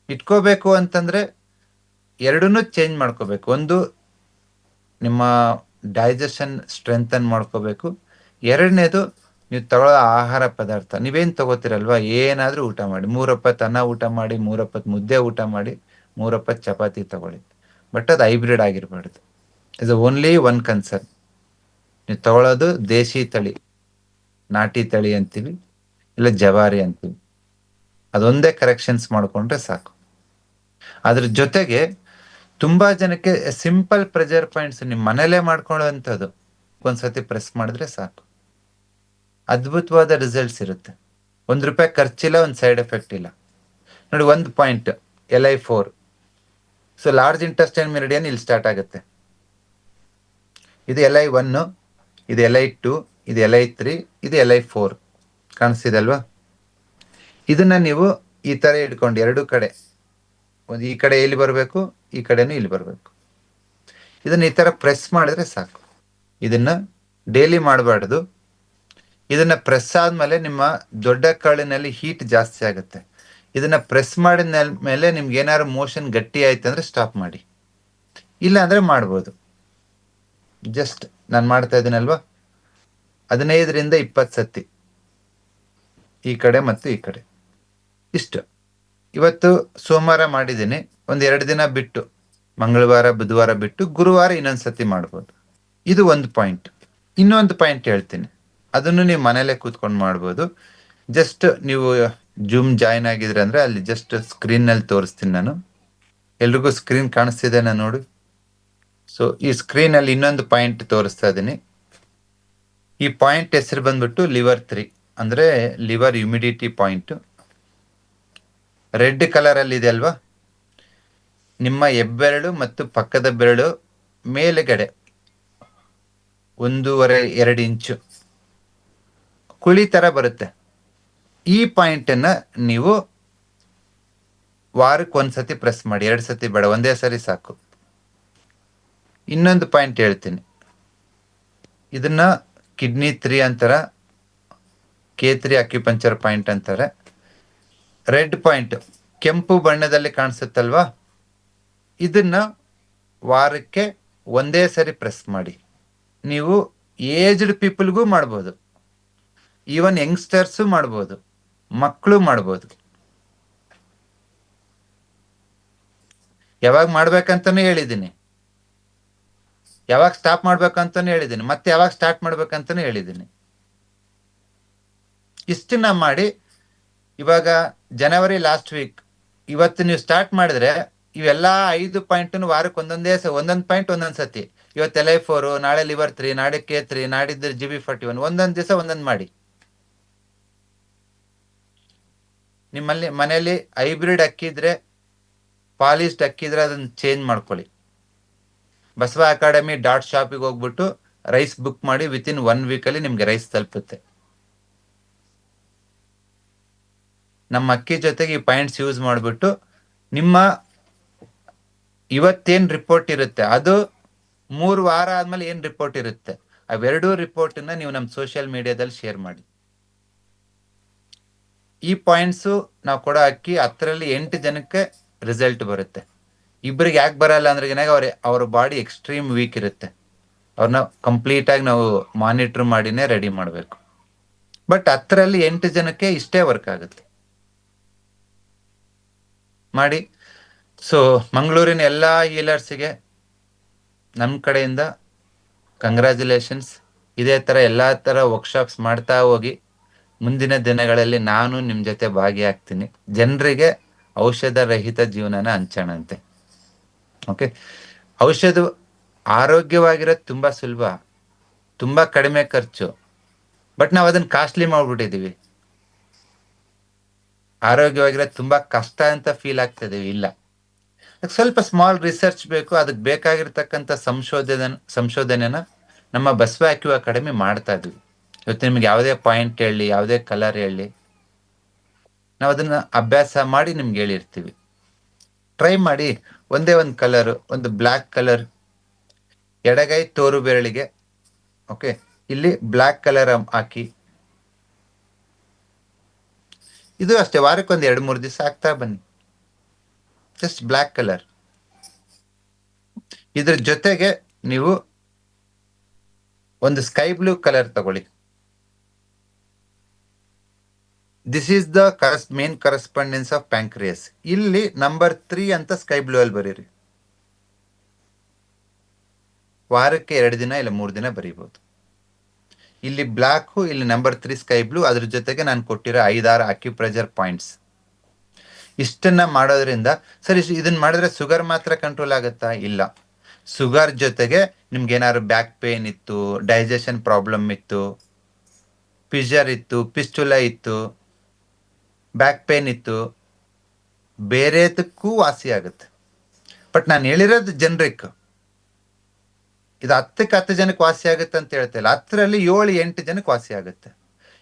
ಇಟ್ಕೋಬೇಕು ಅಂತಂದರೆ ಎರಡನ್ನೂ ಚೇಂಜ್ ಮಾಡ್ಕೋಬೇಕು. ಒಂದು, ನಿಮ್ಮ ಡೈಜೆಷನ್ ಸ್ಟ್ರೆಂಥನ್ ಮಾಡ್ಕೋಬೇಕು. ಎರಡನೇದು, ನೀವು ತಗೊಳ್ಳೋ ಆಹಾರ ಪದಾರ್ಥ. ನೀವೇನು ತಗೋತೀರಲ್ವ, ಏನಾದರೂ ಊಟ ಮಾಡಿ. 3 ಹೊತ್ತು ಅನ್ನ ಊಟ ಮಾಡಿ, 3 ಹೊತ್ತು ಮುದ್ದೆ ಊಟ ಮಾಡಿ, 3 ಹೊತ್ತು ಚಪಾತಿ ತಗೊಳ್ಳಿ. ಬಟ್ ಅದು ಹೈಬ್ರಿಡ್ ಆಗಿರಬಾರ್ದು. Is only one concern. ನೀವು ತಗೊಳ್ಳೋದು ದೇಶಿ ತಳಿ, ನಾಟಿ ತಳಿ ಅಂತೀವಿ, ಇಲ್ಲ ಜವಾರಿ ಅಂತೀವಿ. ಅದೊಂದೇ ಕರೆಕ್ಷನ್ಸ್ ಮಾಡಿಕೊಂಡ್ರೆ ಸಾಕು. ಅದ್ರ ಜೊತೆಗೆ ತುಂಬ ಜನಕ್ಕೆ ಸಿಂಪಲ್ ಪ್ರೆಜರ್ ಪಾಯಿಂಟ್ಸ್ ನಿಮ್ಮ ಮನೇಲೇ ಮಾಡ್ಕೊಳ್ಳೋವಂಥದ್ದು ಒಂದ್ಸತಿ ಪ್ರೆಸ್ ಮಾಡಿದ್ರೆ ಸಾಕು, ಅದ್ಭುತವಾದ ರಿಸಲ್ಟ್ಸ್ ಇರುತ್ತೆ. ₹1 ಖರ್ಚಿಲ್ಲ, ಒಂದು ಸೈಡ್ ಎಫೆಕ್ಟ್ ಇಲ್ಲ. ನೋಡಿ, ಒಂದು point LI4. So large intestine meridian ಇಲ್ಲಿ ಸ್ಟಾರ್ಟ್ ಆಗುತ್ತೆ. ಇದು LI1, ಇದು LI2, ಇದು LI3, ಇದು LI4. ಕಾಣಿಸ್ತಿದೆ ಅಲ್ವಾ? ಇದನ್ನ ನೀವು ಈ ಥರ ಇಟ್ಕೊಂಡು ಎರಡು ಕಡೆ, ಒಂದು ಈ ಕಡೆ ಇಲ್ಲಿ ಬರಬೇಕು, ಈ ಕಡೆನೂ ಇಲ್ಲಿ ಬರಬೇಕು. ಇದನ್ನ ಈ ಥರ ಪ್ರೆಸ್ ಮಾಡಿದ್ರೆ ಸಾಕು. ಇದನ್ನ ಡೈಲಿ ಮಾಡಬಾರ್ದು. ಇದನ್ನ ಪ್ರೆಸ್ ಆದ್ಮೇಲೆ ನಿಮ್ಮ ದೊಡ್ಡ ಕರಳಿನಲ್ಲಿ ಹೀಟ್ ಜಾಸ್ತಿ ಆಗುತ್ತೆ. ಇದನ್ನ ಪ್ರೆಸ್ ಮಾಡಿದ ಮೇಲೆ ನಿಮ್ಗೆ ಏನಾದ್ರು ಮೋಷನ್ ಗಟ್ಟಿ ಆಯ್ತು ಅಂದ್ರೆ ಸ್ಟಾಪ್ ಮಾಡಿ, ಇಲ್ಲ ಅಂದ್ರೆ ಮಾಡ್ಬೋದು. ಜಸ್ಟ್ ನಾನು ಮಾಡ್ತಾ ಇದ್ದೀನಲ್ವಾ, 15-20 ಸತಿ ಈ ಕಡೆ ಮತ್ತು ಈ ಕಡೆ. ಇಷ್ಟು. ಇವತ್ತು ಸೋಮವಾರ ಮಾಡಿದ್ದೀನಿ, ಒಂದು 2 ದಿನ ಬಿಟ್ಟು, ಮಂಗಳವಾರ ಬುಧವಾರ ಬಿಟ್ಟು ಗುರುವಾರ ಇನ್ನೊಂದ್ಸತಿ ಮಾಡ್ಬೋದು. ಇದು ಒಂದು ಪಾಯಿಂಟ್. ಇನ್ನೊಂದು ಪಾಯಿಂಟ್ ಹೇಳ್ತೀನಿ, ಅದನ್ನು ನೀವು ಮನೇಲೆ ಕೂತ್ಕೊಂಡು ಮಾಡ್ಬೋದು. ಜಸ್ಟ್ ನೀವು ಜೂಮ್ ಜಾಯಿನ್ ಆಗಿದ್ರೆ ಅಂದರೆ ಅಲ್ಲಿ ಜಸ್ಟ್ ಸ್ಕ್ರೀನ್ನಲ್ಲಿ ತೋರಿಸ್ತೀನಿ ನಾನು. ಎಲ್ರಿಗೂ ಸ್ಕ್ರೀನ್ ಕಾಣಿಸ್ತಿದೆ ನಾನು ನೋಡಿ. ಸೊ ಈ ಸ್ಕ್ರೀನಲ್ಲಿ ಇನ್ನೊಂದು ಪಾಯಿಂಟ್ ತೋರಿಸ್ತಾ ಇದ್ದೀನಿ. ಈ ಪಾಯಿಂಟ್ ಹೆಸರು ಬಂದ್ಬಿಟ್ಟು ಲಿವರ್ 3, ಅಂದರೆ ಲಿವರ್ ಹ್ಯುಮಿಡಿಟಿ ಪಾಯಿಂಟ್. ರೆಡ್ ಕಲರಲ್ಲಿ ಇದೆ ಅಲ್ವಾ, ನಿಮ್ಮ ಹೆಬ್ಬೆರಳು ಮತ್ತು ಪಕ್ಕದ ಬೆರಳು ಮೇಲುಗಡೆ 1.5-2 ಇಂಚು ಕುಳಿ ಥರ ಬರುತ್ತೆ. ಈ ಪಾಯಿಂಟನ್ನು ನೀವು ವಾರಕ್ಕೆ 1 ಸತಿ ಪ್ರೆಸ್ ಮಾಡಿ, 2 ಸತಿ ಬೇಡ, ಒಂದೇ ಸರಿ ಸಾಕು. ಇನ್ನೊಂದು ಪಾಯಿಂಟ್ ಹೇಳ್ತೀನಿ, ಇದನ್ನ ಕಿಡ್ನಿ 3 ಅಂತಾರೆ, K3 ಅಕ್ಯುಪಂಚರ್ ಪಾಯಿಂಟ್ ಅಂತಾರೆ. ರೆಡ್ ಪಾಯಿಂಟ್ ಕೆಂಪು ಬಣ್ಣದಲ್ಲಿ ಕಾಣಿಸುತ್ತಲ್ವಾ, ಇದನ್ನ ವಾರಕ್ಕೆ ಒಂದೇ ಸರಿ ಪ್ರೆಸ್ ಮಾಡಿ. ನೀವು ಏಜ್ಡ್ ಪೀಪಲ್ಗೂ ಮಾಡ್ಬೋದು, ಈವನ್ ಯಂಗ್ಸ್ಟರ್ಸು ಮಾಡ್ಬೋದು, ಮಕ್ಕಳು ಮಾಡ್ಬೋದು. ಯಾವಾಗ ಮಾಡ್ಬೇಕಂತಾನೆ ಹೇಳಿದ್ದೀನಿ, ಯಾವಾಗ ಸ್ಟಾಪ್ ಮಾಡ್ಬೇಕಂತಾನೆ ಹೇಳಿದ್ದೀನಿ, ಮತ್ತೆ ಯಾವಾಗ ಸ್ಟಾರ್ಟ್ ಮಾಡ್ಬೇಕಂತಾನೆ ಹೇಳಿದ್ದೀನಿ. ಇಷ್ಟನ್ನ ಮಾಡಿ. ಇವಾಗ ಜನವರಿ ಲಾಸ್ಟ್ ವೀಕ್, ಇವತ್ತು ನೀವು ಸ್ಟಾರ್ಟ್ ಮಾಡಿದ್ರೆ ಇವೆಲ್ಲ 5 ಪಾಯಿಂಟನ್ನು ವಾರಕ್ಕೆ ಒಂದೊಂದು ಪಾಯಿಂಟ್ ಒಂದೊಂದು ಸತಿ. ಇವತ್ತು LI4, ನಾಳೆ ಲಿವರ್ 3, ನಾಳೆ K3, ನಾಡಿದ್ದು GB41, ಒಂದೊಂದು ದಿವಸ ಒಂದೊಂದು ಮಾಡಿ. ನಿಮ್ಮಲ್ಲಿ ಮನೆಯಲ್ಲಿ ಹೈಬ್ರಿಡ್ ಅಕ್ಕಿದ್ರೆ, ಪಾಲಿಶ್ಡ್ ಅಕ್ಕಿದ್ರೆ ಅದನ್ನ ಚೇಂಜ್ ಮಾಡ್ಕೊಳ್ಳಿ. ಬಸವ ಅಕಾಡೆಮಿ .shopಗೆ ಹೋಗ್ಬಿಟ್ಟು ರೈಸ್ ಬುಕ್ ಮಾಡಿ, ವಿತಿನ್ 1 ವೀಕಲ್ಲಿ ನಿಮ್ಗೆ ರೈಸ್ ತಲುಪುತ್ತೆ. ನಮ್ಮ ಅಕ್ಕಿ ಜೊತೆಗೆ ಈ ಪಾಯಿಂಟ್ಸ್ ಯೂಸ್ ಮಾಡಿಬಿಟ್ಟು ನಿಮ್ಮ ಇವತ್ತೇನು ರಿಪೋರ್ಟ್ ಇರುತ್ತೆ, ಅದು 3 ವಾರ ಆದ್ಮೇಲೆ ಏನು ರಿಪೋರ್ಟ್ ಇರುತ್ತೆ, ಅವೆರಡೂ ರಿಪೋರ್ಟನ್ನ ನೀವು ನಮ್ಮ ಸೋಷಿಯಲ್ ಮೀಡಿಯಾದಲ್ಲಿ ಶೇರ್ ಮಾಡಿ. ಈ ಪಾಯಿಂಟ್ಸು ನಾವು ಕೊಡೋ ಅಕ್ಕಿ 10ರಲ್ಲಿ 8 ಜನಕ್ಕೆ ರಿಸಲ್ಟ್ ಬರುತ್ತೆ. ಇಬ್ಬರಿಗೆ ಯಾಕೆ ಬರಲ್ಲ ಅಂದ್ರೆ ಅವ್ರ ಬಾಡಿ ಎಕ್ಸ್ಟ್ರೀಮ್ ವೀಕ್ ಇರುತ್ತೆ, ಅವ್ರನ್ನ ಕಂಪ್ಲೀಟಾಗಿ ನಾವು ಮಾನಿಟ್ರ್ ಮಾಡಿನೇ ರೆಡಿ ಮಾಡಬೇಕು. ಬಟ್ 10ರಲ್ಲಿ 8 ಜನಕ್ಕೆ ಇಷ್ಟೇ ವರ್ಕ್ ಆಗುತ್ತೆ ಮಾಡಿ. ಸೊ ಮಂಗಳೂರಿನ ಎಲ್ಲ ಹೀಲರ್ಸಿಗೆ ನಮ್ಮ ಕಡೆಯಿಂದ ಕಂಗ್ರ್ಯಾಚುಲೇಷನ್ಸ್. ಇದೇ ಥರ ಎಲ್ಲ ಥರ ವರ್ಕ್ಶಾಪ್ಸ್ ಮಾಡ್ತಾ ಹೋಗಿ, ಮುಂದಿನ ದಿನಗಳಲ್ಲಿ ನಾನು ನಿಮ್ಮ ಜೊತೆ ಭಾಗಿಯಾಗ್ತೀನಿ. ಜನರಿಗೆ ಔಷಧ ರಹಿತ ಜೀವನನ ಹಂಚೋಣಂತೆ. ಓಕೆ, ಔಷಧ ಆರೋಗ್ಯವಾಗಿರೋದು ತುಂಬ ಸುಲಭ, ತುಂಬ ಕಡಿಮೆ ಖರ್ಚು. ಬಟ್ ನಾವು ಅದನ್ನು ಕಾಸ್ಟ್ಲಿ ಮಾಡ್ಬಿಟ್ಟಿದ್ದೀವಿ. ಆರೋಗ್ಯವಾಗಿರೋದು ತುಂಬ ಕಷ್ಟ ಅಂತ ಫೀಲ್ ಆಗ್ತಿದ್ದೀವಿ. ಇಲ್ಲ, ಸ್ವಲ್ಪ ಸ್ಮಾಲ್ ರಿಸರ್ಚ್ ಬೇಕು, ಅದಕ್ಕೆ ಬೇಕಾಗಿರ್ತಕ್ಕಂಥ ಸಂಶೋಧನೆನ ನಮ್ಮ ಬಸವ ಅಕ್ಯೂ ಅಕಾಡೆಮಿ ಮಾಡ್ತಾ ಇದ್ವಿ. ಇವತ್ತು ನಿಮ್ಗೆ ಯಾವುದೇ ಪಾಯಿಂಟ್ ಹೇಳಿ, ಯಾವುದೇ ಕಲರ್ ಹೇಳಿ, ನಾವು ಅದನ್ನ ಅಭ್ಯಾಸ ಮಾಡಿ ನಿಮ್ಗೆ ಹೇಳಿರ್ತೀವಿ. ಟ್ರೈ ಮಾಡಿ. ಒಂದೇ ಒಂದು ಕಲರ್, ಒಂದು ಬ್ಲ್ಯಾಕ್ ಕಲರ್, ಎಡಗೈ ತೋರು ಬೆರಳಿಗೆ, ಓಕೆ, ಇಲ್ಲಿ ಬ್ಲ್ಯಾಕ್ ಕಲರ್ ಹಾಕಿ. ಇದು ಅಷ್ಟೇ, ವಾರಕ್ಕೊಂದು 2-3 ದಿವಸ ಆಗ್ತಾ ಬನ್ನಿ. Just black colour. ಇದ್ರ ಜೊತೆಗೆ ನೀವು ಒಂದು ಸ್ಕೈ ಬ್ಲೂ ಕಲರ್ ತಗೊಳ್ಳಿ. This is the main correspondence of pancreas. ಇಲ್ಲಿ ನಂಬರ್ 3 ಅಂತ ಸ್ಕೈ ಬ್ಲೂ ಅಲ್ಲಿ ಬರೀರಿ. ವಾರಕ್ಕೆ 2 ದಿನ ಇಲ್ಲ 3 ದಿನ ಬರೀಬಹುದು. ಇಲ್ಲಿ ಬ್ಲ್ಯಾಕು, ಇಲ್ಲಿ ನಂಬರ್ 3 ಸ್ಕೈ ಬ್ಲೂ, ಅದ್ರ ಜೊತೆಗೆ ನಾನು ಕೊಟ್ಟಿರೋ 5-6 ಅಕ್ಯುಪ್ರೆಷರ್ ಪಾಯಿಂಟ್ಸ್. ಇಷ್ಟನ್ನ ಮಾಡೋದ್ರಿಂದ ಸರಿ, ಇದನ್ನ ಮಾಡಿದ್ರೆ ಶುಗರ್ ಮಾತ್ರ ಕಂಟ್ರೋಲ್ ಆಗುತ್ತಾ? ಇಲ್ಲ. ಶುಗರ್ ಜೊತೆಗೆ ನಿಮ್ಗೆ ಏನಾದ್ರು ಬ್ಯಾಕ್ ಪೇನ್ ಇತ್ತು, ಡೈಜೆಷನ್ ಪ್ರಾಬ್ಲಮ್ ಇತ್ತು, ಪಿಜರ್ ಇತ್ತು, ಪಿಸ್ಟುಲಾ ಇತ್ತು, ಬ್ಯಾಕ್ ಪೇನ್ ಇತ್ತು, ಬೇರೆದಕ್ಕೂ ವಾಸಿ ಆಗುತ್ತೆ. ಬಟ್ ನಾನು ಹೇಳಿರೋದು ಜನರಿಕ್. ಇದು 10ಕ್ಕೆ 10 ಜನಕ್ಕೆ ವಾಸಿ ಆಗುತ್ತೆ ಅಂತ ಹೇಳ್ತಾ ಇಲ್ಲ, 10ರಲ್ಲಿ 7-8 ಜನಕ್ಕೆ ವಾಸಿ ಆಗುತ್ತೆ.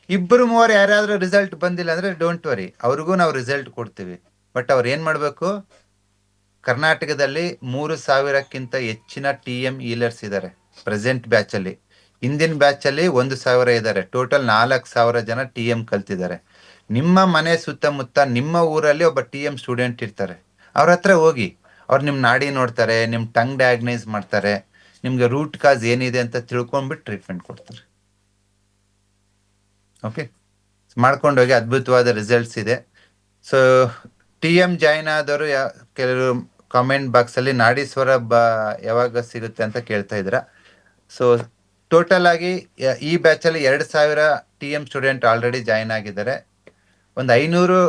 2-3 ಯಾರಾದ್ರೂ ರಿಸಲ್ಟ್ ಬಂದಿಲ್ಲ ಅಂದ್ರೆ ಡೋಂಟ್ ವರಿ, ಅವ್ರಿಗೂ ನಾವು ರಿಸಲ್ಟ್ ಕೊಡ್ತೀವಿ. ಬಟ್ ಅವ್ರು ಏನ್ ಮಾಡ್ಬೇಕು, ಕರ್ನಾಟಕದಲ್ಲಿ 3,000ಕ್ಕಿಂತ ಹೆಚ್ಚಿನ TM ಹೀಲರ್ಸ್ ಇದ್ದಾರೆ ಪ್ರೆಸೆಂಟ್ ಬ್ಯಾಚ್ ಅಲ್ಲಿ. ಹಿಂದಿನ ಬ್ಯಾಚ್ ಅಲ್ಲಿ 1,000 ಇದ್ದಾರೆ. ಟೋಟಲ್ 4,000 ಜನ TM ಕಲ್ತಿದ್ದಾರೆ. ನಿಮ್ಮ ಮನೆ ಸುತ್ತಮುತ್ತ ನಿಮ್ಮ ಊರಲ್ಲಿ ಒಬ್ಬ TM ಸ್ಟೂಡೆಂಟ್ ಇರ್ತಾರೆ, ಅವ್ರ ಹತ್ರ ಹೋಗಿ. ಅವ್ರು ನಿಮ್ಮ ನಾಡಿ ನೋಡ್ತಾರೆ, ನಿಮ್ಮ ಟಂಗ್ ಡಯಾಗ್ನೈಸ್ ಮಾಡ್ತಾರೆ, ನಿಮ್ಗೆ ರೂಟ್ ಕಾಸ್ ಏನಿದೆ ಅಂತ ತಿಳ್ಕೊಂಡ್ಬಿಟ್ಟು ಟ್ರೀಟ್ಮೆಂಟ್ ಕೊಡ್ತಾರೆ. ಓಕೆ, ಮಾಡ್ಕೊಂಡೋಗಿ, ಅದ್ಭುತವಾದ ರಿಸಲ್ಟ್ಸ್ ಇದೆ. ಸೊ TM ಜಾಯಿನ್ ಆದವರು ಕೆಲವರು ಕಾಮೆಂಟ್ ಬಾಕ್ಸಲ್ಲಿ ನಾಡೀಶ್ವರ ಯಾವಾಗ ಸಿಗುತ್ತೆ ಅಂತ ಕೇಳ್ತಾ ಇದ್ದೀರಾ. ಸೊ ಟೋಟಲ್ ಆಗಿ ಈ ಬ್ಯಾಚಲ್ಲಿ 2,000 TM ಸ್ಟೂಡೆಂಟ್ ಆಲ್ರೆಡಿ ಜಾಯಿನ್ ಆಗಿದ್ದಾರೆ. ಒಂದು 500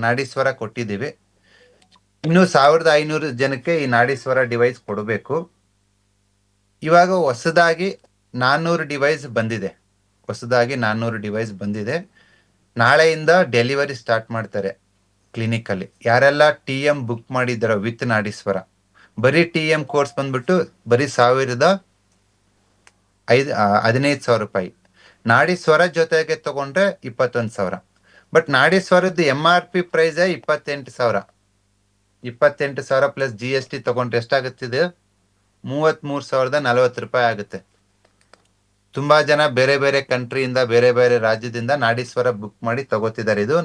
ನಾಡೀಶ್ವರ ಕೊಟ್ಟಿದ್ದೀವಿ. ಇನ್ನು 1,500 ಜನಕ್ಕೆ ಈ ನಾಡೀಶ್ವರ ಡಿವೈಸ್ ಕೊಡಬೇಕು. ಇವಾಗ ಹೊಸದಾಗಿ 400 ಡಿವೈಸ್ ಬಂದಿದೆ, ಹೊಸದಾಗಿ 400 ಡಿವೈಸ್ ಬಂದಿದೆ. ನಾಳೆಯಿಂದ ಡೆಲಿವರಿ ಸ್ಟಾರ್ಟ್ ಮಾಡ್ತಾರೆ ಕ್ಲಿನಿಕಲ್ಲಿ. ಯಾರೆಲ್ಲ TM ಬುಕ್ ಮಾಡಿದ್ದಾರೋ ವಿತ್ ನಾಡೀಶ್ವರ, ಬರೀ TM ಕೋರ್ಸ್ ಬಂದ್ಬಿಟ್ಟು ಬರೀ 15,000 ರೂಪಾಯಿ. ನಾಡೀಶ್ವರ ಜೊತೆಗೆ ತಗೊಂಡ್ರೆ 21,000. ಬಟ್ ನಾಡೀಶ್ವರದ್ದು MRP ಪ್ರೈಸೇ 28,000. 28,000 ಪ್ಲಸ್ GST ತಗೊಂಡ್ರೆ ಎಷ್ಟಾಗುತ್ತಿದೆ? 33,040 ರೂಪಾಯಿ ಆಗುತ್ತೆ. ತುಂಬಾ ಜನ ಬೇರೆ ಬೇರೆ ಕಂಟ್ರಿಯಿಂದ, ಬೇರೆ ಬೇರೆ ರಾಜ್ಯದಿಂದ ನಾಡೀಶ್ವರ ಬುಕ್ ಮಾಡಿ ತಗೋತಿದ್ದಾರೆ. ಇದು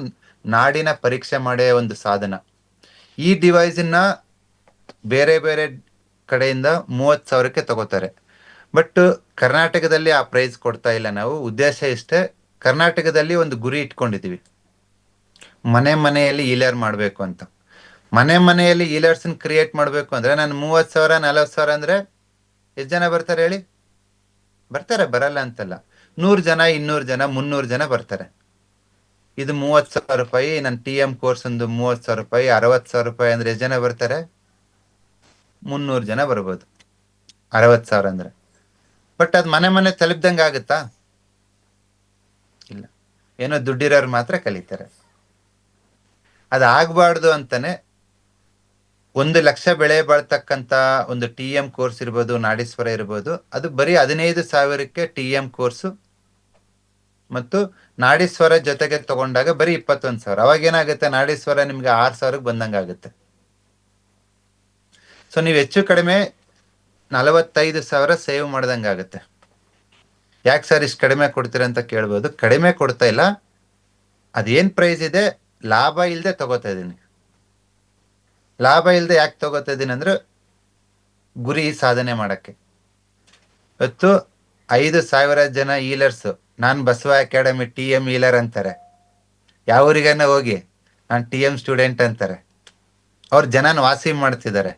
ನಾಡಿನ ಪರೀಕ್ಷೆ ಮಾಡೋ ಒಂದು ಸಾಧನ. ಈ ಡಿವೈಸನ್ನ ಬೇರೆ ಬೇರೆ ಕಡೆಯಿಂದ 30,000ಕ್ಕೆ ತಗೋತಾರೆ. ಬಟ್ ಕರ್ನಾಟಕದಲ್ಲಿ ಆ ಪ್ರೈಸ್ ಕೊಡ್ತಾ ಇಲ್ಲ ನಾವು. ಉದ್ದೇಶ ಇಷ್ಟೇ, ಕರ್ನಾಟಕದಲ್ಲಿ ಒಂದು ಗುರಿ ಇಟ್ಕೊಂಡಿದ್ದೀವಿ, ಮನೆಯಲ್ಲಿ ಈಲರ್ ಮಾಡಬೇಕು ಅಂತ. ಮನೆಯಲ್ಲಿ ಈಲರ್ಸ್ನ ಕ್ರಿಯೇಟ್ ಮಾಡಬೇಕು ಅಂದ್ರೆ ನಾನು 30,000 40,000 ಅಂದ್ರೆ ಎಷ್ಟು ಜನ ಬರ್ತಾರೆ ಹೇಳಿ? ಬರ್ತಾರೆ, ಬರಲ್ಲ ಅಂತಲ್ಲ. 100 ಜನ, 200 ಜನ, 300 ಜನ ಬರ್ತಾರೆ. ಇದು 30,000 ರೂಪಾಯಿ. ನನ್ನ TM ಕೋರ್ಸ್ ಒಂದು 30,000 ರೂಪಾಯಿ, 60,000 ರೂಪಾಯಿ ಅಂದ್ರೆ ಎಷ್ಟು ಜನ ಬರ್ತಾರೆ? 300 ಜನ ಬರ್ಬೋದು, 60,000 ಅಂದ್ರೆ. ಬಟ್ ಅದು ಮನೆ ತಲುಪ್ದಂಗೆ ಆಗುತ್ತಾ? ಇಲ್ಲ. ಏನೋ ದುಡ್ಡಿರೋರು ಮಾತ್ರ ಕಲಿತಾರೆ. ಅದು ಆಗ್ಬಾರ್ದು ಅಂತಾನೆ 1 ಲಕ್ಷ ಬೆಳೆ ಬಾಳ್ತಕ್ಕಂಥ ಒಂದು TM ಕೋರ್ಸ್ ಇರ್ಬೋದು, ನಾಡೀಶ್ವರ ಇರ್ಬೋದು, ಅದು ಬರೀ 15,000ಕ್ಕೆ TM ಕೋರ್ಸು ಮತ್ತು ನಾಡೀಶ್ವರ ಜೊತೆಗೆ ತಗೊಂಡಾಗ ಬರೀ 21,000. ಅವಾಗ ಏನಾಗುತ್ತೆ? ನಾಡೀಶ್ವರ ನಿಮ್ಗೆ 6,000ಕ್ಕೆ ಬಂದಂಗೆ ಆಗುತ್ತೆ. ಸೊ ನೀವು ಹೆಚ್ಚು ಕಡಿಮೆ 45,000 ಸೇವ್ ಮಾಡ್ದಂಗೆ ಆಗುತ್ತೆ. ಯಾಕೆ ಸರ್ ಇಷ್ಟು ಕಡಿಮೆ ಕೊಡ್ತೀರ ಅಂತ ಕೇಳ್ಬೋದು. ಕಡಿಮೆ ಕೊಡ್ತಾ ಇಲ್ಲ, ಅದೇನ್ ಪ್ರೈಸ್ ಇದೆ ಲಾಭ ಇಲ್ಲದೆ ತಗೋತಾ ಇದ್ದೀನಿ. ಲಾಭ ಇಲ್ಲದೆ ಯಾಕೆ ತಗೋತಾ ಇದ್ದೀನಿ ಅಂದ್ರೆ ಗುರಿ ಸಾಧನೆ ಮಾಡಕ್ಕೆ. ಇವತ್ತು 5,000 ಜನ ಈಲರ್ಸ್ ನಾನು ಬಸವ ಅಕಾಡೆಮಿ TM ಈಲರ್ ಅಂತಾರೆ. ಯಾವೂರಿಗನ್ನ ಹೋಗಿ ನಾನು TM ಸ್ಟೂಡೆಂಟ್ ಅಂತಾರೆ. ಅವ್ರ ಜನನ ವಾಸಿ ಮಾಡ್ತಿದ್ದಾರೆ.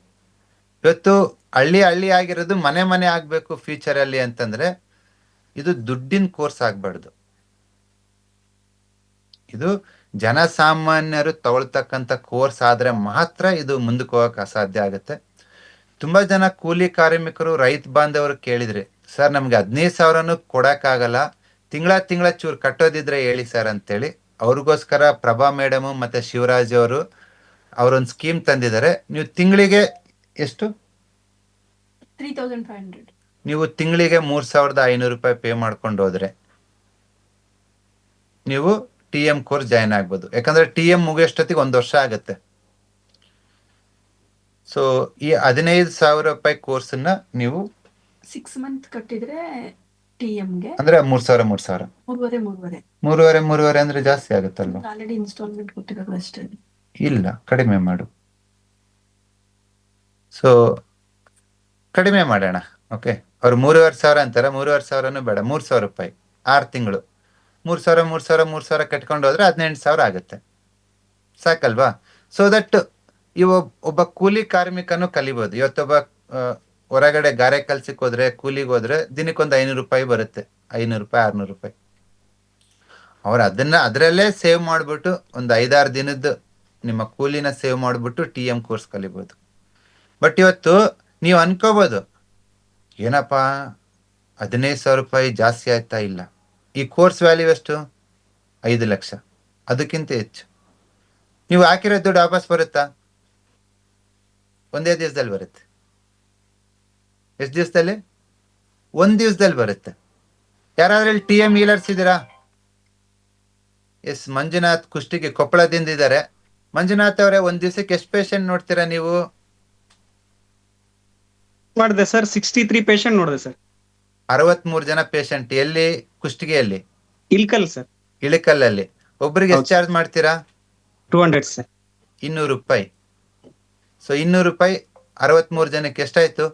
ಇವತ್ತು ಹಳ್ಳಿ ಆಗಿರೋದು ಮನೆ ಆಗ್ಬೇಕು ಫ್ಯೂಚರ್ ಅಲ್ಲಿ ಅಂತಂದ್ರೆ ಇದು ದುಡ್ಡಿನ ಕೋರ್ಸ್ ಆಗ್ಬಾರ್ದು. ಇದು ಜನಸಾಮಾನ್ಯರು ತಗೊಳ್ತಕ್ಕಂಥ ಕೋರ್ಸ್ ಆದ್ರೆ ಮಾತ್ರ ಇದು ಮುಂದಕ್ಕೆ ಹೋಗಕ್ಕೆ ಅಸಾಧ್ಯ ಆಗುತ್ತೆ. ತುಂಬಾ ಜನ ಕೂಲಿ ಕಾರ್ಮಿಕರು, ರೈತ ಬಾಂಧವರು ಕೇಳಿದ್ರಿ, ಸರ್ ನಮ್ಗೆ 15,000 ಕೊಡಕ್ಕಾಗಲ್ಲ, ತಿಂಗಳ ಚೂರು ಕಟ್ಟೋದಿದ್ರೆ ಹೇಳಿ ಸರ್ ಅಂತೇಳಿ. ಅವ್ರಿಗೋಸ್ಕರ ಪ್ರಭಾ ಮೇಡಮ್ ಮತ್ತೆ ಶಿವರಾಜ್ ಅವರೊಂದು ಸ್ಕೀಮ್ ತಂದಿದ್ದಾರೆ. ನೀವು ತಿಂಗಳಿಗೆ ಎಷ್ಟು? 3,500. ನೀವು ತಿಂಗಳಿಗೆ 3,500 ರೂಪಾಯಿ ಪೇ ಮಾಡ್ಕೊಂಡು ಹೋದ್ರೆ ನೀವು TM ಕೋರ್ಸ್ ಜಾಯ್ನ್ ಆಗ್ಬೋದು. ಯಾಕಂದ್ರೆ TM ಮುಗಿಯೋಷ್ಟೊತ್ತಿಗೆ 1 ವರ್ಷ ಆಗುತ್ತೆ. ಸೊ ಈ 15,000 ರೂಪಾಯಿ ಕೋರ್ಸನ್ನ ನೀವು 6 ಮಂತ್ ಕಟ್ಟಿದ್ರೆ TMಗೆ ಅಂದ್ರೆ 3,000 3,500 ಅಂದ್ರೆ ಜಾಸ್ತಿ ಆಗುತ್ತಲ್ವಾ? ಆಲ್ರೆಡಿ ಇನ್ಸ್ಟಾಲ್ಮೆಂಟ್ ಕೊಟ್ಟಿರೋದು ಅಷ್ಟೇ. ಇಲ್ಲ, ಕಡಿಮೆ ಮಾಡು. ಸೊ ಕಡಿಮೆ ಮಾಡೋಣ. ಓಕೆ, ಅವ್ರು 3,500 ಅಂತಾರೆ. 3,500 ಬೇಡ, 3,000 ರೂಪಾಯಿ 6 ತಿಂಗಳು 3,000 ಕಟ್ಕೊಂಡು ಹೋದ್ರೆ 18,000 ಆಗುತ್ತೆ. ಸಾಕಲ್ವಾ? ಸೊ ದಟ್ ಒಬ್ಬ ಕೂಲಿ ಕಾರ್ಮಿಕನು ಕಲಿಬೋದು. ಇವತ್ತೊಬ್ಬ ಹೊರಗಡೆ ಗಾರೆ ಕೆಲ್ಸಕ್ಕೆ ಹೋದ್ರೆ, ಕೂಲಿಗೆ ಹೋದ್ರೆ ದಿನಕ್ಕೊಂದು 500 ರೂಪಾಯಿ ಬರುತ್ತೆ. 500 ರೂಪಾಯಿ 600 ರೂಪಾಯಿ. ಅವ್ರು ಅದರಲ್ಲೇ ಸೇವ್ ಮಾಡ್ಬಿಟ್ಟು ಒಂದು 5-6 ದಿನದ್ದು ನಿಮ್ಮ ಕೂಲಿನ ಸೇವ್ ಮಾಡ್ಬಿಟ್ಟು TM ಕೋರ್ಸ್ ಕಲಿಬೋದು. ಬಟ್ ಇವತ್ತು ನೀವು ಅನ್ಕೋಬೋದು, ಏನಪ್ಪಾ 15,000 ರೂಪಾಯಿ ಜಾಸ್ತಿ ಆಯ್ತಾ? ಇಲ್ಲ, ಈ ಕೋರ್ಸ್ ವ್ಯಾಲ್ಯೂ ಎಷ್ಟು? 5 ಲಕ್ಷ, ಅದಕ್ಕಿಂತ ಹೆಚ್ಚು. ನೀವು ಹಾಕಿರೋ ದುಡ್ಡು ವಾಪಸ್ ಬರುತ್ತಾ? ಒಂದೇ ದಿವಸದಲ್ಲಿ ಬರುತ್ತೆ. ಎಷ್ಟು ದಿವಸದಲ್ಲಿ? 1 ದಿವಸದಲ್ಲಿ ಬರುತ್ತೆ. ಯಾರಾದ್ರಲ್ಲಿ TM ಈಲರ್ಸ್ ಇದ್ದೀರಾ? ಎಸ್, ಮಂಜುನಾಥ್ ಕುಷ್ಟಿಗೆ ಕೊಪ್ಪಳದಿಂದ ಇದ್ದಾರೆ. ಮಂಜುನಾಥ್ ಅವರೇ, 1 ದಿವಸಕ್ಕೆ ಎಷ್ಟು ಪೇಷಂಟ್ ನೋಡ್ತೀರಾ ನೀವು? ಮಾಡಿದೆ ಸರ್, 63 ಪೇಷಂಟ್ ನೋಡಿದೆ ಸರ್. 63 ಜನ ಪೇಷಂಟ್. ಎಲ್ಲಿ? ಕುಷ್ಟಗಿಯಲ್ಲಿ? ಇಲ್ಕಲ್ ಸರ್. ಇಳಕಲ್ಲಲ್ಲಿ. ಒಬ್ಬರಿಗೆ ಎಷ್ಟು ಚಾರ್ಜ್ ಮಾಡ್ತೀರಾ? 200 ಸರ್. 200 ರೂಪಾಯಿ. ಸೊ 200 ರೂಪಾಯಿ 63 ಜನಕ್ಕೆ ಎಷ್ಟಾಯ್ತು?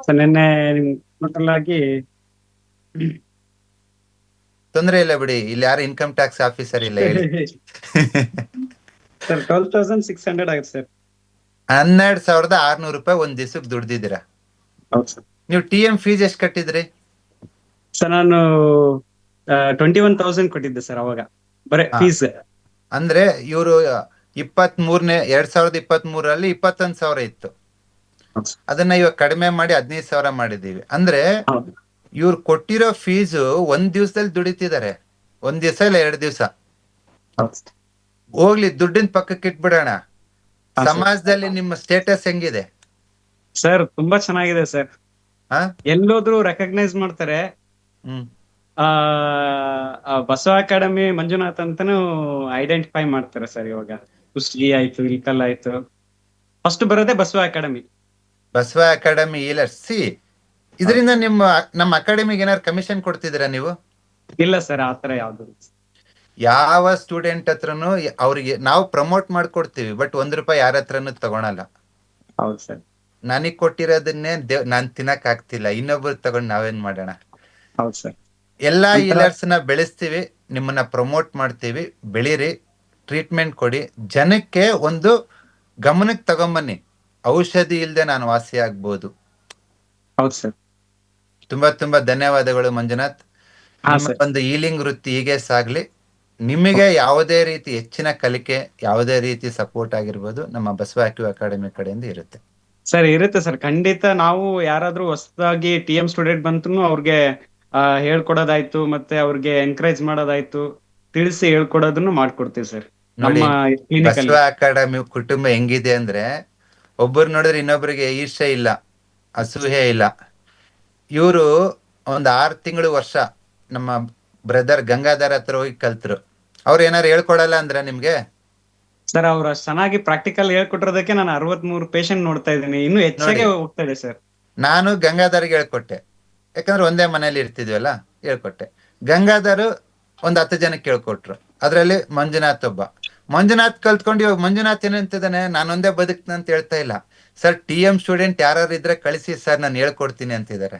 ಸರ್ ನಿನ್ನೆ ಟೋಟಲ್ ಆಗಿ ತೊಂದರೆ ಇಲ್ಲ ಬಿಡಿ, ಇಲ್ಲಿ ಯಾರು ಇನ್ಕಮ್ ಟ್ಯಾಕ್ಸ್ ಆಫೀಸರ್ ಇಲ್ಲ ಹೇಳಿ. ಸರ್ 12,600 ಆಗುತ್ತೆ ಸರ್. 12,600 ರೂಪಾಯಿ 1 ದಿವಸಕ್ಕೆ ದುಡ್ದಿದ್ದೀರಾ. ಹೌದು ಸರ್. ನೀವು TM ಫೀಸ್ ಎಷ್ಟು ಕಟ್ಟಿದ್ರಿ? ಸರ್ ನಾನು 21,000 ಕೊಟ್ಟಿದ್ದೆ ಸರ್ ಅವಾಗ, ಬರೇ ಫೀಸ್. ಅಂದ್ರೆ ಇವರು 2023ರಲ್ಲಿ 21,000 ಇತ್ತು. ಹೌದು ಸರ್. ಅದನ್ನ ಇವಾಗ ಕಡಿಮೆ ಮಾಡಿ 15,000 ಮಾಡಿದೀವಿ. ಅಂದ್ರೆ ಹೌದು ಇವ್ರು ಕೊಟ್ಟಿರೋ ಫೀಸು ಒಂದ್ ದಿವ್ಸದಲ್ಲಿ ದುಡಿತಿದ್ದಾರೆ. ಒಂದ್ ದಿವಸ ಇಲ್ಲ 2 ದಿವಸ. ಹೌದು ಸರ್. ಹೋಗ್ಲಿ, ದುಡ್ಡಿನ ಪಕ್ಕಕ್ಕೆ ಇಟ್ಬಿಡೋಣ. ಹಾ, ಸರ್. ಸಮಾಜದಲ್ಲಿ ನಿಮ್ಮ ಸ್ಟೇಟಸ್ ಹೆಂಗಿದೆ? ಸರ್ ತುಂಬಾ ಚೆನ್ನಾಗಿದೆ ಸರ್. ಹಾ. ಎಲ್ಲೋದ್ರು ರೆಕಗ್ನೈಸ್ ಮಾಡ್ತಾರೆ. ಹ್ಮ್. ಆ ಬಸವ ಅಕಾಡೆಮಿ ಮಂಜುನಾಥ್ ಅಂತಾನು ಐಡೆಂಟಿಫೈ ಮಾಡ್ತಾರೆ ಸರ್. ಇವಾಗ ಕುಷ್ಟಗಿ ಆಯ್ತು, ಇಲ್ಕಲ್ ಆಯ್ತು, ಫಸ್ಟ್ ಬರೋದೇ Basava academy. Basava academy C ಇದರಿಂದ ನಮ್ಮ ಅಕಾಡೆಮಿಗೆ ಏನಾದ್ರು ಕಮಿಷನ್ ಕೊಡ್ತಿದ್ದೀರಾ ನೀವು? ಇಲ್ಲ ಸರ್, ಆತರ ಯಾವ್ದು ಇಲ್ಲ. ಯಾವ ಸ್ಟೂಡೆಂಟ್ ಹತ್ರನು ಅವ್ರಿಗೆ ನಾವು ಪ್ರಮೋಟ್ ಮಾಡ್ಕೊಡ್ತೀವಿ, ಬಟ್ ₹1 ಯಾರ ಹತ್ರನು ತಗೊಳಲ್ಲ. ಹೌದು ಸರ್. ನನಗ್ ಕೊಟ್ಟಿರೋದನ್ನೇ ನಾನ್ ತಿನ್ನಕ್ ಆಗ್ತಿಲ್ಲ, ಇನ್ನೊಬ್ರು ತಗೊಂಡ್ ನಾವೇನ್ ಮಾಡೋಣ? ಹೌದು ಸರ್. ಎಲ್ಲಾ ಒಂಥರ- ಹೀಲರ್ಸ್ ನ ಬೆಳೆಸ್ತೀವಿ, ನಿಮ್ಮನ್ನ ಪ್ರಮೋಟ್ ಮಾಡ್ತೀವಿ. ಬೆಳೀರಿ, ಟ್ರೀಟ್ಮೆಂಟ್ ಕೊಡಿ, ಜನಕ್ಕೆ ಒಂದು ಗಮನಕ್ಕೆ ತಗೊಂಬನ್ನಿ. ಔಷಧಿ ಇಲ್ಲದೆ ನಾನು ವಾಸಿ ಆಗ್ಬೋದು. ಹೌದು ಸರ್. ತುಂಬಾ ತುಂಬಾ ಧನ್ಯವಾದಗಳು ಮಂಜುನಾಥ್. ಹಾ ನಿಮ್ಮ ಸರ್. ಒಂದು ಹೀಲಿಂಗ್ ವೃತ್ತಿ ಹೀಗೆ ಸಾಗ್ಲಿ. ನಿಮಗೆ ಯಾವುದೇ ರೀತಿ ಹೆಚ್ಚಿನ ಕಲಿಕೆ, ಯಾವುದೇ ರೀತಿ ಸಪೋರ್ಟ್ ಆಗಿರ್ಬೋದು, ನಮ್ಮ ಬಸವ ಅಕ್ಯೂ ಅಕಾಡೆಮಿ ಕಡೆಯಿಂದ ಇರುತ್ತೆ. ಸರ್ ಇರುತ್ತೆ ಸರ್, ಖಂಡಿತ. ನಾವು ಯಾರಾದ್ರೂ ಹೊಸದಾಗಿ TM ಸ್ಟೂಡೆಂಟ್ ಬಂತು ಅವ್ರಿಗೆ ಹೇಳ್ಕೊಡೋದಾಯ್ತು, ಮತ್ತೆ ಅವ್ರಿಗೆ ಎನ್ಕರೇಜ್ ಮಾಡೋದಾಯ್ತು, ತಿಳಿಸಿ ಹೇಳ್ಕೊಡೋದನ್ನು ಮಾಡ್ಕೊಡ್ತೀವಿ ಸರ್ ನೋಡಿ, ನಮ್ಮ ಕ್ಲಿನಿಕ್ ಬಸವ ಅಲ್ಲಿ. ಅಕಾಡೆಮಿ ಕುಟುಂಬ ಹೆಂಗಿದೆ ಅಂದ್ರೆ, ಒಬ್ಬರು ನೋಡಿದ್ರೆ ಇನ್ನೊಬ್ಬರಿಗೆ ಈರ್ಷೆ ಇಲ್ಲ, ಅಸೂಹೆ ಇಲ್ಲ. ಇವರು ಒಂದ್ 6 ತಿಂಗಳು ವರ್ಷ ನಮ್ಮ ಬ್ರದರ್ ಗಂಗಾಧರ್ ಹತ್ರ ಹೋಗಿ ಕಲ್ತರು. ಅವ್ರು ಏನಾರು ಹೇಳ್ಕೊಡಲ್ಲ ಅಂದ್ರೆ ನಿಮ್ಗೆ? ಸರ್ ಅವ್ರು ಅಷ್ಟು ಚೆನ್ನಾಗಿ ಪ್ರಾಕ್ಟಿಕಲ್ ಹೇಳ್ಕೊಟ್ಟಿರೋದಕ್ಕೆ ನಾನು 63 ಪೇಷಂಟ್ ನೋಡ್ತಾ ಇದ್ದೀನಿ, ಇನ್ನು ಹೆಚ್ಚಾಗೆ ಹೋಗ್ತಾ ಇದೆ ಸರ್. ನಾನು ಗಂಗಾಧರ್ಗೆ ಹೇಳ್ಕೊಟ್ಟೆ, ಯಾಕಂದ್ರೆ ಒಂದೇ ಮನೇಲಿ ಇರ್ತಿದ್ವಲ್ಲ, ಹೇಳ್ಕೊಟ್ಟೆ. ಗಂಗಾಧರ್ ಒಂದ್ 10 ಜನಕ್ಕೆ ಹೇಳ್ಕೊಟ್ರು, ಅದ್ರಲ್ಲಿ ಮಂಜುನಾಥ್ ಒಬ್ಬ. ಮಂಜುನಾಥ್ ಕಲ್ತ್ಕೊಂಡು ಇವಾಗ ಮಂಜುನಾಥ್ ಏನಂತಿದ್ದಾನೆ, ನಾನೊಂದೇ ಬದುಕ್ತೀನಿ ಅಂತ ಹೇಳ್ತಾ ಇಲ್ಲ ಸರ್. TM ಸ್ಟೂಡೆಂಟ್ ಯಾರು ಇದ್ರೆ ಕಳಿಸಿ ಸರ್, ನಾನು ಹೇಳ್ಕೊಡ್ತೀನಿ ಅಂತಿದ್ದಾರೆ.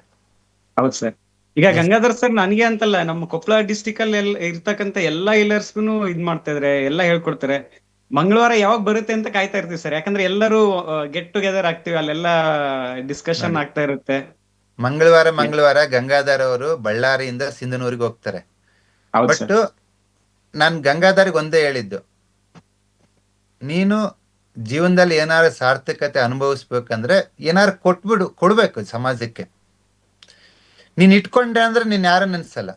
ಹೌದು ಸರ್. ಈಗ ಗಂಗಾಧರ್ ಸರ್ ನನಗೆ ಅಂತಲ್ಲ, ನಮ್ಮ ಕೊಪ್ಪಳ ಡಿಸ್ಟಿಕ್ ಅಲ್ಲಿ ಇರ್ತಕ್ಕಂಥ ಎಲ್ಲಾ ಹೀಲರ್ಸ್ಗೂ ಇದ್ ಮಾಡ್ತಾ ಇದಾರೆ, ಎಲ್ಲ ಹೇಳ್ಕೊಡ್ತಾರೆ. ಮಂಗಳವಾರ ಯಾವಾಗ ಬರುತ್ತೆ ಅಂತ ಕಾಯ್ತಾ ಇರ್ತೀವಿ ಸರ್, ಯಾಕಂದ್ರೆ ಎಲ್ಲರೂ ಗೆಟ್ ಟುಗೆದರ್ ಆಗ್ತೀವಿ, ಅಲ್ಲೆಲ್ಲ ಡಿಸ್ಕಷನ್ ಆಗ್ತಾ ಇರುತ್ತೆ. ಮಂಗಳವಾರ ಗಂಗಾಧರ್ ಅವರು ಬಳ್ಳಾರಿಯಿಂದ ಸಿಂಧನೂರಿಗೆ ಹೋಗ್ತಾರೆ. ಹೌದು ಬಟ್ ಸರ್. ನಾನ್ ಗಂಗಾಧರ್ಗೆ ಒಂದೇ ಹೇಳಿದ್ದು, ನೀನು ಜೀವನದಲ್ಲಿ ಏನಾದ್ರು ಸಾರ್ಥಕತೆ ಅನುಭವಿಸ್ಬೇಕಂದ್ರೆ ಏನಾರು ಕೊಡ್ಬೇಕು ಸಮಾಜಕ್ಕೆ. ನೀನ್ ಇಟ್ಕೊಂಡೆ ಅಂದ್ರೆ ನೀನ್ ಯಾರು ನೆನ್ಸಲ್ಲ.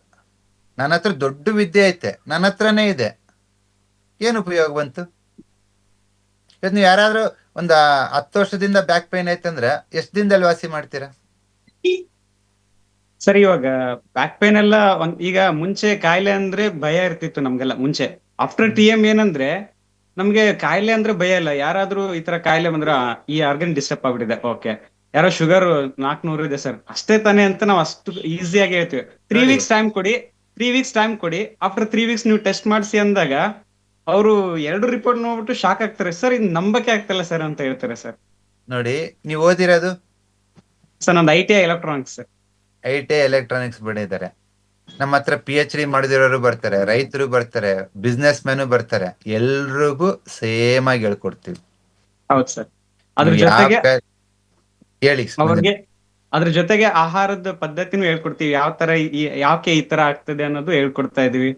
ನನ್ನ ಹತ್ರ ದೊಡ್ಡ ವಿದ್ಯೆ ಐತೆ, ನನ್ನ ಹತ್ರನೇ ಇದೆ, ಏನು ಉಪಯೋಗ ಬಂತು? ನೀವು ಯಾರಾದ್ರೂ ಒಂದ್ 10 ವರ್ಷದಿಂದ ಬ್ಯಾಕ್ ಪೈನ್ ಐತಂದ್ರೆ ಎಷ್ಟ್ ದಿನದಲ್ಲಿ ವಾಸಿ ಮಾಡ್ತೀರಾ? ಸರ್ ಇವಾಗ ಬ್ಯಾಕ್ ಪೇನ್ ಎಲ್ಲ ಈಗ ಮುಂಚೆ ಕಾಯಿಲೆ ಅಂದ್ರೆ ಭಯ ಇರ್ತಿತ್ತು ನಮ್ಗೆಲ್ಲ ಮುಂಚೆ. ಆಫ್ಟರ್ TM ಏನಂದ್ರೆ ನಮ್ಗೆ ಕಾಯಿಲೆ ಅಂದ್ರೆ ಭಯ ಇಲ್ಲ. ಯಾರಾದ್ರೂ ಈ ತರ ಕಾಯಿಲೆ ಬಂದ್ರೆ ಈ ಆರ್ಗನ್ ಡಿಸ್ಟರ್ಬ್ ಆಗ್ಬಿಟ್ಟಿದೆ, ಓಕೆ, ಯಾರೋ ಶುಗರ್ 400 ಇದೆ ಸರ್, ಅಷ್ಟೇ ತಾನೇ ಅಂತ ನಾವು ಅಷ್ಟು ಈಸಿಯಾಗಿ ಹೇಳ್ತೀವಿ. 3 ವೀಕ್ಸ್ ಟೈಮ್ ಕೊಡಿ, 3 ವೀಕ್ಸ್ ಟೈಮ್ ಕೊಡಿ, ಆಫ್ಟರ್ 3 ವೀಕ್ಸ್ ನೀವು ಟೆಸ್ಟ್ ಮಾಡಿಸಿ ಅಂದಾಗ ಅವರು 2 ರಿಪೋರ್ಟ್ ನೋಡ್ಬಿಟ್ಟು ಶಾಕ್ ಆಗ್ತಾರೆ. ಸರ್ ಇದು ನಂಬಕ್ಕೆ ಆಗ್ತಿಲ್ಲ ಸರ್ ಅಂತ ಹೇಳ್ತಾರೆ ಸರ್. ನೋಡಿ, ನೀವು ಓದಿರೋದು? ಸರ್ ನಂದು ITI electronics sir. ITI electronics ಬಿಡಿದ್ದಾರೆ. ನಮ್ಮ ಹತ್ರ PhD ಮಾಡಿದಿರೋರು ಬರ್ತಾರೆ, ರೈತರು ಬರ್ತಾರೆ, ಬಿಸ್ನೆಸ್ ಮ್ಯಾನು ಬರ್ತಾರೆ. ಎಲ್ರಿಗೂ ಸೇಮ್ ಆಗಿ ಹೇಳ್ಕೊಡ್ತೀವಿ. ಹೌದು ಸರ್. ಅದ್ರ ಜೊತೆಗೆ ಹೇಳಿ. ಅದ್ರ ಜೊತೆಗೆ ಆಹಾರದ ಪದ್ಧತಿನೂ ಹೇಳ್ಕೊಡ್ತೀವಿ, ಯಾವ ತರ ಯಾಕೆ ಈ ತರ ಆಗ್ತದೆ ಅನ್ನೋದು ಹೇಳ್ಕೊಡ್ತಾ ಇದೀವಿ.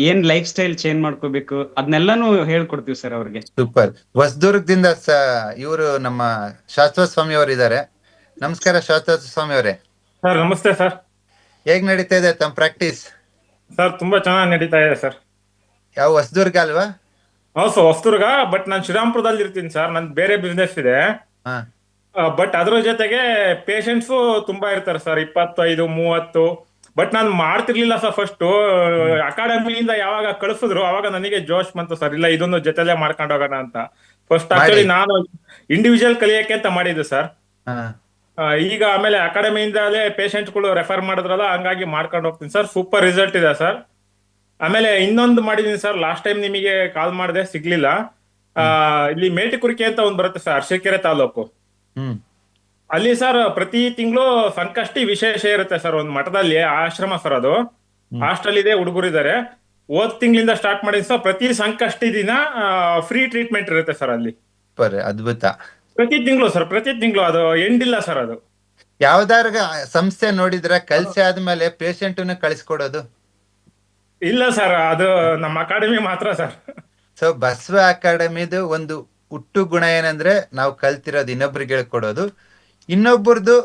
ಏನ್ ಲೈಫ್ ಸ್ಟೈಲ್ ಚೇಂಜ್ ಮಾಡ್ಕೋಬೇಕು ಅದನ್ನೆಲ್ಲಾನು ಹೇಳ್ಕೊಡ್ತೀವಿ ಸರ್ ಅವ್ರಿಗೆ. ಸೂಪರ್. ಹೊಸದುರ್ಗದಿಂದ ಇವರು ನಮ್ಮ ಶಾಶ್ವತ ಸ್ವಾಮಿ ಅವರು ಇದ್ದಾರೆ. ನಮಸ್ಕಾರ ಶಾಶ್ವತ ಸ್ವಾಮಿ ಅವರೇ. ಸರ್ ನಮಸ್ತೆ ಸರ್. ಹೇಗ್ ನಡೀತಾ ಇದೆ ತಮ್ಮ ಪ್ರಾಕ್ಟೀಸ್? ಸರ್ ತುಂಬಾ ಚೆನ್ನಾಗಿ ನಡೀತಾ ಇದೆ ಸರ್. ಯಾವ ಹೊಸದುರ್ಗ ಅಲ್ವಾ? ಹೌದು ಸರ್, ಹೊಸದುರ್ಗ. ಬಟ್ ನಾನು ಶ್ರೀರಾಮ್ಪುರದಲ್ಲಿ ಇರ್ತೀನಿ ಸರ್, ನಂದು ಬೇರೆ ಬಿಸ್ನೆಸ್ ಇದೆ. ಬಟ್ ಅದ್ರ ಜೊತೆಗೆ ಪೇಷಂಟ್ಸು ತುಂಬಾ ಇರ್ತಾರೆ ಸರ್, 25, 30. ಬಟ್ ನಾನು ಮಾಡ್ತಿರ್ಲಿಲ್ಲ ಸರ್. ಫಸ್ಟ್ ಅಕಾಡೆಮಿಯಿಂದ ಯಾವಾಗ ಕಳಿಸಿದ್ರು ಅವಾಗ ನನಗೆ ಜೋಶ್ ಬಂತು ಸರ್, ಇಲ್ಲ ಇದೊಂದು ಜೊತೆಲೆ ಮಾಡ್ಕೊಂಡು ಹೋಗೋಣ ಅಂತ. ಫಸ್ಟ್ ಆಕ್ಚುಲಿ ನಾನು ಇಂಡಿವಿಜುವಲ್ ಕಲಿಯಕ್ಕೆ ಅಂತ ಮಾಡಿದ್ದು ಸರ್. ಈಗ ಆಮೇಲೆ ಅಕಾಡೆಮಿಯಿಂದಲೇ ಪೇಷಂಟ್ಗಳು ರೆಫರ್ ಮಾಡಿದ್ರಲ್ಲ, ಹಂಗಾಗಿ ಮಾಡ್ಕೊಂಡು ಹೋಗ್ತೀನಿ ಸರ್. ಸೂಪರ್ ರಿಸಲ್ಟ್ ಇದೆ ಸರ್. ಆಮೇಲೆ ಇನ್ನೊಂದು ಮಾಡಿದೀನಿ ಸರ್, ಲಾಸ್ಟ್ ಟೈಮ್ ನಿಮಗೆ ಕಾಲ್ ಮಾಡಿದೆ, ಸಿಗ್ಲಿಲ್ಲ. ಇಲ್ಲಿ ಮೇಟಿಕುರ್ಕಿ ಅಂತ ಒಂದ್ ಬರುತ್ತೆ ಸರ್, ಅರಸೀಕೆರೆ ತಾಲೂಕು. ಅಲ್ಲಿ ಸರ್ ಪ್ರತಿ ತಿಂಗಳು ಸಂಕಷ್ಟಿ ವಿಶೇಷ ಇರುತ್ತೆ ಸರ್, ಒಂದ್ ಮಠದಲ್ಲಿ ಆಶ್ರಮ ಸರ್, ಅದು ಹಾಸ್ಟೆಲ್ ಇದೆ, ಹುಡುಗರಿದ್ದಾರೆ. ಹೋದ್ ತಿಂಗಳಿಂದ ಸ್ಟಾರ್ಟ್ ಮಾಡಿದ್ವಿ ಸರ್. ಪ್ರತಿ ಸಂಕಷ್ಟಿ ದಿನ ಫ್ರೀ ಟ್ರೀಟ್ಮೆಂಟ್ ಇರುತ್ತೆ ಸರ್ ಅಲ್ಲಿ. ಅದ್ಭುತ. ಪ್ರತಿ ತಿಂಗಳು ಸರ್, ಪ್ರತಿ ತಿಂಗಳು, ಅದು ಎಂಡ್ ಇಲ್ಲ ಸರ್. ಅದು ಯಾವ್ದಾರ ಸಂಸ್ಥೆ ನೋಡಿದ್ರೆ ಕಲ್ಸಿ ಆದ್ಮೇಲೆ ಪೇಷಂಟ್ ಕಳಿಸ್ಕೊಡೋದು? ಇಲ್ಲ ಸರ್, ಅದು ನಮ್ಮ ಅಕಾಡೆಮಿ ಮಾತ್ರ ಸರ್. ಸೊ ಬಸವ ಅಕಾಡೆಮಿದು ಒಂದು ಹುಟ್ಟು ಗುಣ ಏನಂದ್ರೆ ನಾವು ಕಲ್ತಿರೋದು ಇನ್ನೊಬ್ರಿಗೆ ಹೇಳ್ಕೊಡೋದು. ಇನ್ನೊಬ್ಬರದು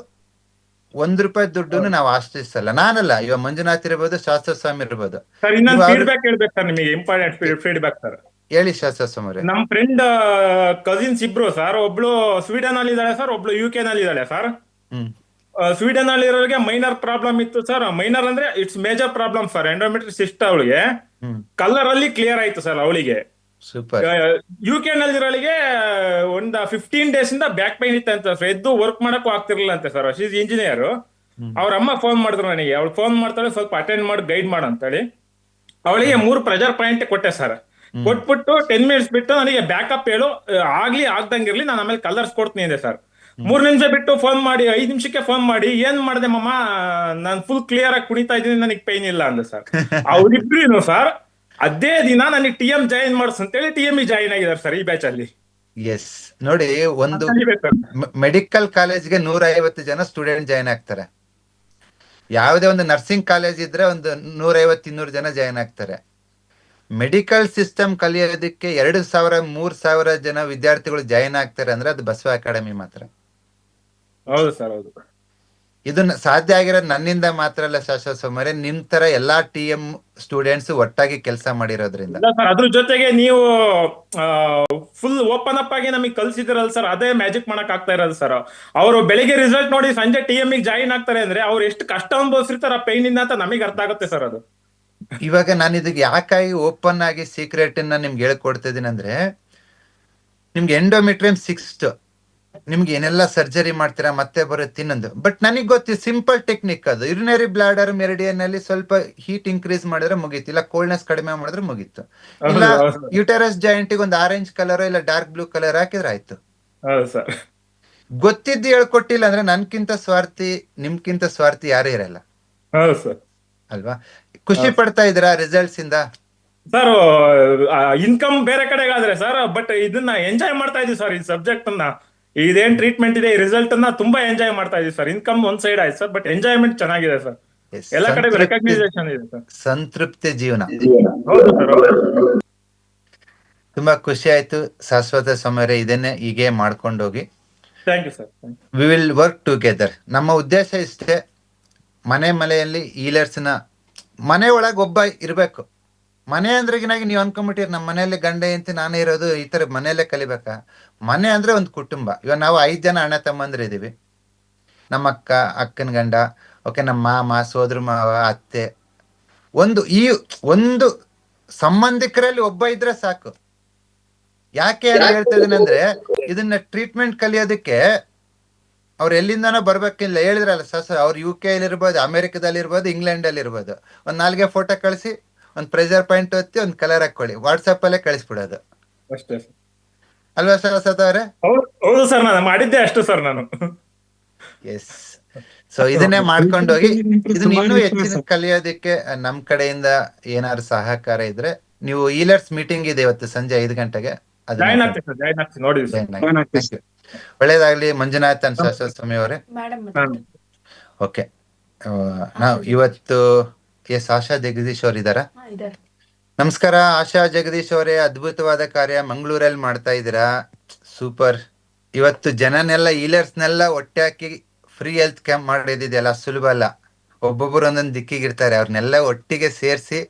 ₹1 ದುಡ್ಡನ್ನು ನಾವು ಆಶ್ರಯಿಸಲ್ಲ. ನಾನಲ್ಲ, ಇವಾಗ ಮಂಜುನಾಥ್ ಇರ್ಬೋದು, ಶಾಸ್ತ್ರ ಸ್ವಾಮಿ ಇರ್ಬೋದು. ಸರ್ ನೀವು ಇನ್ನೊಂದು ಅವ್ರು ಫೀಡ್ಬ್ಯಾಕ್ ಹೇಳ್ಬೇಕು ಸರ್, ನಿಮಗೆ ಇಂಪಾರ್ಟೆಂಟ್ ಫೀಡ್ಬ್ಯಾಕ್ ಸರ್. ಹೇಳಿ ಶಾಸ್ತ್ರ ಸ್ವಾಮಿ ಅವರೇ. ನಮ್ ಫ್ರೆಂಡ್ ಕಸಿನ್ಸ್ ಇಬ್ರು ಸರ್, ಒಬ್ಳು ಸ್ವೀಡನ್ ಅಲ್ಲಿ ಇದ್ದಾಳೆ ಸರ್, ಒಬ್ಳು UK ನಲ್ಲಿ ಇದ್ದಾಳೆ ಸರ್. ಹ್ಮ್ ಸ್ವೀಡನ್ ಅಲ್ಲಿ ಇರೋರಿಗೆ ಮೈನರ್ ಪ್ರಾಬ್ಲಮ್ ಇತ್ತು ಸರ್. ಮೈನರ್ ಅಂದ್ರೆ it's major problem sir. Endometriosis cyst ಅವಳಿಗೆ ಹ್ಮ್ ಕಲರ್ ಅಲ್ಲಿ ಕ್ಲಿಯರ್ ಆಯ್ತು ಸರ್ ಅವಳಿಗೆ. ಸೂಪರ್. UK ನಲ್ಲಿರೋಳಿಗೆ ಒಂದ್ 15 days ಇಂದ ಬ್ಯಾಕ್ ಪೈನ್ ಇತ್ತು ಅಂತ ಸರ್. ಎದ್ದು ವರ್ಕ್ ಮಾಡಕ್ಕೂ ಆಗ್ತಿರ್ಲಿಲ್ಲ ಅಂತೆ ಸರ್. She's engineer. ಅವ್ರ ಅಮ್ಮ ಫೋನ್ ಮಾಡಿದ್ರು ನನಗೆ. ಅವಳು ಫೋನ್ ಮಾಡ್ತಾಳೆ, ಸ್ವಲ್ಪ ಅಟೆಂಡ್ ಮಾಡಿ ಗೈಡ್ ಮಾಡು ಅಂತೇಳಿ. ಅವಳಿಗೆ 3 ಪ್ರೆಷರ್ ಪಾಯಿಂಟ್ ಕೊಟ್ಟೆ ಸರ್. ಕೊಟ್ಬಿಟ್ಟು 10 minutes ಬಿಟ್ಟು ನನಗೆ ಬ್ಯಾಕಪ್ ಹೇಳು, ಆಗ್ಲಿ ಆಗ್ದಂಗಿರ್ಲಿ, ನಾನು ಆಮೇಲೆ ಕಲರ್ಸ್ ಕೊಡ್ತೀನಿ ಅಂದೆ ಸರ್. 3 ನಿಮಿಷ ಬಿಟ್ಟು ಫೋನ್ ಮಾಡಿ, 5 ನಿಮಿಷಕ್ಕೆ ಫೋನ್ ಮಾಡಿ, ಏನ್ ಮಾಡಿದೆ ಮಮ್ಮ, ನಾನು ಫುಲ್ ಕ್ಲಿಯರ್ ಆಗಿ ಕುಣಿತಾ ಇದ್ದೀನಿ, ನನಗೆ ಪೈನ್ ಇಲ್ಲ ಅಂದೆ ಸರ್. ಅವ್ರಿಬ್ರು ಸರ್ ಅದೇ ದಿನ ನನಗೆ TM ಜಾಯಿನ್ ಮಾಡಿಸ್ ಅಂತೇಳಿ TME ಜಾಯಿನ್ ಆಗಿದ್ದಾರೆ ಸರ್ ಈ ಬ್ಯಾಚ್ ಅಲ್ಲಿ. ಎಸ್, ನೋಡಿ, ಒಂದು ಮೆಡಿಕಲ್ ಕಾಲೇಜ್ಗೆ 150 ಜನ ಸ್ಟೂಡೆಂಟ್ ಜಾಯಿನ್ ಆಗ್ತಾರೆ. ಯಾವುದೇ ಒಂದು ನರ್ಸಿಂಗ್ ಕಾಲೇಜ್ ಇದ್ರೆ ಒಂದು 150-200 ಜನ ಜಾಯಿನ್ ಆಗ್ತಾರೆ. ಮೆಡಿಕಲ್ ಸಿಸ್ಟಮ್ ಕಲಿಯೋದಕ್ಕೆ 2,000-3,000 ಜನ ವಿದ್ಯಾರ್ಥಿಗಳು ಜಾಯಿನ್ ಆಗ್ತಾರೆ ಅಂದ್ರೆ ಅದು ಬಸವ ಅಕಾಡೆಮಿ ಮಾತ್ರ. ಹೌದು ಸರ್, ಹೌದು. ಇದನ್ನ ಸಾಧ್ಯ ಆಗಿರೋದು ನನ್ನಿಂದ ಮಾತ್ರ ಅಲ್ಲ ಶಾಶ್ವತ ಸುಮಾರೆ, ನಿಮ್ ತರ ಎಲ್ಲಾ TM ಸ್ಟೂಡೆಂಟ್ಸ್ ಒಟ್ಟಾಗಿ ಕೆಲಸ ಮಾಡಿರೋದ್ರಿಂದ. ಇಲ್ಲ ಸರ್, ಅದ್ರ ಜೊತೆಗೆ ನೀವು ಫುಲ್ ಓಪನ್ ಅಪ್ ಆಗಿ ನಮಗೆ ಕಲ್ಸಿದಿರಲ್ಲ ಸರ್, ಅದೇ ಮ್ಯಾಜಿಕ್ ಮಾಡಕ್ ಆಗ್ತಾ ಇರೋದು ಸರ್. ಅವರು ಬೆಳಿಗ್ಗೆ ರಿಸಲ್ಟ್ ನೋಡಿ ಸಂಜೆ TME ಜಾಯಿನ್ ಆಗ್ತಾರೆ ಅಂದ್ರೆ ಅವ್ರು ಎಷ್ಟು ಕಷ್ಟ ಅನುಭವಿಸಿರ್ತಾರ ಪೈನ್ ಇಂದ ಅಂತ ನಮಗೆ ಅರ್ಥ ಆಗುತ್ತೆ ಸರ್ ಅದು. ಇವಾಗ ನಾನು ಇದಕ್ಕೆ ಯಾಕಾಗಿ ಓಪನ್ ಆಗಿ ಸೀಕ್ರೆಟ್ ಅನ್ನ ನಿಮ್ಗೆ ಹೇಳ್ಕೊಡ್ತಾ ಇದೀನಿ ಅಂದ್ರೆ, ನಿಮ್ಗೆ ಎಂಡೋಮೆಟ್ರಿಯಂ 6 ನಿಮ್ಗೆ ಏನೆಲ್ಲ ಸರ್ಜರಿ ಮಾಡ್ತೀರಾ ಮತ್ತೆ ಬರುತ್ತೆ ಇನ್ನೊಂದು. ಬಟ್ ನನಗೆ ಗೊತ್ತಿದೆ ಸಿಂಪಲ್ ಟೆಕ್ನಿಕ್ ಅದು. ಯುರಿನರಿ ಬ್ಲಾಡರ್ ಮೆರಿಡಿಯನ್ ಅಲ್ಲಿ ಸ್ವಲ್ಪ ಹೀಟ್ ಇನ್ಕ್ರೀಸ್ ಮಾಡಿದ್ರೆ ಮುಗೀತು, ಇಲ್ಲ ಕೋಲ್ಡ್ನೆಸ್ ಕಡಿಮೆ ಮಾಡಿದ್ರೆ ಮುಗೀತು. ಇಲ್ಲ ಯುಟರಸ್ ಜಾಯಿಂಟ್ ಗೆ ಒಂದು ಆರೆಂಜ್ ಕಲರ್ ಇಲ್ಲ ಡಾರ್ಕ್ ಬ್ಲೂ ಕಲರ್ ಹಾಕಿದ್ರೆ ಆಯ್ತು. ಹೌದು ಸರ್. ಗೊತ್ತಿದ್ದು ಹೇಳ್ಕೊಟ್ಟಿಲ್ಲ ಅಂದ್ರೆ ನನ್ಕಿಂತ ಸ್ವಾರ್ಥಿ, ನಿಮ್ಕಿಂತ ಸ್ವಾರ್ಥಿ ಯಾರು ಇರಲ್ಲ. ಹೌದು ಸರ್. ಅಲ್ವಾ? ಖುಷಿ ಪಡ್ತಾ ಇದ್ದೀರಾ ರಿಸಲ್ಟ್ಸ್ ಇಂದ? ಸರ್ ಇನ್ಕಮ್ ಬೇರೆ ಕಡೆಗಾದ್ರೆ ಸರ್, ಬಟ್ ಇದನ್ನ ಎಂಜಾಯ್ ಮಾಡ್ತಾ ಇದೀವಿ ಸರ್. ಈ ಸಬ್ಜೆಕ್ಟ್ ಅನ್ನ, ಇದೇನ್ ಟ್ರೀಟ್ಮೆಂಟ್ ಇದೆ, ಈ ರಿಸಲ್ಟ್ ಅನ್ನ ತುಂಬಾ ಎಂಜಾಯ್ ಮಾಡ್ತಾ ಇದೀವಿ ಸರ್. ಇನ್ಕಮ್ ಒಂದ್ ಸೈಡ್ ಆಯ್ತು ಸರ್, ಬಟ್ ಎಂಜಾಯ್ಮೆಂಟ್ ಚೆನ್ನಾಗಿದೆ ಸರ್. ಎಲ್ಲ ಕಡೆ ರೆಕಗ್ನೈಸೇಷನ್ ಇದೆ ಸರ್. ಸಂತೃಪ್ತಿ ಜೀವನ. ಹೌದು ಸರ್. ತುಂಬಾ ಖುಷಿ ಆಯ್ತು ಶಾಶ್ವತ ಸಮಯ. ಇದನ್ನೇ ಹೀಗೆ ಮಾಡ್ಕೊಂಡೋಗಿ. Thank you sir. We will work together. ನಮ್ಮ ಉದ್ದೇಶ ಇಷ್ಟೇ, ಮನೆಯಲ್ಲಿ ಹೀಲರ್ಸ್ ನ ಮನೆ ಒಳಗೆ ಒಬ್ಬ ಇರ್ಬೇಕು. ಮನೆ ಅಂದ್ರೆಗಿನಾಗಿ ನೀವು ಅನ್ಕೊಂಡ್ಬಿಟ್ಟಿರಿ, ನಮ್ಮ ಮನೆಯಲ್ಲಿ ಗಂಡ ಹೆಂಡತಿ ನಾನೇ ಇರೋದು, ಈ ತರ ಮನೆಯಲ್ಲೇ ಕಲಿಬೇಕಾ? ಮನೆ ಅಂದ್ರೆ ಒಂದು ಕುಟುಂಬ. ಇವಾಗ ನಾವು 5 ಜನ ಅಣ್ಣ ತಮ್ಮಂದ್ರು ಇದೀವಿ. ನಮ್ಮ ಅಕ್ಕ, ಅಕ್ಕನ ಗಂಡ, ಓಕೆ, ನಮ್ಮ ಮಾಮ, ಸೋದರ ಮಾವ, ಅತ್ತೆ, ಒಂದು ಸಂಬಂಧಿಕರಲ್ಲಿ ಒಬ್ಬ ಇದ್ರೆ ಸಾಕು. ಯಾಕೆ ಅಂತ ಹೇಳ್ತಾ ಇದೀನಿ ಅಂದ್ರೆ, ಇದನ್ನ ಟ್ರೀಟ್ಮೆಂಟ್ ಕಲಿಯೋದಕ್ಕೆ ಅವ್ರು ಎಲ್ಲಿಂದನೋ ಬರ್ಬೇಕಿಲ್ಲ. ಹೇಳಿದ್ರಲ್ಲ ಸರ್, ಅವ್ರು UK ಇರ್ಬೋದು, ಅಮೆರಿಕದಲ್ಲಿ ಇರ್ಬೋದು, ಇಂಗ್ಲೆಂಡ್ ಅಲ್ಲಿ ಇರ್ಬೋದು. ಒಂದ್ 4 ಫೋಟೋ ಕಳಿಸಿ, ಒಂದ್ ಪ್ರೆಷರ್ ಪಾಯಿಂಟ್ ಒತ್ತಿ, ಒಂದ್ ಕಲರ್ ಹಾಕೊಳ್ಳಿ, ವಾಟ್ಸಪ್ ಅಲ್ಲೇ ಕಳಿಸ್ಬಿಡೋದು ಅಷ್ಟೇ ಅಲ್ವಾ ಶಾಶ್ವತ ಅವರೇ? ಹೌದು ಸರ್, ನಾನು ಮಾಡಿದ್ದೆ ಅಷ್ಟು ಸರ್ ನಾನು. ಎಸ್. ಸೊ ಇದನ್ನೇ ಮಾಡ್ಕೊಂಡೋಗಿ, ಇದನ್ನ ಇನ್ನೂ ಹೆಚ್ಚಿನ ಕಲಿಯೋದಕ್ಕೆ ನಮ್ ಕಡೆಯಿಂದ ಏನಾದ್ರು ಸಹಕಾರ ಇದ್ರೆ, ನೀವು ಹೀಲರ್ಸ್ ಮೀಟಿಂಗ್ ಇದೆ ಇವತ್ತು ಸಂಜೆ 5 ಗಂಟೆಗೆ. ಒಳ್ಳೇದಾಗ್ಲಿ ಮಂಜುನಾಥ್ ಅಂಡ್ ಶಾಶ್ವತ ಸ್ವಾಮಿ ಅವರೇ. ಓಕೆ, ನಾವು ಇವತ್ತು ಆಶಾ ಜಗದೀಶ್ ಅವ್ರು ಇದಾರ? ನಮಸ್ಕಾರ ಆಶಾ ಜಗದೀಶ್ ಅವರೇ. ಅದ್ಭುತವಾದ ಕಾರ್ಯ ಮಂಗಳೂರಲ್ಲಿ ಮಾಡ್ತಾ ಇದ್ದೀರಾ, ಸೂಪರ್. ಇವತ್ತು ಜನನೆಲ್ಲ ಹೀಲರ್ಸ್ನೆಲ್ಲ ಒಟ್ಟೆ ಹಾಕಿ ಫ್ರೀ ಹೆಲ್ತ್ ಕ್ಯಾಂಪ್ ಮಾಡಿದಿದೆಯಲ್ಲ, ಸುಲಭ ಅಲ್ಲ. ಒಬ್ಬೊಬ್ರು ಒಂದೊಂದು ದಿಕ್ಕಿಗಿರ್ತಾರೆ, ಅವ್ರನ್ನೆಲ್ಲ ಒಟ್ಟಿಗೆ ಸೇರಿಸಿ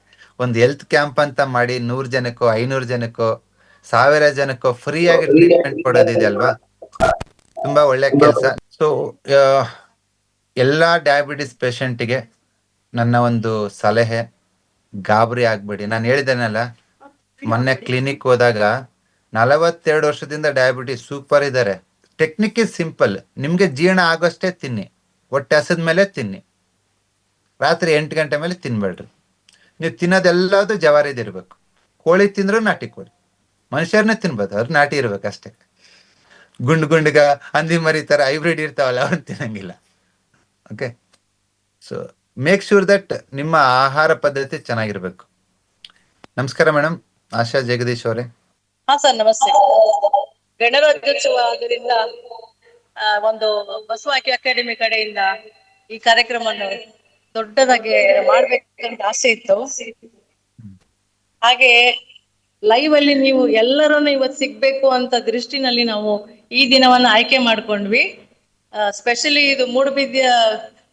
ಒಂದು ಹೆಲ್ತ್ ಕ್ಯಾಂಪ್ ಅಂತ ಮಾಡಿ 100 ಜನಕ್ಕೋ 500 ಜನಕ್ಕೋ 1000 ಜನಕ್ಕೋ ಫ್ರೀ ಆಗಿ ಟ್ರೀಟ್ಮೆಂಟ್ ಕೊಡೋದಿದೆ ಅಲ್ವಾ, ತುಂಬಾ ಒಳ್ಳೆ ಕೆಲಸ. ಸೊ ಎಲ್ಲಾ ಡಯಾಬಿಟಿಸ್ ಪೇಷಂಟ್ಗೆ ನನ್ನ ಒಂದು ಸಲಹೆ, ಗಾಬರಿ ಆಗ್ಬೇಡಿ. ನಾನು ಹೇಳಿದ್ದೇನಲ್ಲ, ಮೊನ್ನೆ ಕ್ಲಿನಿಕ್ ಹೋದಾಗ 42 ವರ್ಷದಿಂದ ಡಯಾಬಿಟಿಸ್ ಸೂಪರ್ ಇದ್ದಾರೆ. Technique is simple. ನಿಮ್ಗೆ ಜೀರ್ಣ ಆಗೋಷ್ಟೇ ತಿನ್ನಿ, ಹೊಟ್ಟೆ ಹಸದ ಮೇಲೆ ತಿನ್ನಿ, ರಾತ್ರಿ 8 ಗಂಟೆ ಮೇಲೆ ತಿನ್ಬೇಡ್ರಿ. ನೀವು ತಿನ್ನೋದೆಲ್ಲದು ಜವಾರಿದಿರ್ಬೇಕು. ಕೋಳಿ ತಿಂದ್ರು ನಾಟಿ ಕೋಳಿ, ಮನುಷ್ಯರನ್ನೇ ತಿನ್ಬೋದು, ಅವ್ರು ನಾಟಿ ಇರ್ಬೇಕು ಅಷ್ಟೇ. ಗುಂಡ್ಗ ಹಂದಿ ಮರಿ ತರ ಹೈಬ್ರಿಡ್ ಇರ್ತಾವಲ್ಲ, ಅವ್ರನ್ನ ತಿನ್ನಂಗಿಲ್ಲ. Okay, so make sure that ನಿಮ್ಮ ಆಹಾರ ಪದ್ಧತಿ ಚೆನ್ನಾಗಿರ್ಬೇಕು. ನಮಸ್ಕಾರ ಮೇಡಮ್ ಆಶಾ ಜಗದೀಶ್ ಅವರೇ. ಹಾ ಸರ್, ನಮಸ್ತೆ. ಗಣರಾಜ್ಯೋತ್ಸವ ಆದ್ದರಿಂದ ಒಂದು ಬಸವಾಕಿ ಅಕಾಡೆಮಿ ಕಡೆಯಿಂದ ಈ ಕಾರ್ಯಕ್ರಮವನ್ನು ದೊಡ್ಡದಾಗಿ ಮಾಡ್ಬೇಕಂತ ಆಸೆ ಇತ್ತು. ಹಾಗೆ ಲೈವ್ ಅಲ್ಲಿ ನೀವು ಎಲ್ಲರನ್ನು ಇವತ್ತು ಸಿಗ್ಬೇಕು ಅಂತ ದೃಷ್ಟಿನಲ್ಲಿ ನಾವು ಈ ದಿನವನ್ನ ಆಯ್ಕೆ ಮಾಡ್ಕೊಂಡ್ವಿ. ಸ್ಪೆಷಲಿ ಇದು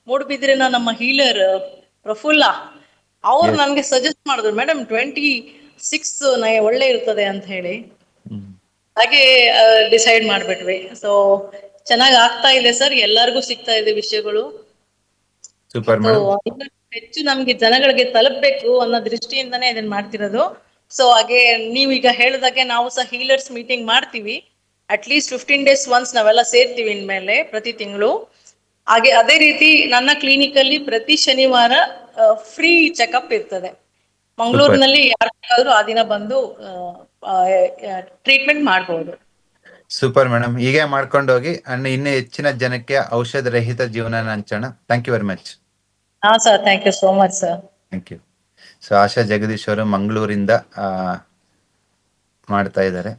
ಮೂಡುಬಿದ್ರಿನ ನಮ್ಮ ಹೀಲರ್ ಪ್ರಫುಲ್ಲ ಅವ್ರು ನನ್ಗೆ ಸಜೆಸ್ಟ್ ಮಾಡಿದ್ರು, ಮೇಡಮ್ 26 ಒಳ್ಳೆ ಇರ್ತದೆ ಅಂತ ಹೇಳಿ. ಹಾಗೆ ಡಿಸೈಡ್ ಮಾಡ್ಬಿಟ್ವಿ. ಸೊ ಚೆನ್ನಾಗಿ ಆಗ್ತಾ ಇದೆ ಸರ್, ಎಲ್ಲರಿಗೂ ಸಿಗ್ತಾ ಇದೆ ವಿಷಯಗಳು. ಸೂಪರ್ So, ಇನ್ನೂ ಹೆಚ್ಚು ನಮ್ಗೆ ಜನಗಳಿಗೆ ತಲುಪಬೇಕು ಅನ್ನೋ ದೃಷ್ಟಿಯಿಂದನೇ ಇದನ್ನ ಮಾಡ್ತಿರೋದು. ಸೊ ಹಾಗೆ ನೀವೀಗ ಹೇಳಿದಾಗೆ ನಾವು ಸಹ ಹೀಲರ್ಸ್ ಮೀಟಿಂಗ್ ಮಾಡ್ತೀವಿ. ಅಟ್ಲೀಸ್ಟ್ 15 days ಒನ್ಸ್ ನಾವೆಲ್ಲ ಸೇರ್ತೀವಿ ಇನ್ಮೇಲೆ ಪ್ರತಿ ತಿಂಗಳು. ಹಾಗೆ ಅದೇ ರೀತಿ ನನ್ನ ಕ್ಲಿನಿಕ್ ಅಲ್ಲಿ ಪ್ರತಿ ಶನಿವಾರ ಫ್ರೀ ಚೆಕಪ್ ಇರ್ತದೆ. ಮಂಗಳೂರಿನಲ್ಲಿ ಯಾರು ಬೇಕಾದ್ರೂ ಆ ದಿನ ಬಂದು ಟ್ರೀಟ್ಮೆಂಟ್ ಮಾಡಬಹುದು. ಸೂಪರ್ ಮೇಡಮ್, ಹೀಗೆ ಮಾಡ್ಕೊಂಡು ಹೋಗಿ ಅಂಡ್ ಇನ್ನೂ ಹೆಚ್ಚಿನ ಜನಕ್ಕೆ ಔಷಧ ರಹಿತ ಜೀವನ ಹಂಚೋಣ. Thank you very much. ಹಾ sir, thank you so much sir. Thank you. So Asha Jagadish ಅವರು ಮಂಗಳೂರಿಂದ ಮಾಡ್ತಾ ಇದ್ದಾರೆ.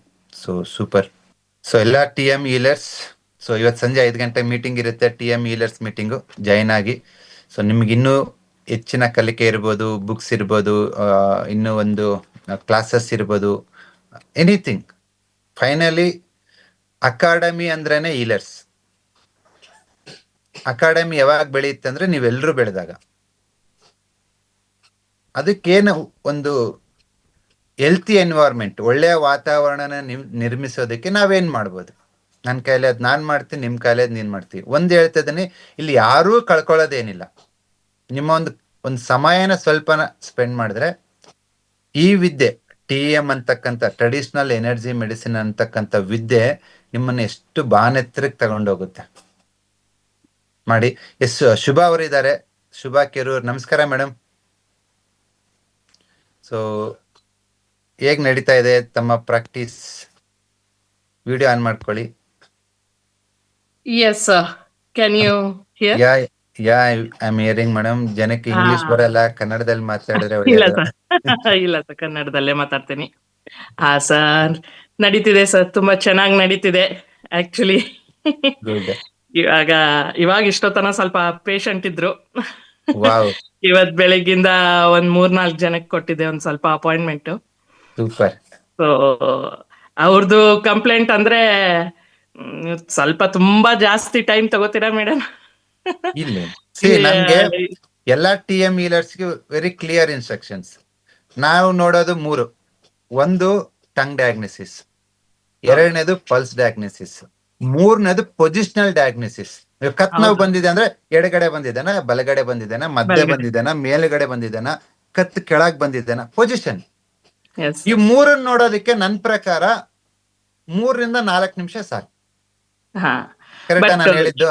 So super. ಸೊ ಎಲ್ಲ TM ಹೀಲರ್ಸ್, ಸೊ ಇವತ್ತು ಸಂಜೆ 5 ಗಂಟೆ ಮೀಟಿಂಗ್ ಇರುತ್ತೆ, TM ಹೀಲರ್ಸ್ ಮೀಟಿಂಗು. ಜಾಯಿನ್ ಆಗಿ. ಸೊ ನಿಮ್ಗೆ ಇನ್ನೂ ಹೆಚ್ಚಿನ ಕಲಿಕೆ ಇರ್ಬೋದು, ಬುಕ್ಸ್ ಇರ್ಬೋದು, ಇನ್ನೂ ಒಂದು ಕ್ಲಾಸಸ್ ಇರ್ಬೋದು, ಎನಿಥಿಂಗ್. ಫೈನಲಿ ಅಕಾಡೆಮಿ ಅಂದ್ರೇನೆ ಹೀಲರ್ಸ್. ಅಕಾಡೆಮಿ ಯಾವಾಗ ಬೆಳೆಯುತ್ತೆ ಅಂದ್ರೆ ನೀವೆಲ್ಲರೂ ಬೆಳೆದಾಗ. ಅದಕ್ಕೇನು ಒಂದು ಹೆಲ್ತಿ ಎನ್ವೈರ್ಮೆಂಟ್, ಒಳ್ಳೆಯ ವಾತಾವರಣನ ನಿರ್ಮಿಸೋದಕ್ಕೆ ನಾವೇನ್ ಮಾಡ್ಬೋದು? ನನ್ನ ಕೈಲಿ ಅದ್ ನಾನ್ ಮಾಡ್ತೀನಿ, ನಿಮ್ ಕೈಲಿ ಅದ್ ನೀನ್ ಮಾಡ್ತೀವಿ. ಹೇಳ್ತಾ ಇದೀನಿ, ಇಲ್ಲಿ ಯಾರೂ ಕಳ್ಕೊಳ್ಳೋದೇನಿಲ್ಲ. ನಿಮ್ಮ ಒಂದು ಸಮಯನ ಸ್ವಲ್ಪನ ಸ್ಪೆಂಡ್ ಮಾಡಿದ್ರೆ ಈ ವಿದ್ಯೆ TM ಅಂತಕ್ಕಂಥ ಟ್ರೆಡಿಷನಲ್ ಎನರ್ಜಿ ಮೆಡಿಸಿನ್ ಅಂತಕ್ಕಂಥ ವಿದ್ಯೆ ನಿಮ್ಮನ್ನ ಎಷ್ಟು ಬಾನೆತ್ತರಕ್ಕೆ ತಗೊಂಡೋಗುತ್ತೆ ಮಾಡಿ. ಶುಭ ಅವರಿದ್ದಾರೆ, ಶುಭಾ ಕೆರೂರ್. ನಮಸ್ಕಾರ ಮೇಡಮ್. ಸೊ ಹೇಗ್ ನಡೀತಾ ಇದೆ ತಮ್ಮ ಪ್ರಾಕ್ಟೀಸ್? ವಿಡಿಯೋ ಆನ್ ಮಾಡ್ಕೊಳ್ಳಿ. Yes, sir. Can you hear? Yeah I am hearing madam. ಜನಕ್ಕೆ ಇಂಗ್ಲಿಷ್ ಬರಲ್ಲ, ಕನ್ನಡದಲ್ಲಿ ಮಾತಾಡಿದ್ರೆ ಇಲ್ಲ ಒಳ್ಳೆಯದು. ಸರ್, ಇಲ್ಲ ಸರ್, ಕನ್ನಡದಲ್ಲೇ ಮಾತಾಡ್ತೀನಿ. ಸರ್, ನಡೀತಿದೆ ಸರ್, ತುಂಬಾ ಚೆನ್ನಾಗಿ ನಡೀತಿದೆ ಆಕ್ಚುಲಿ. ಗುಡ್. ಇವಾಗ ಇಷ್ಟೊತ್ತನ ಸ್ವಲ್ಪ ಪೇಷಂಟ್ ಇದ್ರು. ವಾವ್, ಇವತ್ ಬೆಳಿಗ್ಗಿಂದ ಒಂದ್ 3-4 ಜನಕ್ಕೆ ಕೊಟ್ಟಿದ್ದೆ ಒಂದ್ ಸ್ವಲ್ಪ ಅಪಾಯಿಂಟ್ಮೆಂಟ್. ಸೂಪರ್. ಸೊ ಅವ್ರದ್ದು ಕಂಪ್ಲೇಂಟ್ ಅಂದ್ರೆ ಸ್ವಲ್ಪ ತುಂಬಾ ಜಾಸ್ತಿ ಟೈಮ್ ತಗೋತೀರಾ ಮೇಡಮ್? ಇಲ್ಲಿ ನಮ್ಗೆ ಎಲ್ಲಾ TM ಹೀಲರ್ಸ್ಗೆ ವೆರಿ ಕ್ಲಿಯರ್ ಇನ್ಸ್ಟ್ರಕ್ಷನ್ಸ್. ನಾವು ನೋಡೋದು 3. ಒಂದು ಟಂಗ್ ಡಯಾಗ್ನೋಸಿಸ್, ಎರಡನೇದು ಪಲ್ಸ್ ಡಯಾಗ್ನೋಸಿಸ್, ಮೂರನೇದು ಪೊಸಿಷನಲ್ ಡಯಾಗ್ನೋಸಿಸ್. ಕತ್ ನೋವು ಬಂದಿದೆ ಅಂದ್ರೆ ಎಡಗಡೆ ಬಂದಿದ್ದಾನ, ಬಲಗಡೆ ಬಂದಿದ್ದಾನ, ಮಧ್ಯೆ ಬಂದಿದ್ದಾನ, ಮೇಲ್ಗಡೆ ಬಂದಿದ್ದಾನ, ಕತ್ ಕೆಳಗ್ ಬಂದಿದ್ದಾನ, ಪೊಸಿಷನ್. ಈ ಮೂರನ್ನ ನೋಡೋದಕ್ಕೆ ನನ್ನ ಪ್ರಕಾರ 3-4 ನಿಮಿಷ ಸಾಕು. ಕರೆಕ್ಟಾ ನಾನು ಹೇಳಿದ್ದು?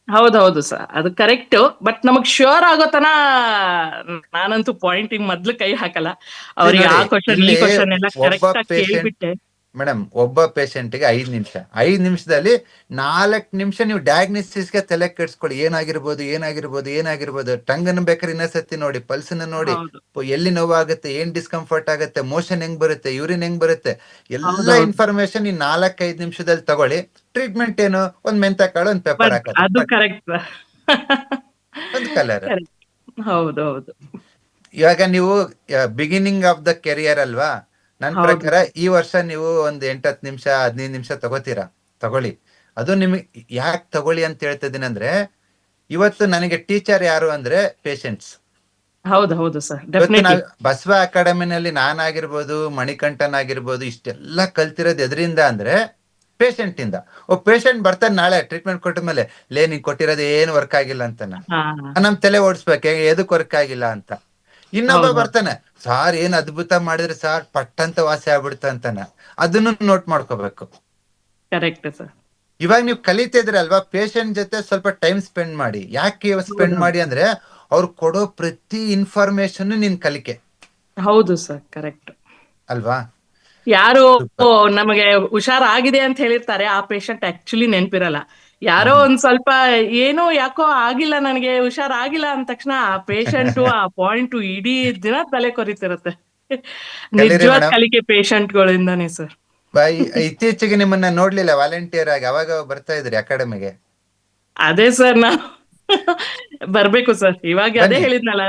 ಹೌದೌದು ಸರ್, ಅದು ಕರೆಕ್ಟ್. ಬಟ್ ನಮಗ್ ಶ್ಯೂರ್ ಆಗೋತನ ನಾನಂತೂ ಪಾಯಿಂಟಿಂಗ್ ಮೊದ್ಲು ಕೈ ಹಾಕಲ್ಲ. ಅವ್ರಿಗೆ ಆ ಕ್ವಶನ್ ಈ ಕ್ವಶನ್ ಎಲ್ಲ ಕರೆಕ್ಟ್ ಆಗಿ ಕೇಳ್ಬಿಟ್ಟೆ. ಮೇಡಮ್, ಒಬ್ಬ ಪೇಷಂಟ್ಗೆ 5 ನಿಮಿಷ, 5 ನಿಮಿಷದಲ್ಲಿ 4 ನಿಮಿಷ ನೀವು ಡಯಾಗ್ನೋಸಿಸ್ಗೆ ತಲೆ ಕೆಡ್ಸ್ಕೊಳ್ಳಿ. ಏನಾಗಿರ್ಬೋದು. ಟಂಗ್ ಅನ್ನು ಬೇಕಾದ್ರೆ ಇನ್ನೊಂದ್ಸತಿ ನೋಡಿ, ಪಲ್ಸ್ ಅನ್ನ ನೋಡಿ, ಎಲ್ಲಿ ನೋವಾಗುತ್ತೆ, ಏನ್ ಡಿಸ್ಕಂಫರ್ಟ್ ಆಗುತ್ತೆ, ಮೋಷನ್ ಹೆಂಗ್ ಬರುತ್ತೆ, ಯೂರಿನ್ ಹೆಂಗ್ ಬರುತ್ತೆ, ಎಲ್ಲ ಇನ್ಫಾರ್ಮೇಶನ್ ಈ 4-5 ನಿಮಿಷದಲ್ಲಿ ತಗೊಳ್ಳಿ. ಟ್ರೀಟ್ಮೆಂಟ್ ಏನು? ಒಂದ್ ಮೆಂತ ಕಾಳು, ಒಂದ್ ಪೆಪ್ಪರ್ ಹಾಕೋದು, ಅದು ಕರೆಕ್ಟ್, ಒಂದ್ ಕಲರ್. ಹೌದೌದು. ಇವಾಗ ನೀವು ಬಿಗಿನಿಂಗ್ ಆಫ್ ದ ಕೆರಿಯರ್ ಅಲ್ವಾ? ನನ್ನ ಪ್ರಕಾರ ಈ ವರ್ಷ ನೀವು ಒಂದು 8-10 ನಿಮಿಷ 15 ನಿಮಿಷ ತಗೊಳ್ಳಿ. ಅದು ನಿಮಗೆ ಯಾಕೆ ತಗೊಳ್ಳಿ ಅಂತ ಹೇಳ್ತಾ ಇದೀನಿ ಅಂದ್ರೆ, ಇವತ್ತು ನನಗೆ ಟೀಚರ್ ಯಾರು ಅಂದ್ರೆ ಪೇಷಂಟ್ಸ್. ಹೌದು ಸರ್, ಬಸವ ಅಕಾಡೆಮಿನಲ್ಲಿ ನಾನಾಗಿರ್ಬೋದು, ಮಣಿಕಂಠನ್ ಆಗಿರ್ಬೋದು, ಇಷ್ಟೆಲ್ಲ ಕಲ್ತಿರೋದು ಎದರಿಂದ ಅಂದ್ರೆ ಪೇಷಂಟ್ ಇಂದ. ಪೇಷಂಟ್ ಬರ್ತಾನೆ ನಾಳೆ ಟ್ರೀಟ್ಮೆಂಟ್ ಕೊಟ್ಟ ಮೇಲೆ, ನೀನ್ ಕೊಟ್ಟಿರೋದು ಏನು ವರ್ಕ್ ಆಗಿಲ್ಲ ಅಂತ ನಮ್ ತಲೆ ಓಡಿಸ್ಬೇಕು, ಎದಕ್ ವರ್ಕ್ ಆಗಿಲ್ಲ ಅಂತ. ಇನ್ನೊಬ್ಬ ಬರ್ತಾನೆ, ಸಾರ್ ಏನ್ ಅದ್ಭುತ ಮಾಡಿದ್ರೆ ಸಾರ್, ಪಟ್ಟಂತ ವಾಸಿ ಆಗ್ಬಿಡ್ತ ಅಂತಾನೆ. ಅದನ್ನು ನೋಟ್ ಮಾಡ್ಕೋಬೇಕು. Correct sir. ಇವಾಗ ನೀವು ಕಲಿತಿದ್ರಿ ಅಲ್ವಾ, ಪೇಷಂಟ್ ಜೊತೆ ಸ್ವಲ್ಪ ಟೈಮ್ ಸ್ಪೆಂಡ್ ಮಾಡಿ. ಯಾಕೆ ಸ್ಪೆಂಡ್ ಮಾಡಿ ಅಂದ್ರೆ, ಅವ್ರು ಕೊಡೋ ಪ್ರತಿ ಇನ್ಫಾರ್ಮೇಶನ್ ನಿನ್ ಕಲಿಕೆ. ಹೌದು ಸರ್, ಕರೆಕ್ಟ್ ಅಲ್ವಾ? ಯಾರು ನಮಗೆ ಹುಷಾರಾಗಿದೆ ಅಂತ ಹೇಳಿರ್ತಾರೆ, ಆ ಪೇಷಂಟ್ ಆಕ್ಚುಲಿ ನೆನ್ಪಿರಲ್ಲ. ಯಾರೋ ಒಂದ್ ಸ್ವಲ್ಪ ಏನೋ ಯಾಕೋ ಆಗಿಲ್ಲ, ನನಗೆ ಹುಷಾರಾಗಿಲ್ಲ ಅಂದ ತಕ್ಷಣ ಆ ಪೇಷಂಟ್ ಆ ಪಾಯಿಂಟ್ ಇಡೀ ದಿನ ತಲೆ ಕೊರಿತಿರುತ್ತೆ. ನಿಜವಾದ ಕಲಿಕೆ ಪೇಷಂಟ್ಗಳಿಂದಾನೇ ಸರ್. ಇತ್ತೀಚೆಗೆ ನಿಮ್ಮನ್ನ ನೋಡ್ಲಿಲ್ಲ ವಾಲಂಟಿಯರ್ ಆಗಿ, ಅವಾಗ ಬರ್ತಾ ಇದ್ರಿ ಅಕಾಡೆಮಿಗೆ. ಅದೇ ಸರ್, ನಾವು ಬರ್ಬೇಕು ಸರ್. ಇವಾಗ ಅದೇ ಹೇಳಿದ್ನಲ್ಲ,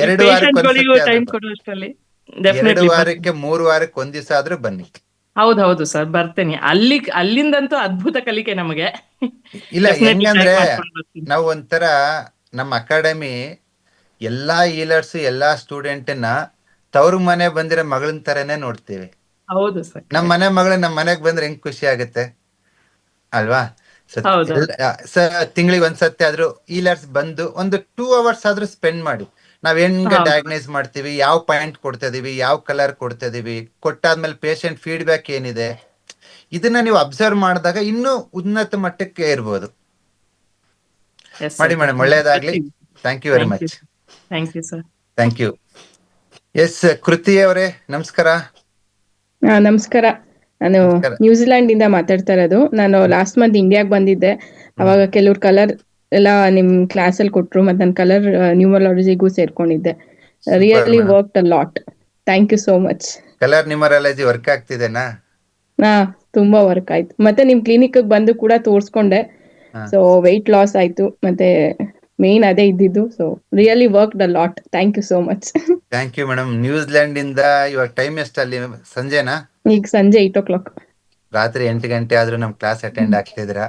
ಎರಡು ಪೇಷಂಟ್ಗಳಿಗೂ ಟೈಮ್ ಕೊಡೋಷ್ಟರಲ್ಲಿ. 2 ಡೆಫಿನೆಟ್ಲಿ ವಾರಕ್ಕೆ 3 ವಾರಕ್ಕೆ ಒಂದ್ ದಿವಸ ಆದ್ರೂ ಬನ್ನಿ. ಹೌದು ಸರ್, ಬರ್ತೇನೆ. ಅಲ್ಲಿಂದಂತೂ ಅದ್ಭುತ ಕಲಿಕೆ ನಮಗೆ. ಇಲ್ಲ ಡೆಫಿನೆಟ್ಲಿ ಹೆಂಗಂದ್ರೆ ಟೈಮ್ ಮಾಡ್ಕೊಂಡು ಬರ್ತೀನಿ. ನಾವು ಒಂಥರ ನಮ್ಮ ಅಕಾಡೆಮಿ ಎಲ್ಲಾ ಹೀಲರ್ಸ್ ಎಲ್ಲಾ ಸ್ಟೂಡೆಂಟ್ನ ತವ್ರ ಮನೆ ಬಂದಿರೋ ಮಗಳನ್ ತರನೇ ನೋಡ್ತೀವಿ. ಹೌದು ಸರ್. ನಮ್ಮ ಮನೆ ಮಗಳು ನಮ್ಮ ಮನೆಗ್ ಬಂದ್ರೆ ಹೆಂಗ್ ಖುಷಿ ಆಗುತ್ತೆ ಅಲ್ವಾ? ಹೌದು. ತಿಂಗಳಿಗೆ ಒಂದ್ಸತಿ ಆದ್ರೂ ಹೀಲರ್ಸ್ ಬಂದು ಒಂದು 2 hours ಆದ್ರೂ ಸ್ಪೆಂಡ್ ಮಾಡಿ. ನಾವ್ ಹೆಂಗ ಹೌದು. ಡಯಾಗ್ನೈಸ್ ಮಾಡ್ತೀವಿ, ಯಾವ ಪಾಯಿಂಟ್ ಕೊಡ್ತಾ ಇದೀವಿ, ಯಾವ ಕಲರ್ ಕೊಡ್ತಾ ಇದೀವಿ, ಕೊಟ್ಟಾದ್ಮೇಲೆ ಪೇಷಂಟ್ ಫೀಡ್ಬ್ಯಾಕ್ ಏನಿದೆ, ಇದನ್ನ ನೀವು ಅಬ್ಸರ್ವ್ ಮಾಡಿದಾಗ ಇನ್ನೂ ಉನ್ನತ ಮಟ್ಟಕ್ಕೆ ಇರ್ಬೋದು. Yes, sir. ಮಾಡಿ ಮೇಡಮ್, ಒಳ್ಳೇದಾಗ್ಲಿ. Thank you very Thank you. Much. Thank you, sir. Thank you. S Kriti ಅವರೇ, ನಮಸ್ಕಾರ. ನಮಸ್ಕಾರ. ನಾನು ನಮಸ್ಕಾರ. ನ್ಯೂಜಿಲ್ಯಾಂಡ್ ಇಂದ ಮಾತಾಡ್ತಾ ಇರೋದು. ನಾನು ಲಾಸ್ಟ್ ಮಂತ್ ಇಂಡಿಯಾಗೆ ಬಂದಿದ್ದೆ. ಅವಾಗ ಕೆಲವ್ರು ಕಲರ್ ಎಲ್ಲ ನಿಮ್ ಕ್ಲಾಸ್ ಅಲ್ಲಿ ಕೊಟ್ರು, ಮತ್ತೆ ನಾನು ಕಲರ್ ನ್ಯೂಮರಾಲಜಿಗೂ ಸೇರ್ಕೊಂಡಿದ್ದೆ. Really madam. Work a lot. Thank you so much. Colour numerology work ಆಗ್ತಿದೆನಾ? ತುಂಬಾ ವರ್ಕ್ ಆಯ್ತು. ಮತ್ತೆ ನಿಮ್ ಕ್ಲಿನಿಕ್ ಬಂದು ಕೂಡ ತೋರ್ಸ್ಕೊಂಡೆ. ಸೊ ವೆಯ್ಟ್ ಲಾಸ್ ಆಯ್ತು, ಮತ್ತೆ ಮೇನ್ ಅದೇ ಇದ್ದಿದ್ದು. So really work a lot. Thank you so much. Thank you madam. New Zealand ಇಂದ ಇವಾಗ ಟೈಮ್ ಎಷ್ಟಲ್ಲಿ? ಸಂಜೆನಾ? ಈಗ ಸಂಜೆ 8 o'clock. ರಾತ್ರಿ 8 ಗಂಟೆ ಆದ್ರೂ ನಮ್ ಕ್ಲಾಸ್ ಅಟೆಂಡ್ ಆಗ್ತಿದ್ದೀರಾ.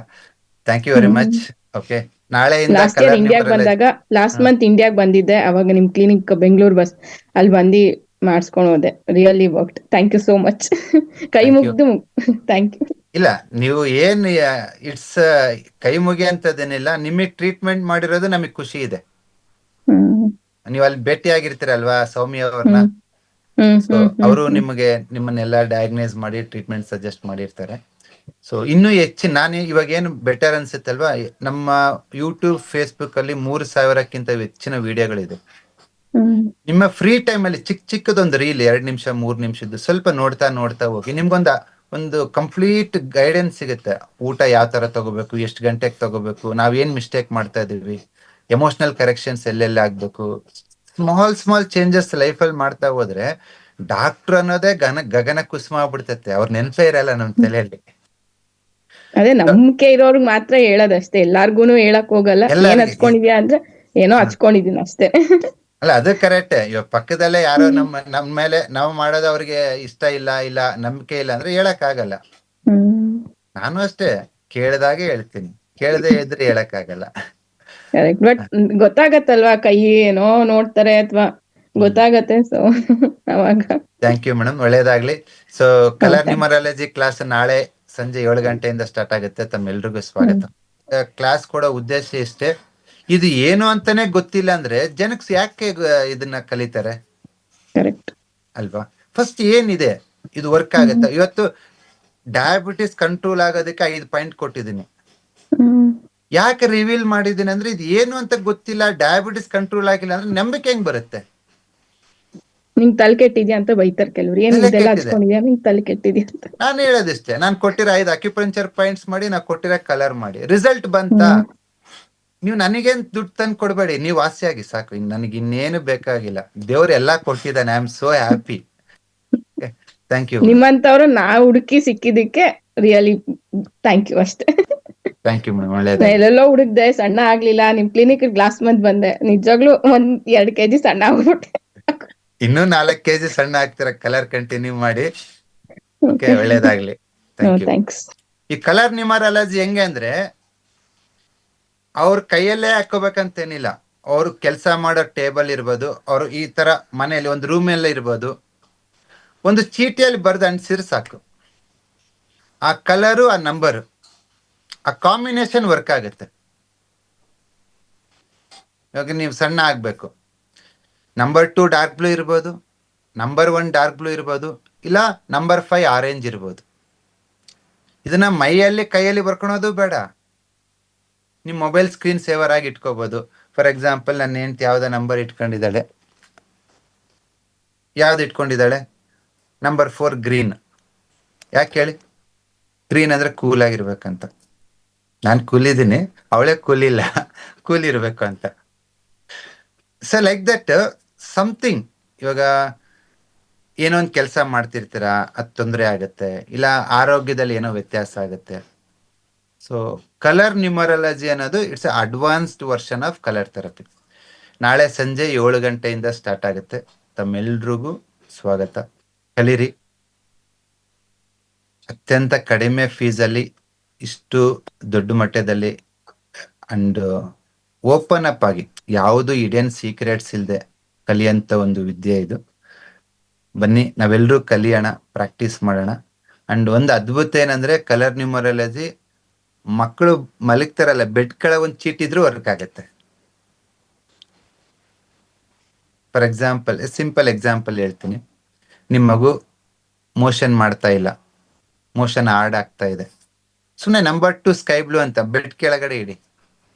Thank you very much. Okay, ನಾಳೆಯಿಂದ ಲಾಸ್ಟ್ ಇಯರ್ ಇಂಡಿಯಾಗ್ ಬಂದಾಗ, ಲಾಸ್ಟ್ ಮಂತ್ ಇಂಡಿಯಾಗ್ ಬಂದಿದ್ದೆ. ಅವಾಗ ನಿಮ್ ಕ್ಲಿನಿಕ್ ಬೆಂಗಳೂರು ಬಸ್ ಅಲ್ಲಿ ಬಂದು ಮಾಡಿಸ್ಕೊಂಡು ಹೋದೆ. Really worked. Thank you so much. ಕೈ Thank you. ಮುಗ್ದು ಥ್ಯಾಂಕ್ ಯು. ಇಲ್ಲ, ನೀವು ಏನ್ ಇಟ್ಸ್ ಕೈ ಮುಗಿಯಂತದೇನಿಲ್ಲ. ನಿಮಗ್ ಟ್ರೀಟ್ಮೆಂಟ್ ಮಾಡಿರೋದು ನಮಗ್ ಖುಷಿ ಇದೆ. ನೀವು ಅಲ್ಲಿ ಭೇಟಿ ಆಗಿರ್ತೀರಲ್ವಾ ಸೌಮ್ಯ ಅವ್ರನ್ನ. ಸೊ ಅವರು ನಿಮ್ಮನ್ನೆಲ್ಲ ಡಯಾಗ್ನೈಸ್ ಮಾಡಿ ಟ್ರೀಟ್ಮೆಂಟ್ ಸಜೆಸ್ಟ್ ಮಾಡಿರ್ತಾರೆ. ಸೊ ಇನ್ನೂ ಹೆಚ್ಚಿನ ನಾನು ಇವಾಗ ಏನು ಬೆಟರ್ ಅನ್ಸುತ್ತಲ್ವಾ, ನಮ್ಮ ಯೂಟ್ಯೂಬ್ ಫೇಸ್ಬುಕ್ ಅಲ್ಲಿ 3,000ಕ್ಕಿಂತ ಹೆಚ್ಚಿನ ವಿಡಿಯೋಗಳಿದೆ. ನಿಮ್ಮ ಫ್ರೀ ಟೈಮ್ ಅಲ್ಲಿ ಚಿಕ್ಕದೊಂದು ರೀಲ್ 2 ನಿಮಿಷ 3 ನಿಮಿಷದ್ದು ಸ್ವಲ್ಪ ನೋಡ್ತಾ ಹೋಗಿ. ಒಂದು ಕಂಪ್ಲೀಟ್ ಗೈಡೆನ್ಸ್ ಸಿಗುತ್ತೆ. ಊಟ ಯಾವ ತರ ತಗೋಬೇಕು, ಎಷ್ಟು ಗಂಟೆಗೆ ತಗೋಬೇಕು, ನಾವ್ ಏನ್ ಮಿಸ್ಟೇಕ್ ಮಾಡ್ತಾ ಇದೀವಿ, ಎಮೋಷನಲ್ ಕರೆಕ್ಷನ್ಸ್ ಎಲ್ಲೆಲ್ಲ ಆಗ್ಬೇಕು, ಸ್ಮಾಲ್ ಚೇಂಜಸ್ ಲೈಫ್ ಅಲ್ಲಿ ಮಾಡ್ತಾ ಹೋದ್ರೆ ಡಾಕ್ಟರ್ ಅನ್ನೋದೇ ಗಗನ ಕುಸುಮ ಆಗ್ಬಿಡ್ತೈತೆ. ಅವ್ರ ನೆನಪೇ ಇರಲ್ಲ ನಮ್ ತಲೆಯಲ್ಲಿ. ಅದೇ ನಂಬಿಕೆ ಇರೋರ್ಗ್ ಮಾತ್ರ ಹೇಳೋದಷ್ಟೇ, ಎಲ್ಲಾರ್ಗೂನು ಹೇಳಕ್ ಹೋಗಲ್ಲ. ಏನ್ ಹಚ್ಕೊಂಡಿದ್ಯಾ ಅಂದ್ರೆ ಏನೋ ಹಚ್ಕೊಂಡಿದೀನಿ ಅಷ್ಟೇ. ಅಲ್ಲ, ಅದು ಕರೆಕ್ಟ್. ಇವಾಗ ಪಕ್ಕದಲ್ಲೇ ಯಾರೋ ನಮ್ಮ ಮೇಲೆ ನಾವು ಮಾಡೋದು ಅವ್ರಿಗೆ ಇಷ್ಟ ಇಲ್ಲ ನಂಬಿಕೆ ಇಲ್ಲ ಅಂದ್ರೆ ಹೇಳಕ್ ಆಗಲ್ಲ. ನಾನು ಅಷ್ಟೇ, ಕೇಳ್ದಾಗೆ ಹೇಳ್ತೀನಿ, ಕೇಳದೆ ಇದ್ರೆ ಹೇಳಕ್ ಆಗಲ್ಲ. ಕರೆಕ್ಟ್. ಬಟ್ ಗೊತ್ತಾಗತ್ತಲ್ವಾ, ಕೈ ಏನೋ ನೋಡ್ತಾರೆ ಅಥವಾ ಗೊತ್ತಾಗತ್ತೆ. ಸೊ ಅವಾಗ ಥ್ಯಾಂಕ್ ಯು ಮೇಡಮ್, ಒಳ್ಳೇದಾಗ್ಲಿ. ಸೊ ಕಲರ್ ನ್ಯೂಮರಾಲಜಿ ಕ್ಲಾಸ್ ನಾಳೆ ಸಂಜೆ 7 ಗಂಟೆಯಿಂದ ಸ್ಟಾರ್ಟ್ ಆಗುತ್ತೆ. ತಮ್ಮೆಲ್ರಿಗೂ ಸ್ವಾಗತ. ಕ್ಲಾಸ್ ಕೊಡೋ ಉದ್ದೇಶ ಇಷ್ಟೇ. ಇದು ಏನು ಅಂತಾನೆ ಗೊತ್ತಿಲ್ಲ ಅಂದ್ರೆ ಜನಕ್ಕೆ ಯಾಕೆ ಇದನ್ನ ಕಲಿತಾರೆ ಅಲ್ವಾ? ಫಸ್ಟ್ ಏನಿದೆ, ಇದು ವರ್ಕ್ ಆಗುತ್ತೆ. ಇವತ್ತು ಡಯಾಬಿಟಿಸ್ ಕಂಟ್ರೋಲ್ ಆಗೋದಕ್ಕೆ 5 ಪಾಯಿಂಟ್ ಕೊಟ್ಟಿದ್ದೀನಿ. ಯಾಕೆ ರಿವೀಲ್ ಮಾಡಿದ್ದೀನಿ ಅಂದ್ರೆ ಇದು ಏನು ಅಂತ ಗೊತ್ತಿಲ್ಲ. ಡಯಾಬಿಟಿಸ್ ಕಂಟ್ರೋಲ್ ಆಗಿಲ್ಲ ಅಂದ್ರೆ ನಂಬಿಕೆ ಹೆಂಗ್ ಬರುತ್ತೆ? ನಿಂಗ್ ತಲೆ ಕೆಟ್ಟಿದ್ಯಾ ಅಂತ ಬೈತಾರೆ ಕೆಲವ್ರು. ಏನ್ ಇದೆಲ್ಲ ಹಚ್ಕೊಂಡಿದ್ಯಾ, ನಿಂಗ್ ತಲೆ ಕೆಟ್ಟಿದ್ಯಾ ಅಂತ. ನಾನು ಹೇಳೋದಿಷ್ಟೇ, ನಾನು ಕೊಟ್ಟಿರೋ 5 ಅಕ್ಯುಪಂಚರ್ ಪಾಯಿಂಟ್ಸ್ ಮಾಡಿ, ನಾ ಕೊಟ್ಟಿರೋ ಕಲರ್ ಮಾಡಿ, ರಿಸಲ್ಟ್ ಬಂತ. ನೀವು ನನಗೇನ್ ದುಡ್ಡು ತಂದು ಕೊಡ್ಬೇಡಿ, ನೀವು ವಾಸಿಯಾಗಿ ಸಾಕು. ನನಗೆ ಇನ್ನೇನು ಬೇಕಾಗಿಲ್ಲ. ದೇವ್ರು ಎಲ್ಲಾ ಕೊಟ್ಟಿದ್ದಾನೆ. I am so happy. Thank you. ನಿಮ್ಮಂತವ್ರು ಹುಡುಕಿ ಸಿಕ್ಕಿದಕ್ಕೆ ರಿಯಲಿ ಥ್ಯಾಂಕ್ ಯು ಅಷ್ಟೇ. ಥ್ಯಾಂಕ್ ಯು ಮೇಡಮ್, ಒಳ್ಳೇದು. ಎಲ್ಲೆಲ್ಲೋ ಹುಡುಕ್ದೆ, ಸಣ್ಣ ಆಗ್ಲಿಲ್ಲ. ನಿಮ್ ಕ್ಲಿನಿಕ್ ಲಾಸ್ಟ್ ಮಂತ್ ಬಂದೆ, ನಿಜವಾಗ್ಲೂ 1-2 kg ಸಣ್ಣ ಆಗ್ಬಿಟ್ಟೆ. ಇನ್ನೂ 4 kg ಸಣ್ಣ ಆಗ್ತೀರ. ಕಲರ್ ಕಂಟಿನ್ಯೂ ಮಾಡಿ. ಓಕೆ, ಒಳ್ಳೇದಾಗ್ಲಿ. ಥ್ಯಾಂಕ್ಸ್. ಈ ಕಲರ್ ನ್ಯೂಮರಾಲಜಿ ಹೆಂಗೆ ಅಂದ್ರೆ, ಅವ್ರ ಕೈಯಲ್ಲೇ ಹಾಕೋಬೇಕಂತೇನಿಲ್ಲ. ಅವ್ರು ಕೆಲಸ ಮಾಡೋ ಟೇಬಲ್ ಇರ್ಬೋದು, ಅವ್ರು ಈ ತರ ಮನೆಯಲ್ಲಿ ಒಂದು ರೂಮ್ ಎಲ್ಲ ಇರ್ಬೋದು, ಒಂದು ಚೀಟಿಯಲ್ಲಿ ಬರ್ದು ಅಂಟಿಸಿದ್ರೆ ಸಾಕು. ಆ ಕಲರು, ಆ ನಂಬರು, ಆ ಕಾಂಬಿನೇಷನ್ ವರ್ಕ್ ಆಗುತ್ತೆ. ಇವಾಗ ನೀವು ಸಣ್ಣ ಆಗ್ಬೇಕು, ನಂಬರ್ 2 ಡಾರ್ಕ್ ಬ್ಲೂ ಇರ್ಬೋದು, ನಂಬರ್ 1 ಡಾರ್ಕ್ ಬ್ಲೂ ಇರ್ಬೋದು, ಇಲ್ಲ ನಂಬರ್ 5 ಆರೆಂಜ್ ಇರ್ಬೋದು. ಇದನ್ನ ಮೈಯಲ್ಲಿ ಕೈಯಲ್ಲಿ ಬರ್ಕೊಳೋದು ಬೇಡ. ನಿಮ್ಮ ಮೊಬೈಲ್ ಸ್ಕ್ರೀನ್ ಸೇವರ್ ಆಗಿ ಇಟ್ಕೋಬಹುದು. ಫಾರ್ ಎಕ್ಸಾಂಪಲ್, ನನ್ನ ಹೆಂಡತಿ ಯಾವ್ದೋ ನಂಬರ್ ಇಟ್ಕೊಂಡಿದ್ದಾಳೆ. ಯಾವ್ದು ಇಟ್ಕೊಂಡಿದ್ದಾಳೆ? Number 4 green. ಯಾಕೆ ಹೇಳಿ? ಗ್ರೀನ್ ಅಂದ್ರೆ ಕೂಲ್ ಆಗಿರ್ಬೇಕಂತ. ನಾನು ಕೂಲ್ ಇದ್ದೀನಿ, ಅವಳೇ ಕೂಲ್ ಇಲ್ಲ, ಕೂಲ್ ಇರ್ಬೇಕು ಅಂತ. So like that something. ಇವಾಗ ಏನೋ ಒಂದು ಕೆಲಸ ಮಾಡ್ತಿರ್ತೀರಾ, ಅದು ತೊಂದರೆ ಆಗುತ್ತೆ, ಇಲ್ಲ ಆರೋಗ್ಯದಲ್ಲಿ ಏನೋ ವ್ಯತ್ಯಾಸ ಆಗುತ್ತೆ. ಸೊ ಕಲರ್ ನ್ಯೂಮರಾಲಜಿ ಅನ್ನೋದು it's advanced version of colour therapy. ನಾಳೆ ಸಂಜೆ 7 ಗಂಟೆಯಿಂದ ಸ್ಟಾರ್ಟ್ ಆಗುತ್ತೆ. ತಮ್ಮೆಲ್ರಿಗೂ ಸ್ವಾಗತ. ಕಲೀರಿ. ಅತ್ಯಂತ ಕಡಿಮೆ ಫೀಸಲ್ಲಿ ಇಷ್ಟು ದೊಡ್ಡ ಮಟ್ಟದಲ್ಲಿ ಅಂಡ್ ಓಪನ್ ಅಪ್ ಆಗಿ ಯಾವುದು ಇಡೇನ್ ಸೀಕ್ರೆಟ್ಸ್ ಇಲ್ಲದೆ ಕಲಿಯಂತ ಒಂದು ವಿದ್ಯೆ ಇದು. ಬನ್ನಿ ನಾವೆಲ್ಲರೂ ಕಲಿಯೋಣ, ಪ್ರಾಕ್ಟೀಸ್ ಮಾಡೋಣ. ಅಂಡ್ ಒಂದು ಅದ್ಭುತ ಏನಂದ್ರೆ ಕಲರ್ ನ್ಯೂಮರಾಲಜಿ ಮಕ್ಕಳು ಮಲಗ್ತಾರಲ್ಲ, ಬೆಡ್ ಕೆಳಗೆ ಒಂದು ಚೀಟಿದ್ರು ವರ್ಕ್ ಆಗುತ್ತೆ. ಫಾರ್ ಎಕ್ಸಾಂಪಲ್, ಸಿಂಪಲ್ ಎಕ್ಸಾಂಪಲ್ ಹೇಳ್ತೀನಿ. ನಿಮ್ಮ ಮಗು ಮೋಷನ್ ಮಾಡ್ತಾ ಇಲ್ಲ, ಮೋಷನ್ ಹಾರ್ಡ್ ಆಗ್ತಾ ಇದೆ, ಸುಮ್ಮನೆ ನಂಬರ್ 2 ಸ್ಕೈ ಬ್ಲೂ ಅಂತ ಬೆಡ್ ಕೆಳಗಡೆ ಇಡಿ.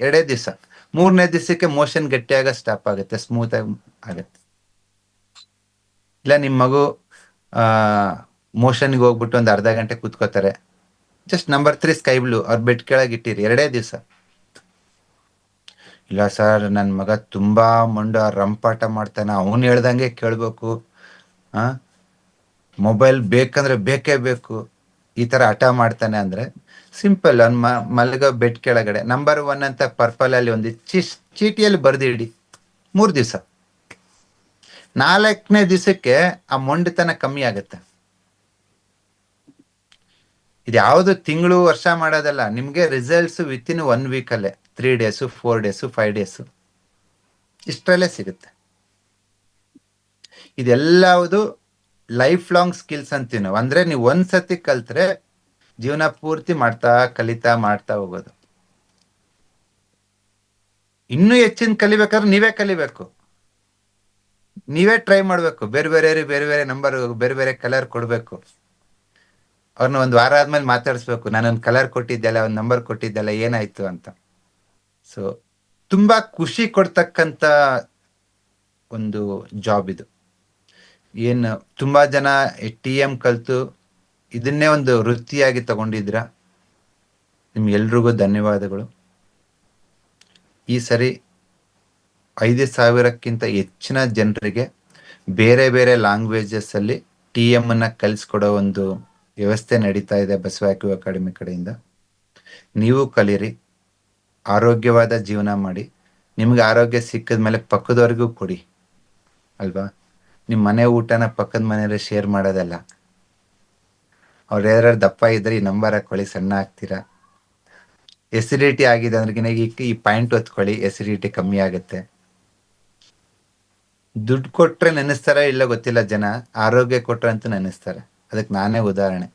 2 ದಿವಸ, 3ನೇ ದಿವಸಕ್ಕೆ ಮೋಷನ್ ಗಟ್ಟಿಯಾಗ ಸ್ಟಾಪ್ ಆಗುತ್ತೆ, ಸ್ಮೂತ್ ಆಗಿ ಆಗುತ್ತೆ. ಇಲ್ಲ ನಿಮ್ಮ ಮಗು ಮೋಷನ್ಗೆ ಹೋಗ್ಬಿಟ್ಟು ಒಂದು ಅರ್ಧ ಗಂಟೆ ಕೂತ್ಕೋತಾರೆ, ಜಸ್ಟ್ ನಂಬರ್ 3 ಸ್ಕೈ ಬ್ಲೂ ಅವ್ರ ಬೆಡ್ ಕೆಳಗೆ ಇಟ್ಟಿರಿ 2 ದಿವಸ. ಇಲ್ಲ ಸರ್ ನನ್ನ ಮಗ ತುಂಬಾ ಮೊಂಡ ರಂಪಾಟ ಮಾಡ್ತಾನೆ, ಅವನು ಹೇಳ್ದಂಗೆ ಕೇಳ್ಬೇಕು, ಮೊಬೈಲ್ ಬೇಕಂದ್ರೆ ಬೇಕೇ ಬೇಕು, ಈ ತರ ಹಠ ಮಾಡ್ತಾನೆ ಅಂದ್ರೆ ಸಿಂಪಲ್, ಅವ್ನ ಮಲಗೋ ಬೆಡ್ ಕೆಳಗಡೆ ನಂಬರ್ 1 ಅಂತ ಪರ್ಪಲ್ ಅಲ್ಲಿ ಒಂದು ಚೀಟಿಯಲ್ಲಿ ಬರ್ದಿಡಿ 3 ದಿವಸ. 4ನೇ ದಿವಸಕ್ಕೆ ಆ ಮೊಂಡತನ ಕಮ್ಮಿ ಆಗುತ್ತೆ. ಇದು ಯಾವುದು ತಿಂಗಳು ವರ್ಷ ಮಾಡೋದಲ್ಲ, ನಿಮ್ಗೆ ರಿಸಲ್ಟ್ಸ್ ವಿತಿನ್ 1 ವೀಕ್ ಅಲ್ಲೇ, 3 ಡೇಸು 4 ಡೇಸು 5 ಡೇಸು ಇಷ್ಟರಲ್ಲೇ ಸಿಗುತ್ತೆ. ಇದೆಲ್ಲವುದು ಲೈಫ್ ಲಾಂಗ್ ಸ್ಕಿಲ್ಸ್ ಅಂತೀವಿ ನಾವು. ಅಂದ್ರೆ ನೀವು ಒಂದ್ಸತಿ ಕಲ್ತ್ರೆ ಜೀವನ ಪೂರ್ತಿ ಕಲಿತಾ ಮಾಡ್ತಾ ಹೋಗೋದು. ಇನ್ನೂ ಹೆಚ್ಚಿನ ಕಲಿಬೇಕಾದ್ರೆ ನೀವೇ ಕಲಿಬೇಕು, ನೀವೇ ಟ್ರೈ ಮಾಡ್ಬೇಕು. ಬೇರೆ ಬೇರೆ ನಂಬರ್, ಬೇರೆ ಬೇರೆ ಕಲರ್ ಕೊಡ್ಬೇಕು. ಅವ್ರನ್ನ 1 ವಾರ ಆದ್ಮೇಲೆ ಮಾತಾಡಿಸ್ಬೇಕು, ನಾನೊಂದು ಕಲರ್ ಕೊಟ್ಟಿದ್ದೆಲ್ಲ, ಒಂದು ನಂಬರ್ ಕೊಟ್ಟಿದ್ದೆಲ್ಲ ಏನಾಯ್ತು ಅಂತ. ಸೊ ತುಂಬಾ ಖುಷಿ ಕೊಡ್ತಕ್ಕಂತ ಒಂದು ಜಾಬ್ ಇದು. ಏನು ತುಂಬಾ ಜನ TM ಕಲ್ತು ಇದನ್ನೇ ಒಂದು ವೃತ್ತಿಯಾಗಿ ತಗೊಂಡಿದ್ರ, ನಿಮ್ಗೆಲ್ರಿಗೂ ಧನ್ಯವಾದಗಳು. ಈ ಸರಿ 5,000ಕ್ಕಿಂತ ಹೆಚ್ಚಿನ ಜನರಿಗೆ ಬೇರೆ ಬೇರೆ ಲ್ಯಾಂಗ್ವೇಜಸ್ ಅಲ್ಲಿ TM ಅನ್ನ ಕಲಿಸ್ಕೊಡೋ ಒಂದು ವ್ಯವಸ್ಥೆ ನಡೀತಾ ಇದೆ ಬಸವ ಅಕಾಡೆಮಿ ಕಡೆಯಿಂದ. ನೀವು ಕಲೀರಿ, ಆರೋಗ್ಯವಾದ ಜೀವನ ಮಾಡಿ. ನಿಮ್ಗೆ ಆರೋಗ್ಯ ಸಿಕ್ಕಿದ್ಮೇಲೆ ಪಕ್ಕದವರೆಗೂ ಕೊಡಿ ಅಲ್ವಾ. ನಿಮ್ಮ ಮನೆ ಊಟನ ಪಕ್ಕದ ಮನೆಯವ್ರೆ ಶೇರ್ ಮಾಡೋದಲ್ಲ. ಅವ್ರು ಯಾರು ದಪ್ಪ ಇದ್ರೆ ಈ ನಂಬರ್ ಹಾಕೊಳ್ಳಿ, ಸಣ್ಣ ಆಗ್ತೀರಾ. ಎಸಿಡಿಟಿ ಆಗಿದೆ ಅಂದ್ರೆ ಈ ಪಾಯಿಂಟ್ ಹೊತ್ಕೊಳ್ಳಿ, ಎಸಿಡಿಟಿ ಕಮ್ಮಿ ಆಗುತ್ತೆ. ದುಡ್ಡು ಕೊಟ್ರೆ ನೆನೆಸ್ತಾರ ಇಲ್ಲ ಗೊತ್ತಿಲ್ಲ ಜನ, ಆರೋಗ್ಯ ಕೊಟ್ರೆ ಅಂತ ನೆನೆಸ್ತಾರೆ. ಅದಕ್ಕೆ ನಾನೇ ಉದಾಹರಣೆ.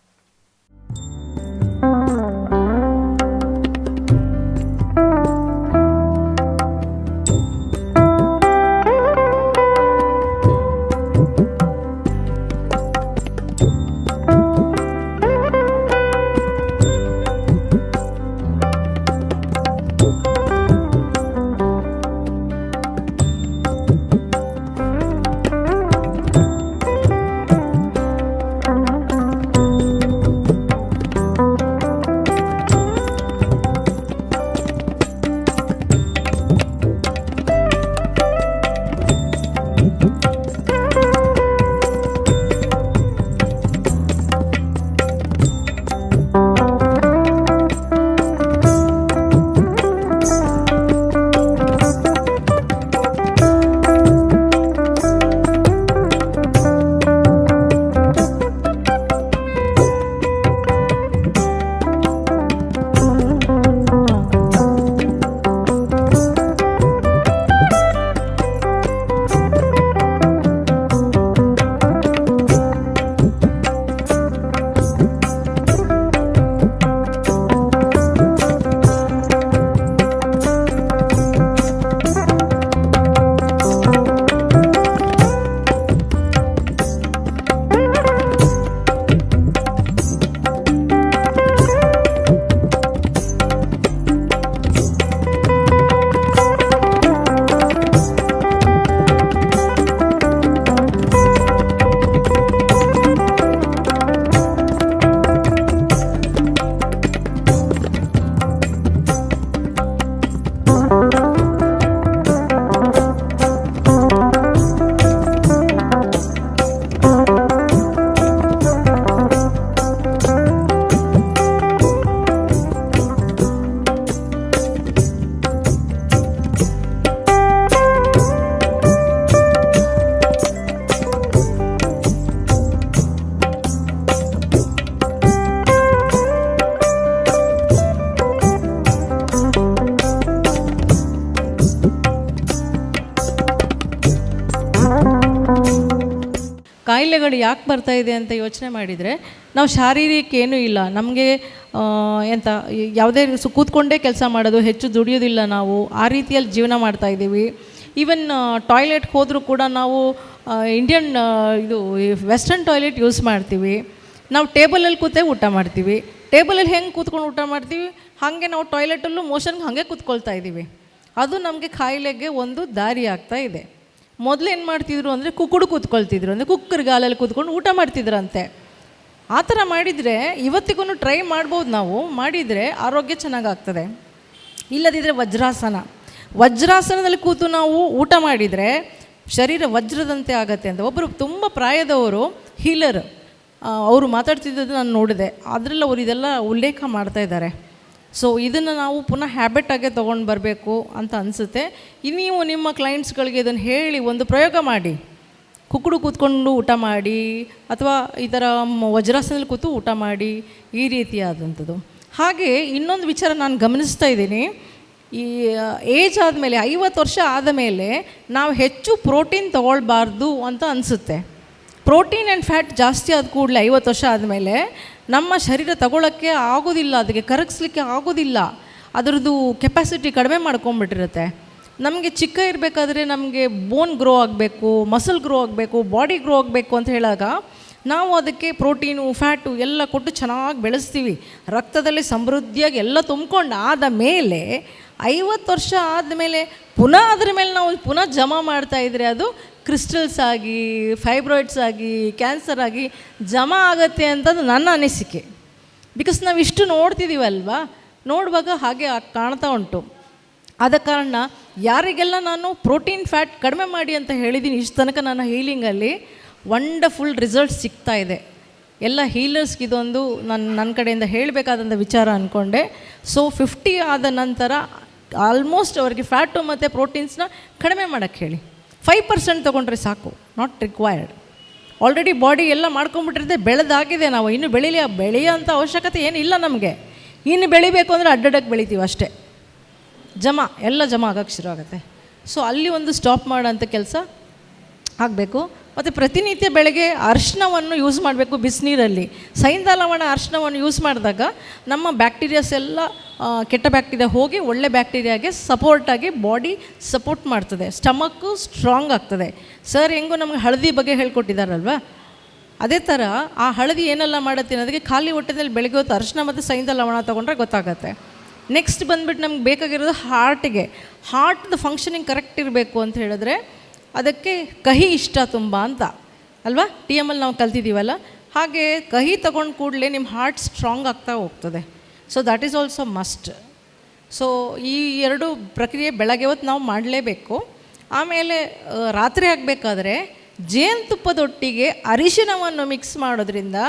ಕಾಯಿಲೆಗಳು ಯಾಕೆ ಬರ್ತಾ ಇದೆ ಅಂತ ಯೋಚನೆ ಮಾಡಿದರೆ ನಾವು ಶಾರೀರಿಕ ಏನೂ ಇಲ್ಲ, ನಮಗೆ ಎಂತ ಯಾವುದೇ ಕೂತ್ಕೊಂಡೇ ಕೆಲಸ ಮಾಡೋದು, ಹೆಚ್ಚು ದುಡಿಯೋದಿಲ್ಲ, ನಾವು ಆ ರೀತಿಯಲ್ಲಿ ಜೀವನ ಮಾಡ್ತಾಯಿದ್ದೀವಿ. ಈವನ್ ಟಾಯ್ಲೆಟ್ಗೆ ಹೋದರೂ ಕೂಡ ನಾವು ಇಂಡಿಯನ್ ಇದು ವೆಸ್ಟರ್ನ್ ಟಾಯ್ಲೆಟ್ ಯೂಸ್ ಮಾಡ್ತೀವಿ. ನಾವು ಟೇಬಲಲ್ಲಿ ಕೂತೇ ಊಟ ಮಾಡ್ತೀವಿ. ಟೇಬಲಲ್ಲಿ ಹೆಂಗೆ ಕೂತ್ಕೊಂಡು ಊಟ ಮಾಡ್ತೀವಿ ಹಾಗೆ ನಾವು ಟಾಯ್ಲೆಟಲ್ಲೂ ಮೋಷನ್ಗೆ ಹಾಗೆ ಕೂತ್ಕೊಳ್ತಾ ಇದ್ದೀವಿ. ಅದು ನಮಗೆ ಕಾಯಿಲೆಗೆ ಒಂದು ದಾರಿ ಆಗ್ತಾ ಇದೆ. ಮೊದಲು ಏನು ಮಾಡ್ತಿದ್ರು ಅಂದರೆ ಕುಕ್ಕುಡು ಕೂತ್ಕೊಳ್ತಿದ್ರು, ಅಂದರೆ ಕುಕ್ಕರ್ ಗಾಲಲ್ಲಿ ಕೂತ್ಕೊಂಡು ಊಟ ಮಾಡ್ತಿದ್ರಂತೆ. ಆ ಥರ ಮಾಡಿದರೆ ಇವತ್ತಿಗೂ ಟ್ರೈ ಮಾಡ್ಬೋದು, ನಾವು ಮಾಡಿದರೆ ಆರೋಗ್ಯ ಚೆನ್ನಾಗಾಗ್ತದೆ. ಇಲ್ಲದಿದ್ದರೆ ವಜ್ರಾಸನದಲ್ಲಿ ಕೂತು ನಾವು ಊಟ ಮಾಡಿದರೆ ಶರೀರ ವಜ್ರದಂತೆ ಆಗತ್ತೆ ಅಂತ ಒಬ್ಬರು ತುಂಬ ಪ್ರಾಯದವರು ಹೀಲರ್ ಅವರು ಮಾತಾಡ್ತಿದ್ದದ್ದು ನಾನು ನೋಡಿದೆ. ಅದರಲ್ಲಿ ಅವರು ಇದೆಲ್ಲ ಉಲ್ಲೇಖ ಮಾಡ್ತಾ ಇದ್ದಾರೆ. ಸೊ ಇದನ್ನು ನಾವು ಪುನಃ ಹ್ಯಾಬಿಟಾಗೆ ತೊಗೊಂಡು ಬರಬೇಕು ಅಂತ ಅನಿಸುತ್ತೆ. ನೀವು ನಿಮ್ಮ ಕ್ಲೈಂಟ್ಸ್ಗಳಿಗೆ ಇದನ್ನು ಹೇಳಿ ಒಂದು ಪ್ರಯೋಗ ಮಾಡಿ, ಕುಕ್ಕುಡು ಕೂತ್ಕೊಂಡು ಊಟ ಮಾಡಿ ಅಥವಾ ಈ ಥರ ವಜ್ರಾಸನದಲ್ಲಿ ಕೂತು ಊಟ ಮಾಡಿ, ಈ ರೀತಿಯಾದಂಥದ್ದು. ಹಾಗೆ ಇನ್ನೊಂದು ವಿಚಾರ ನಾನು ಗಮನಿಸ್ತಾ ಇದ್ದೀನಿ, ಈ ಏಜ್ ಆದಮೇಲೆ 50 ವರ್ಷ ಆದಮೇಲೆ ನಾವು ಹೆಚ್ಚು ಪ್ರೋಟೀನ್ ತೊಗೊಳ್ಬಾರ್ದು ಅಂತ ಅನಿಸುತ್ತೆ. ಪ್ರೋಟೀನ್ ಆ್ಯಂಡ್ ಫ್ಯಾಟ್ ಜಾಸ್ತಿ ಆದ ಕೂಡಲೇ 50 ವರ್ಷ ಆದಮೇಲೆ ನಮ್ಮ ಶರೀರ ತಗೊಳ್ಳೋಕ್ಕೆ ಆಗೋದಿಲ್ಲ, ಅದಕ್ಕೆ ಕರಗಿಸ್ಲಿಕ್ಕೆ ಆಗೋದಿಲ್ಲ, ಅದರದ್ದು ಕೆಪಾಸಿಟಿ ಕಡಿಮೆ ಮಾಡ್ಕೊಂಬಿಟ್ಟಿರುತ್ತೆ. ನಮಗೆ ಚಿಕ್ಕ ಇರಬೇಕಾದ್ರೆ ನಮಗೆ ಬೋನ್ ಗ್ರೋ ಆಗಬೇಕು, ಮಸಲ್ ಗ್ರೋ ಆಗಬೇಕು, ಬಾಡಿ ಗ್ರೋ ಆಗಬೇಕು ಅಂತ ಹೇಳಾಗ ನಾವು ಅದಕ್ಕೆ ಪ್ರೋಟೀನು ಫ್ಯಾಟು ಎಲ್ಲ ಕೊಟ್ಟು ಚೆನ್ನಾಗಿ ಬೆಳೆಸ್ತೀವಿ. ರಕ್ತದಲ್ಲಿ ಸಮೃದ್ಧಿಯಾಗಿ ಎಲ್ಲ ತುಂಬಿಕೊಂಡು ಆದ ಮೇಲೆ 50 ವರ್ಷ ಆದಮೇಲೆ ಪುನಃ ಅದರ ಮೇಲೆ ನಾವು ಪುನಃ ಜಮಾ ಮಾಡ್ತಾಯಿದ್ರೆ ಅದು ಕ್ರಿಸ್ಟಲ್ಸ್ ಆಗಿ, ಫೈಬ್ರಾಯ್ಡ್ಸ್ ಆಗಿ, ಕ್ಯಾನ್ಸರ್ ಆಗಿ ಜಮಾ ಆಗುತ್ತೆ ಅಂತದ್ದು ನನ್ನ ಅನಿಸಿಕೆ. ಬಿಕಾಸ್ ನಾವು ಇಷ್ಟು ನೋಡ್ತಿದ್ದೀವಲ್ವಾ, ನೋಡುವಾಗ ಹಾಗೆ ಕಾಣ್ತಾ ಉಂಟು. ಆದ ಕಾರಣ ಯಾರಿಗೆಲ್ಲ ನಾನು ಪ್ರೋಟೀನ್ ಫ್ಯಾಟ್ ಕಡಿಮೆ ಮಾಡಿ ಅಂತ ಹೇಳಿದ್ದೀನಿ ಇಷ್ಟು ತನಕ ನನ್ನ ಹೀಲಿಂಗಲ್ಲಿ ವಂಡರ್ಫುಲ್ ರಿಸಲ್ಟ್ಸ್ ಸಿಗ್ತಾ ಇದೆ. ಎಲ್ಲ ಹೀಲರ್ಸ್ಗೆ ಇದೊಂದು ನನ್ನ ಕಡೆಯಿಂದ ಹೇಳಬೇಕಾದಂಥ ವಿಚಾರ ಅಂದ್ಕೊಂಡೆ. ಸೊ 50 ಆದ ನಂತರ ಆಲ್ಮೋಸ್ಟ್ ಅವರಿಗೆ ಫ್ಯಾಟು ಮತ್ತು ಪ್ರೋಟೀನ್ಸ್ನ ಕಡಿಮೆ ಮಾಡೋಕ್ಕೆ ಹೇಳಿ. 5% ತೊಗೊಂಡ್ರೆ ಸಾಕು, ನಾಟ್ ರಿಕ್ವೈರ್ಡ್. ಆಲ್ರೆಡಿ ಬಾಡಿ ಎಲ್ಲ ಮಾಡ್ಕೊಂಬಿಟ್ಟಿರುತ್ತೆ, ಬೆಳೆದಾಗಿದೆ. ನಾವು ಇನ್ನು ಬೆಳೆಯೋಂಥ ಅವಶ್ಯಕತೆ ಏನಿಲ್ಲ ನಮಗೆ. ಇನ್ನು ಬೆಳಿಬೇಕು ಅಂದರೆ ಅಡ್ಡಡ್ಡಕ್ಕೆ ಬೆಳಿತೀವಿ ಅಷ್ಟೇ, ಎಲ್ಲ ಜಮಾ ಆಗೋಕ್ಕೆ ಶುರು ಆಗುತ್ತೆ. ಸೊ ಅಲ್ಲಿ ಒಂದು ಸ್ಟಾಪ್ ಮಾಡೋಂಥ ಕೆಲಸ ಆಗಬೇಕು. ಮತ್ತು ಪ್ರತಿನಿತ್ಯ ಬೆಳಗ್ಗೆ ಅರಿಶಿನವನ್ನು ಯೂಸ್ ಮಾಡಬೇಕು ಬಿಸಿನೀರಲ್ಲಿ. ಸೈಂಧವ ಲವಣ ಅರಿಶಿನವನ್ನು ಯೂಸ್ ಮಾಡಿದಾಗ ನಮ್ಮ ಬ್ಯಾಕ್ಟೀರಿಯಾಸ್ ಎಲ್ಲ ಕೆಟ್ಟ ಬ್ಯಾಕ್ಟೀರಿಯಾ ಹೋಗಿ ಒಳ್ಳೆ ಬ್ಯಾಕ್ಟೀರಿಯಾಗೆ ಸಪೋರ್ಟಾಗಿ ಬಾಡಿ ಸಪೋರ್ಟ್ ಮಾಡ್ತದೆ, ಸ್ಟಮಕ್ಕು ಸ್ಟ್ರಾಂಗ್ ಆಗ್ತದೆ. ಸರ್ ಹೆಂಗೂ ನಮಗೆ ಹಳದಿ ಬಗ್ಗೆ ಹೇಳ್ಕೊಟ್ಟಿದ್ದಾರಲ್ವ, ಅದೇ ಥರ ಆ ಹಳದಿ ಏನೆಲ್ಲ ಮಾಡುತ್ತೆ ಅನ್ನೋದಕ್ಕೆ ಖಾಲಿ ಹೊಟ್ಟೆದಲ್ಲಿ ಬೆಳಗ್ಗೆ ಹೊತ್ತು ಅರಿಶಿನ ಮತ್ತು ಸೈಂಧವ ಲವಣ ತೊಗೊಂಡ್ರೆ ಗೊತ್ತಾಗತ್ತೆ. ನೆಕ್ಸ್ಟ್ ಬಂದುಬಿಟ್ಟು ನಮ್ಗೆ ಬೇಕಾಗಿರೋದು ಹಾರ್ಟ್ದು ಫಂಕ್ಷನಿಂಗ್ ಕರೆಕ್ಟ್ ಇರಬೇಕು ಅಂತ ಹೇಳಿದ್ರೆ ಅದಕ್ಕೆ ಕಹಿ ಇಷ್ಟ ತುಂಬ ಅಂತ ಅಲ್ವಾ, TM ಅಲ್ಲಿ ನಾವು ಕಲ್ತಿದ್ದೀವಲ್ಲ, ಹಾಗೆ ಕಹಿ ತಗೊಂಡು ಕೂಡಲೇ ನಿಮ್ಮ ಹಾರ್ಟ್ ಸ್ಟ್ರಾಂಗ್ ಆಗ್ತಾ ಹೋಗ್ತದೆ. So that is also must. So ಈ 2 ಪ್ರಕ್ರಿಯೆ ಬೆಳಗ್ಗೆ ಹೊತ್ತು ನಾವು ಮಾಡಲೇಬೇಕು. ಆಮೇಲೆ ರಾತ್ರಿ ಆಗಬೇಕಾದ್ರೆ ಜೇನುತುಪ್ಪದೊಟ್ಟಿಗೆ ಅರಿಶಿನವನ್ನು ಮಿಕ್ಸ್ ಮಾಡೋದ್ರಿಂದ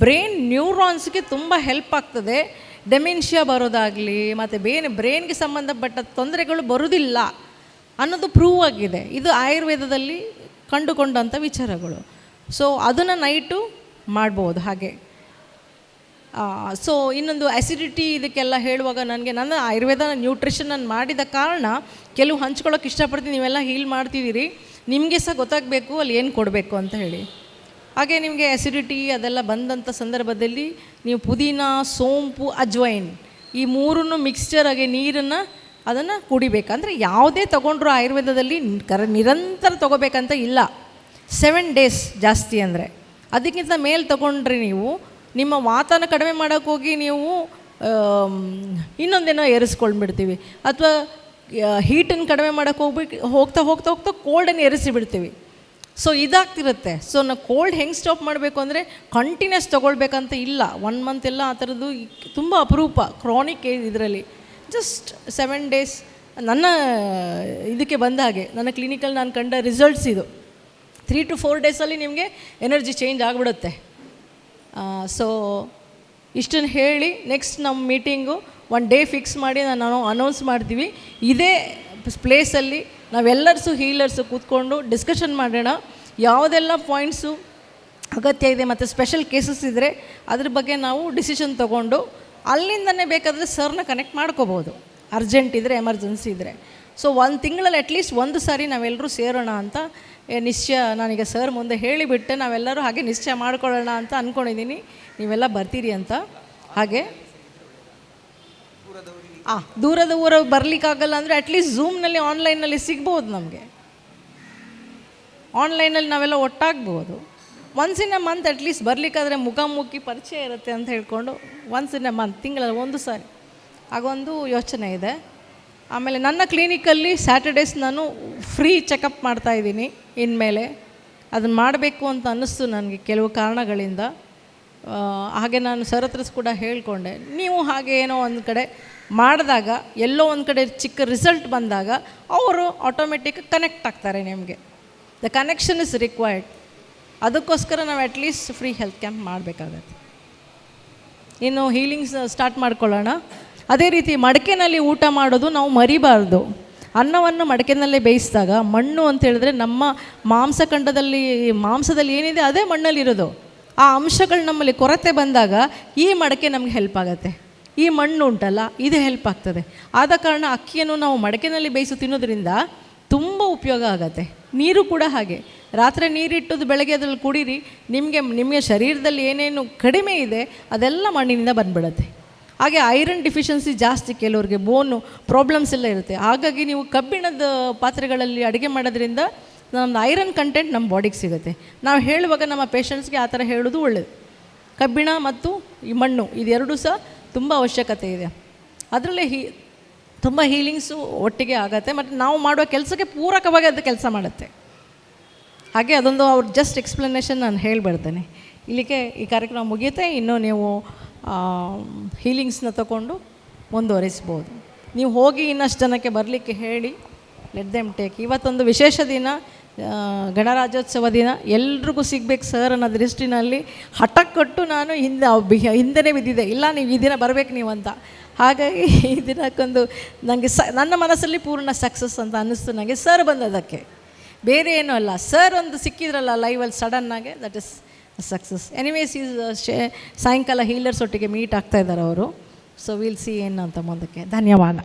ಬ್ರೈನ್ ನ್ಯೂರಾನ್ಸ್ಗೆ ತುಂಬ ಹೆಲ್ಪ್ ಆಗ್ತದೆ. ಡೆಮೆನ್ಷಿಯಾ ಬರೋದಾಗಲಿ ಮತ್ತು ಬ್ರೈನ್ಗೆ ಸಂಬಂಧಪಟ್ಟ ತೊಂದರೆಗಳು ಬರೋದಿಲ್ಲ ಅನ್ನೋದು ಪ್ರೂವ್ ಆಗಿದೆ. ಇದು ಆಯುರ್ವೇದದಲ್ಲಿ ಕಂಡುಕೊಂಡಂಥ ವಿಚಾರಗಳು. ಸೊ ಅದನ್ನು ನೈಟು ಮಾಡ್ಬೋದು ಹಾಗೆ. ಸೊ ಇನ್ನೊಂದು ಆ್ಯಸಿಡಿಟಿ ಇದಕ್ಕೆಲ್ಲ ಹೇಳುವಾಗ ನನ್ನ ಆಯುರ್ವೇದ ನ್ಯೂಟ್ರಿಷನ್ ನಾನು ಮಾಡಿದ ಕಾರಣ ಕೆಲವು ಹಂಚ್ಕೊಳ್ಳೋಕೆ ಇಷ್ಟಪಡ್ತೀನಿ. ನೀವೆಲ್ಲ ಹೀಲ್ ಮಾಡ್ತಿದ್ದೀರಿ, ನಿಮಗೆ ಸಹ ಗೊತ್ತಾಗಬೇಕು ಅಲ್ಲಿ ಏನು ಕೊಡಬೇಕು ಅಂತ ಹೇಳಿ. ಹಾಗೆ ನಿಮಗೆ ಆ್ಯಸಿಡಿಟಿ ಅದೆಲ್ಲ ಬಂದಂಥ ಸಂದರ್ಭದಲ್ಲಿ ನೀವು ಪುದೀನ, ಸೋಂಪು, ಅಜ್ವೈನ್ ಈ 3 ಮಿಕ್ಸ್ಚರ್ ಆಗಿ ನೀರನ್ನು ಅದನ್ನು ಕುಡಿಬೇಕಂದ್ರೆ ಯಾವುದೇ ತೊಗೊಂಡ್ರು ಆಯುರ್ವೇದದಲ್ಲಿ ನಿರಂತರ ತೊಗೋಬೇಕಂತ ಇಲ್ಲ. 7 ಡೇಸ್ ಜಾಸ್ತಿ ಅಂದರೆ. ಅದಕ್ಕಿಂತ ಮೇಲೆ ತೊಗೊಂಡ್ರೆ ನೀವು ನಿಮ್ಮ ವಾತನ ಕಡಿಮೆ ಮಾಡೋಕ್ಕೋಗಿ ನೀವು ಇನ್ನೊಂದೇನೋ ಏರಿಸ್ಕೊಂಡ್ಬಿಡ್ತೀವಿ, ಅಥವಾ ಹೀಟನ್ನು ಕಡಿಮೆ ಮಾಡೋಕ್ಕೆ ಹೋಗ್ತಾ ಕೋಲ್ಡನ್ನು ಏರಿಸಿಬಿಡ್ತೀವಿ. ಸೊ ಇದಾಗ್ತಿರುತ್ತೆ. ಸೊ ನಾವು ಕೋಲ್ಡ್ ಹೆಂಗೆ ಸ್ಟಾಪ್ ಮಾಡಬೇಕು ಅಂದರೆ ಕಂಟಿನ್ಯೂಸ್ ತೊಗೊಳ್ಬೇಕಂತ ಇಲ್ಲ. 1 ಮಂತ್ ಎಲ್ಲ ಆ ಥರದ್ದು ತುಂಬ ಅಪರೂಪ ಕ್ರಾನಿಕ್ ಇದರಲ್ಲಿ. ಜಸ್ಟ್ 7 ಡೇಸ್ ನನ್ನ ಇದಕ್ಕೆ ಬಂದ ಹಾಗೆ ನನ್ನ ಕ್ಲಿನಿಕಲ್ಲಿ ನಾನು ಕಂಡ ರಿಸಲ್ಟ್ಸ್ ಇದು. 3 to 4 ಡೇಸಲ್ಲಿ ನಿಮಗೆ ಎನರ್ಜಿ ಚೇಂಜ್ ಆಗಿಬಿಡುತ್ತೆ. ಸೊ ಇಷ್ಟನ್ನು ಹೇಳಿ ನೆಕ್ಸ್ಟ್ ನಮ್ಮ ಮೀಟಿಂಗು 1 ಡೇ ಫಿಕ್ಸ್ ಮಾಡಿ ನಾನು ಅನೌನ್ಸ್ ಮಾಡ್ತೀವಿ. ಇದೇ ಪ್ಲೇಸಲ್ಲಿ ನಾವೆಲ್ಲರಿಗೂ ಹೀಲರ್ಸು ಕೂತ್ಕೊಂಡು ಡಿಸ್ಕಷನ್ ಮಾಡೋಣ. ಯಾವುದೆಲ್ಲ ಪಾಯಿಂಟ್ಸು ಅಗತ್ಯ ಇದೆ ಮತ್ತು ಸ್ಪೆಷಲ್ ಕೇಸಸ್ ಇದ್ದರೆ ಅದ್ರ ಬಗ್ಗೆ ನಾವು ಡಿಸಿಷನ್ ತೊಗೊಂಡು ಅಲ್ಲಿಂದನೇ ಬೇಕಾದರೆ ಸರ್ನ ಕನೆಕ್ಟ್ ಮಾಡ್ಕೋಬೋದು, ಅರ್ಜೆಂಟ್ ಇದ್ದರೆ, ಎಮರ್ಜೆನ್ಸಿ ಇದ್ದರೆ. ಸೊ 1 ತಿಂಗಳಲ್ಲಿ ಅಟ್ಲೀಸ್ಟ್ 1 ಸಾರಿ ನಾವೆಲ್ಲರೂ ಸೇರೋಣ ಅಂತ ನಿಶ್ಚಯ ನಾನೀಗ ಸರ್ ಮುಂದೆ ಹೇಳಿಬಿಟ್ಟೆ, ನಾವೆಲ್ಲರೂ ಹಾಗೆ ನಿಶ್ಚಯ ಮಾಡ್ಕೊಳ್ಳೋಣ ಅಂತ ಅಂದ್ಕೊಂಡಿದ್ದೀನಿ, ನೀವೆಲ್ಲ ಬರ್ತೀರಿ ಅಂತ. ಹಾಗೆ ದೂರದ ಊರ ಬರಲಿಕ್ಕಾಗಲ್ಲ ಅಂದರೆ ಅಟ್ಲೀಸ್ಟ್ ಝೂಮ್ನಲ್ಲಿ ಆನ್ಲೈನಲ್ಲಿ ಸಿಗ್ಬೋದು. ನಮಗೆ ಆನ್ಲೈನಲ್ಲಿ ನಾವೆಲ್ಲ ಒಟ್ಟಾಗ್ಬೋದು. Once in a month at least ಬರಲಿಕ್ಕಾದ್ರೆ ಮುಖಾಮುಖಿ ಪರಿಚಯ ಇರುತ್ತೆ ಅಂತ ಹೇಳ್ಕೊಂಡು ಒನ್ಸ್ ಇನ್ ಎ ಮಂತ್, ತಿಂಗಳಲ್ಲಿ ಒಂದು ಸಾರಿ ಆಗೊಂದು ಯೋಚನೆ ಇದೆ. ಆಮೇಲೆ ನನ್ನ ಕ್ಲಿನಿಕಲ್ಲಿ ಸ್ಯಾಟರ್ಡೇಸ್ ನಾನು ಫ್ರೀ ಚೆಕಪ್ ಮಾಡ್ತಾಯಿದ್ದೀನಿ. ಇನ್ಮೇಲೆ ಅದನ್ನು ಮಾಡಬೇಕು ಅಂತ ಅನ್ನಿಸ್ತು ನನಗೆ ಕೆಲವು ಕಾರಣಗಳಿಂದ. ಹಾಗೆ ನಾನು ಸರ್ ಹತ್ರ ಕೂಡ ಹೇಳಿಕೊಂಡೆ, ನೀವು ಹಾಗೆ ಏನೋ ಒಂದು ಕಡೆ ಮಾಡಿದಾಗ, ಎಲ್ಲೋ ಒಂದು ಕಡೆ ಚಿಕ್ಕ ರಿಸಲ್ಟ್ ಬಂದಾಗ ಅವರು ಆಟೋಮೆಟಿಕ್ ಕನೆಕ್ಟ್ ಆಗ್ತಾರೆ ನಿಮಗೆ. The connection is required. ಅದಕ್ಕೋಸ್ಕರ ನಾವು ಅಟ್ಲೀಸ್ಟ್ ಫ್ರೀ ಹೆಲ್ತ್ ಕ್ಯಾಂಪ್ ಮಾಡಬೇಕಾಗತ್ತೆ. ಇನ್ನು ಹೀಲಿಂಗ್ಸ್ ಸ್ಟಾರ್ಟ್ ಮಾಡ್ಕೊಳ್ಳೋಣ. ಅದೇ ರೀತಿ ಮಡಕೆನಲ್ಲಿ ಊಟ ಮಾಡೋದು ನಾವು ಮರಿಬಾರ್ದು. ಅನ್ನವನ್ನು ಮಡಕೆನಲ್ಲೇ ಬೇಯಿಸಿದಾಗ ಮಣ್ಣು ಅಂತ ಹೇಳಿದ್ರೆ ನಮ್ಮ ಮಾಂಸದಲ್ಲಿ ಏನಿದೆ ಅದೇ ಮಣ್ಣಲ್ಲಿರೋದು. ಆ ಅಂಶಗಳು ನಮ್ಮಲ್ಲಿ ಕೊರತೆ ಬಂದಾಗ ಈ ಮಡಕೆ ನಮಗೆ ಹೆಲ್ಪ್ ಆಗುತ್ತೆ. ಈ ಮಣ್ಣು ಉಂಟಲ್ಲ, ಇದು ಹೆಲ್ಪ್ ಆಗ್ತದೆ. ಆದ ಕಾರಣ ಅಕ್ಕಿಯನ್ನು ನಾವು ಮಡಕೆನಲ್ಲಿ ಬೇಯಿಸಿ ತಿನ್ನೋದ್ರಿಂದ ತುಂಬ ಉಪಯೋಗ ಆಗುತ್ತೆ. ನೀರು ಕೂಡ ಹಾಗೆ, ರಾತ್ರಿ ನೀರಿಟ್ಟದು ಬೆಳಗ್ಗೆ ಅದರಲ್ಲಿ ಕುಡೀರಿ, ನಿಮಗೆ ಶರೀರದಲ್ಲಿ ಏನೇನು ಕಡಿಮೆ ಇದೆ ಅದೆಲ್ಲ ಮಣ್ಣಿನಿಂದ ಬಂದುಬಿಡುತ್ತೆ. ಹಾಗೆ ಐರನ್ ಡಿಫಿಷಿಯನ್ಸಿ ಜಾಸ್ತಿ, ಕೆಲವ್ರಿಗೆ ಬೋನು ಪ್ರಾಬ್ಲಮ್ಸ್ ಎಲ್ಲ ಇರುತ್ತೆ. ಹಾಗಾಗಿ ನೀವು ಕಬ್ಬಿಣದ ಪಾತ್ರೆಗಳಲ್ಲಿ ಅಡುಗೆ ಮಾಡೋದ್ರಿಂದ ನಮ್ಮದು ಐರನ್ ಕಂಟೆಂಟ್ ನಮ್ಮ ಬಾಡಿಗೆ ಸಿಗುತ್ತೆ. ನಾವು ಹೇಳುವಾಗ ನಮ್ಮ ಪೇಷಂಟ್ಸ್ಗೆ ಆ ಥರ ಹೇಳೋದು ಒಳ್ಳೆಯದು. ಕಬ್ಬಿಣ ಮತ್ತು ಈ ಮಣ್ಣು ಇದೆರಡೂ ಸಹ ತುಂಬ ಅವಶ್ಯಕತೆ ಇದೆ. ಅದರಲ್ಲೇ ತುಂಬ ಹೀಲಿಂಗ್ಸು ಒಟ್ಟಿಗೆ ಆಗುತ್ತೆ ಮತ್ತು ನಾವು ಮಾಡುವ ಕೆಲಸಕ್ಕೆ ಪೂರಕವಾಗಿ ಅದು ಕೆಲಸ ಮಾಡುತ್ತೆ. ಹಾಗೆ ಅದೊಂದು ಅವ್ರ ಜಸ್ಟ್ ಎಕ್ಸ್ಪ್ಲನೇಷನ್ ನಾನು ಹೇಳಿಬಿಡ್ತೇನೆ. ಇಲ್ಲಿಗೆ ಈ ಕಾರ್ಯಕ್ರಮ ಮುಗಿಯುತ್ತೆ. ಇನ್ನೂ ನೀವು ಹೀಲಿಂಗ್ಸ್ನ ತಗೊಂಡು ಮುಂದುವರಿಸ್ಬೋದು. ನೀವು ಹೋಗಿ ಇನ್ನಷ್ಟು ಜನಕ್ಕೆ ಬರಲಿಕ್ಕೆ ಹೇಳಿ, ಲೆಟ್ ದೆಮ್ ಟೇಕ್. ಇವತ್ತೊಂದು ವಿಶೇಷ ದಿನ, ಗಣರಾಜ್ಯೋತ್ಸವ ದಿನ, ಎಲ್ರಿಗೂ ಸಿಗ್ಬೇಕು ಸರ್ ಅನ್ನೋ ದೃಷ್ಟಿನಲ್ಲಿ ಹಠಕ್ಕೊಟ್ಟು ನಾನು ಹಿಂದೆನೇ ಬಿದ್ದಿದ್ದೆ, ಇಲ್ಲ ನೀವು ಈ ದಿನ ಬರಬೇಕು ನೀವು ಅಂತ. ಹಾಗಾಗಿ ಈ ದಿನಕ್ಕೊಂದು ನನಗೆ ನನ್ನ ಮನಸ್ಸಲ್ಲಿ ಪೂರ್ಣ ಸಕ್ಸಸ್ ಅಂತ ಅನ್ನಿಸ್ತು ನನಗೆ ಸರ್ ಬಂದದಕ್ಕೆ, ಬೇರೆ ಏನೂ ಅಲ್ಲ. ಸರ್ ಒಂದು ಸಿಕ್ಕಿದ್ರಲ್ಲ ಲೈವಲ್ಲಿ ಸಡನ್ನಾಗೆ, ದಟ್ ಇಸ್ ಸಕ್ಸಸ್. ಎನಿವೇಸ್ ಸಾಯಂಕಾಲ ಹೀಲರ್ಸ್ ಒಟ್ಟಿಗೆ ಮೀಟ್ ಆಗ್ತಾ ಇದ್ದಾರೆ ಅವರು. ಸೊ ವಿಲ್ ಸಿ ಏನು ಅಂತ ಮುಂದಕ್ಕೆ. ಧನ್ಯವಾದ.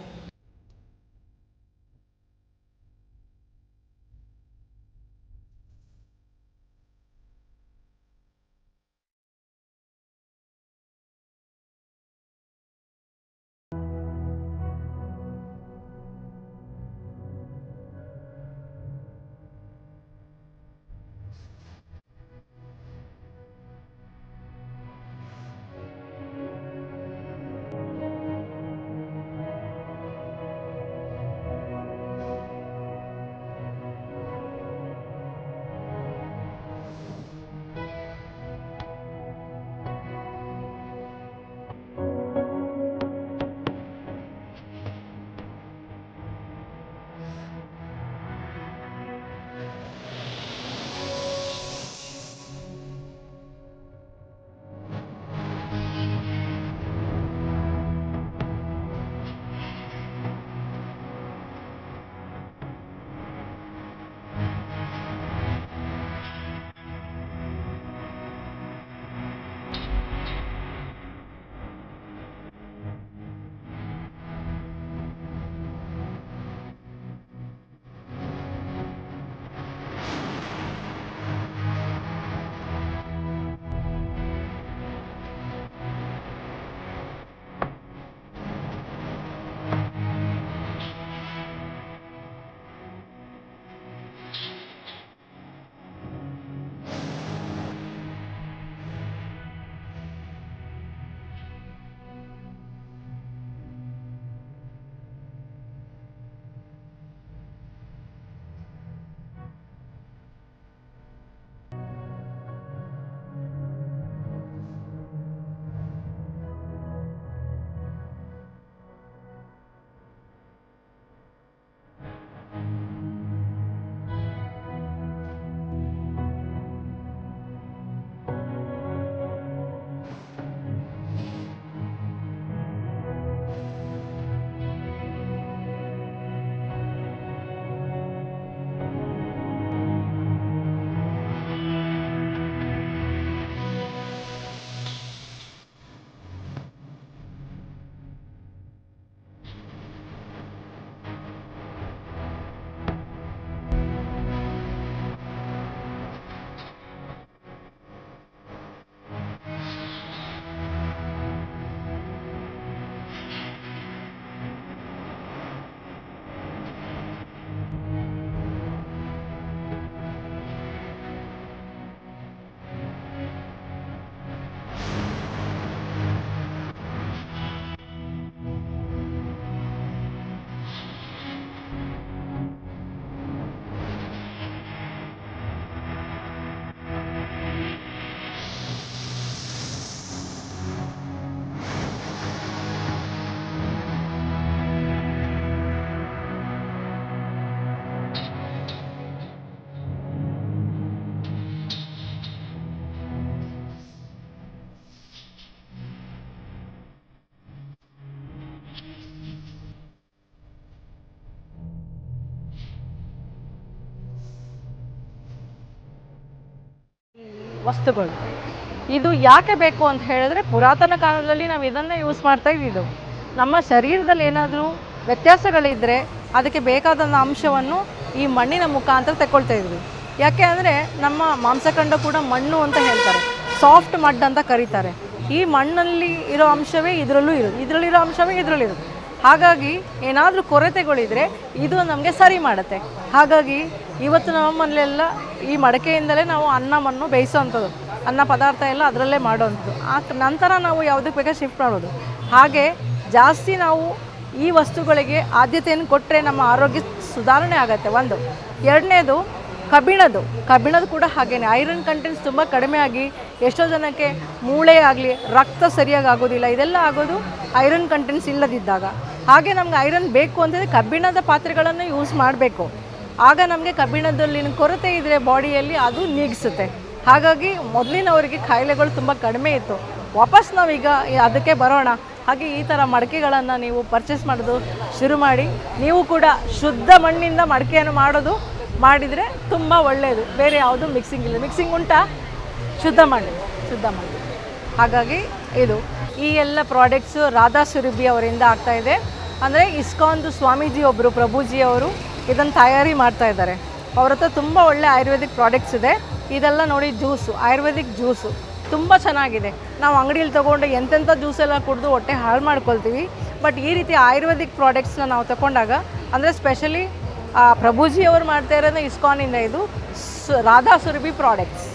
ವಸ್ತುಗಳು. ಇದು ಯಾಕೆ ಬೇಕು ಅಂತ ಹೇಳಿದ್ರೆ ಪುರಾತನ ಕಾಲದಲ್ಲಿ ನಾವು ಇದನ್ನೇ ಯೂಸ್ ಮಾಡ್ತಾ ಇದ್ದಿದ್ದು. ನಮ್ಮ ಶರೀರದಲ್ಲಿ ಏನಾದರೂ ವ್ಯತ್ಯಾಸಗಳಿದ್ದರೆ ಅದಕ್ಕೆ ಬೇಕಾದಂಥ ಅಂಶವನ್ನು ಈ ಮಣ್ಣಿನ ಮುಖಾಂತರ ತಗೊಳ್ತಾ ಇದ್ವಿ. ಯಾಕೆ ಅಂದರೆ ನಮ್ಮ ಮಾಂಸಖಂಡ ಕೂಡ ಮಣ್ಣು ಅಂತ ಹೇಳ್ತಾರೆ, ಸಾಫ್ಟ್ ಮಡ್ ಅಂತ ಕರೀತಾರೆ. ಈ ಮಣ್ಣಲ್ಲಿ ಇರೋ ಅಂಶವೇ ಇದರಲ್ಲೂ ಇರೋದು, ಇದರಲ್ಲಿರೋ ಅಂಶವೇ ಇದರಲ್ಲಿರೋದು. ಹಾಗಾಗಿ ಏನಾದರೂ ಕೊರತೆಗಳಿದ್ರೆ ಇದು ನಮಗೆ ಸರಿ ಮಾಡುತ್ತೆ. ಹಾಗಾಗಿ ಇವತ್ತು ನಮ್ಮ ಮನೆಯಲ್ಲೆಲ್ಲ ಈ ಮಡಕೆಯಿಂದಲೇ ನಾವು ಅನ್ನವನ್ನು ಬೇಯಿಸೋವಂಥದ್ದು, ಅನ್ನ ಪದಾರ್ಥ ಎಲ್ಲ ಅದರಲ್ಲೇ ಮಾಡೋವಂಥದ್ದು. ಆ ನಂತರ ನಾವು ಯಾವುದಕ್ಕೆ ಬೇಕಾದ್ರೆ ಶಿಫ್ಟ್ ಮಾಡೋದು. ಹಾಗೆ ಜಾಸ್ತಿ ನಾವು ಈ ವಸ್ತುಗಳಿಗೆ ಆದ್ಯತೆಯನ್ನು ಕೊಟ್ಟರೆ ನಮ್ಮ ಆರೋಗ್ಯ ಸುಧಾರಣೆ ಆಗುತ್ತೆ. ಒಂದು. ಎರಡನೇದು ಕಬ್ಬಿಣದ್ದು ಕೂಡ ಹಾಗೇನೆ ಐರನ್ ಕಂಟೆಂಟ್ಸ್ ತುಂಬ ಕಡಿಮೆ ಆಗಿ ಎಷ್ಟೋ ಜನಕ್ಕೆ ಮೂಳೆ ಆಗಲಿ ರಕ್ತ ಸರಿಯಾಗಿ ಆಗೋದಿಲ್ಲ. ಇದೆಲ್ಲ ಆಗೋದು ಐರನ್ ಕಂಟೆಂಟ್ಸ್ ಇಲ್ಲದಿದ್ದಾಗ. ಹಾಗೆ ನಮ್ಗೆ ಐರನ್ ಬೇಕು ಅಂತಂದರೆ ಕಬ್ಬಿಣದ ಪಾತ್ರೆಗಳನ್ನು ಯೂಸ್ ಮಾಡಬೇಕು. ಆಗ ನಮಗೆ ಕಬ್ಬಿಣದಲ್ಲಿನ ಕೊರತೆ ಇದ್ದರೆ ಬಾಡಿಯಲ್ಲಿ ಅದು ನೀಗಿಸುತ್ತೆ. ಹಾಗಾಗಿ ಮೊದಲಿನವರಿಗೆ ಕಾಯಿಲೆಗಳು ತುಂಬ ಕಡಿಮೆ ಇತ್ತು. ವಾಪಸ್ ನಾವೀಗ ಅದಕ್ಕೆ ಬರೋಣ. ಹಾಗೆ ಈ ಥರ ಮಡಕೆಗಳನ್ನು ನೀವು ಪರ್ಚೇಸ್ ಮಾಡೋದು ಶುರು ಮಾಡಿ. ನೀವು ಕೂಡ ಶುದ್ಧ ಮಣ್ಣಿಂದ ಮಡಕೆಯನ್ನು ಮಾಡಿದರೆ ತುಂಬ ಒಳ್ಳೆಯದು. ಬೇರೆ ಯಾವುದೂ ಮಿಕ್ಸಿಂಗ್ ಇಲ್ಲ. ಮಿಕ್ಸಿಂಗ್ ಉಂಟಾ? ಶುದ್ಧ ಮಣ್ಣು. ಹಾಗಾಗಿ ಈ ಎಲ್ಲ ಪ್ರಾಡಕ್ಟ್ಸು ರಾಧಾ ಸುರಭಿ ಅವರಿಂದ ಆಗ್ತಾಯಿದೆ. ಅಂದರೆ ಇಸ್ಕಾನ್ದು ಸ್ವಾಮೀಜಿ ಒಬ್ಬರು ಪ್ರಭುಜಿ ಅವರು ಇದನ್ನು ತಯಾರಿ ಮಾಡ್ತಾ ಇದ್ದಾರೆ. ಅವ್ರ ಹತ್ರ ತುಂಬ ಒಳ್ಳೆ ಆಯುರ್ವೇದಿಕ್ ಪ್ರಾಡಕ್ಟ್ಸ್ ಇದೆ. ಇದೆಲ್ಲ ನೋಡಿ ಜ್ಯೂಸು, ಆಯುರ್ವೇದಿಕ್ ಜ್ಯೂಸು ತುಂಬ ಚೆನ್ನಾಗಿದೆ. ನಾವು ಅಂಗಡಿಯಲ್ಲಿ ತೊಗೊಂಡು ಎಂತೆಂಥ ಜ್ಯೂಸೆಲ್ಲ ಕುಡಿದು ಹೊಟ್ಟೆ ಹಾಳು ಮಾಡ್ಕೊಳ್ತೀವಿ. ಬಟ್ ಈ ರೀತಿ ಆಯುರ್ವೇದಿಕ್ ಪ್ರಾಡಕ್ಟ್ಸ್ನ ನಾವು ತಗೊಂಡಾಗ, ಅಂದರೆ ಸ್ಪೆಷಲಿ ಪ್ರಭುಜಿಯವರು ಮಾಡ್ತಾ ಇರೋದು ಇಸ್ಕಾನಿಂದ, ಇದು ರಾಧಾ ಸುರಭಿ ಪ್ರಾಡಕ್ಟ್ಸ್.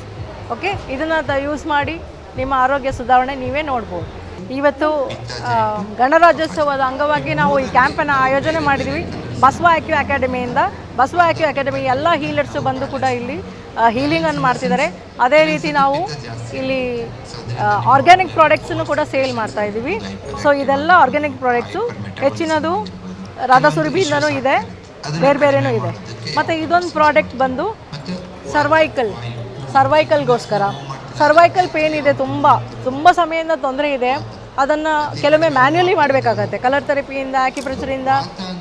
ಓಕೆ, ಇದನ್ನು ಯೂಸ್ ಮಾಡಿ ನಿಮ್ಮ ಆರೋಗ್ಯ ಸುಧಾರಣೆ ನೀವೇ ನೋಡ್ಬೋದು. ಇವತ್ತು ಗಣರಾಜ್ಯೋತ್ಸವದ ಅಂಗವಾಗಿ ನಾವು ಈ ಕ್ಯಾಂಪನ್ನು ಆಯೋಜನೆ ಮಾಡಿದ್ವಿ ಬಸವ ಆಕ್ಯೂ ಅಕಾಡೆಮಿಯಿಂದ. ಬಸವ ಆಕ್ಯೂ ಅಕಾಡೆಮಿ ಎಲ್ಲ ಹೀಲರ್ಸು ಬಂದು ಕೂಡ ಇಲ್ಲಿ ಹೀಲಿಂಗನ್ನು ಮಾಡ್ತಿದ್ದಾರೆ. ಅದೇ ರೀತಿ ನಾವು ಇಲ್ಲಿ ಆರ್ಗ್ಯಾನಿಕ್ ಪ್ರಾಡಕ್ಟ್ಸನ್ನು ಕೂಡ ಸೇಲ್ ಮಾಡ್ತಾ ಇದ್ದೀವಿ. ಸೊ ಇದೆಲ್ಲ ಆರ್ಗ್ಯಾನಿಕ್ ಪ್ರಾಡಕ್ಟ್ಸು, ಹೆಚ್ಚಿನದು ರಾಧಾ ಸುರಭಿಯಿಂದನೂ ಇದೆ, ಬೇರೆನೂ ಇದೆ. ಮತ್ತು ಇದೊಂದು ಪ್ರಾಡಕ್ಟ್ ಬಂದು ಸರ್ವೈಕಲ್ಗೋಸ್ಕರ. ಸರ್ವೈಕಲ್ ಪೇನ್ ಇದೆ, ತುಂಬ ಸಮಯದಿಂದ ತೊಂದರೆ ಇದೆ. ಅದನ್ನು ಕೆಲವೊಮ್ಮೆ ಮ್ಯಾನ್ಯುಯಲಿ ಮಾಡಬೇಕಾಗತ್ತೆ. ಕಲರ್ ಥೆರಪಿಯಿಂದ, ಆಕ್ಯುಪ್ರೆಷರಿಂದ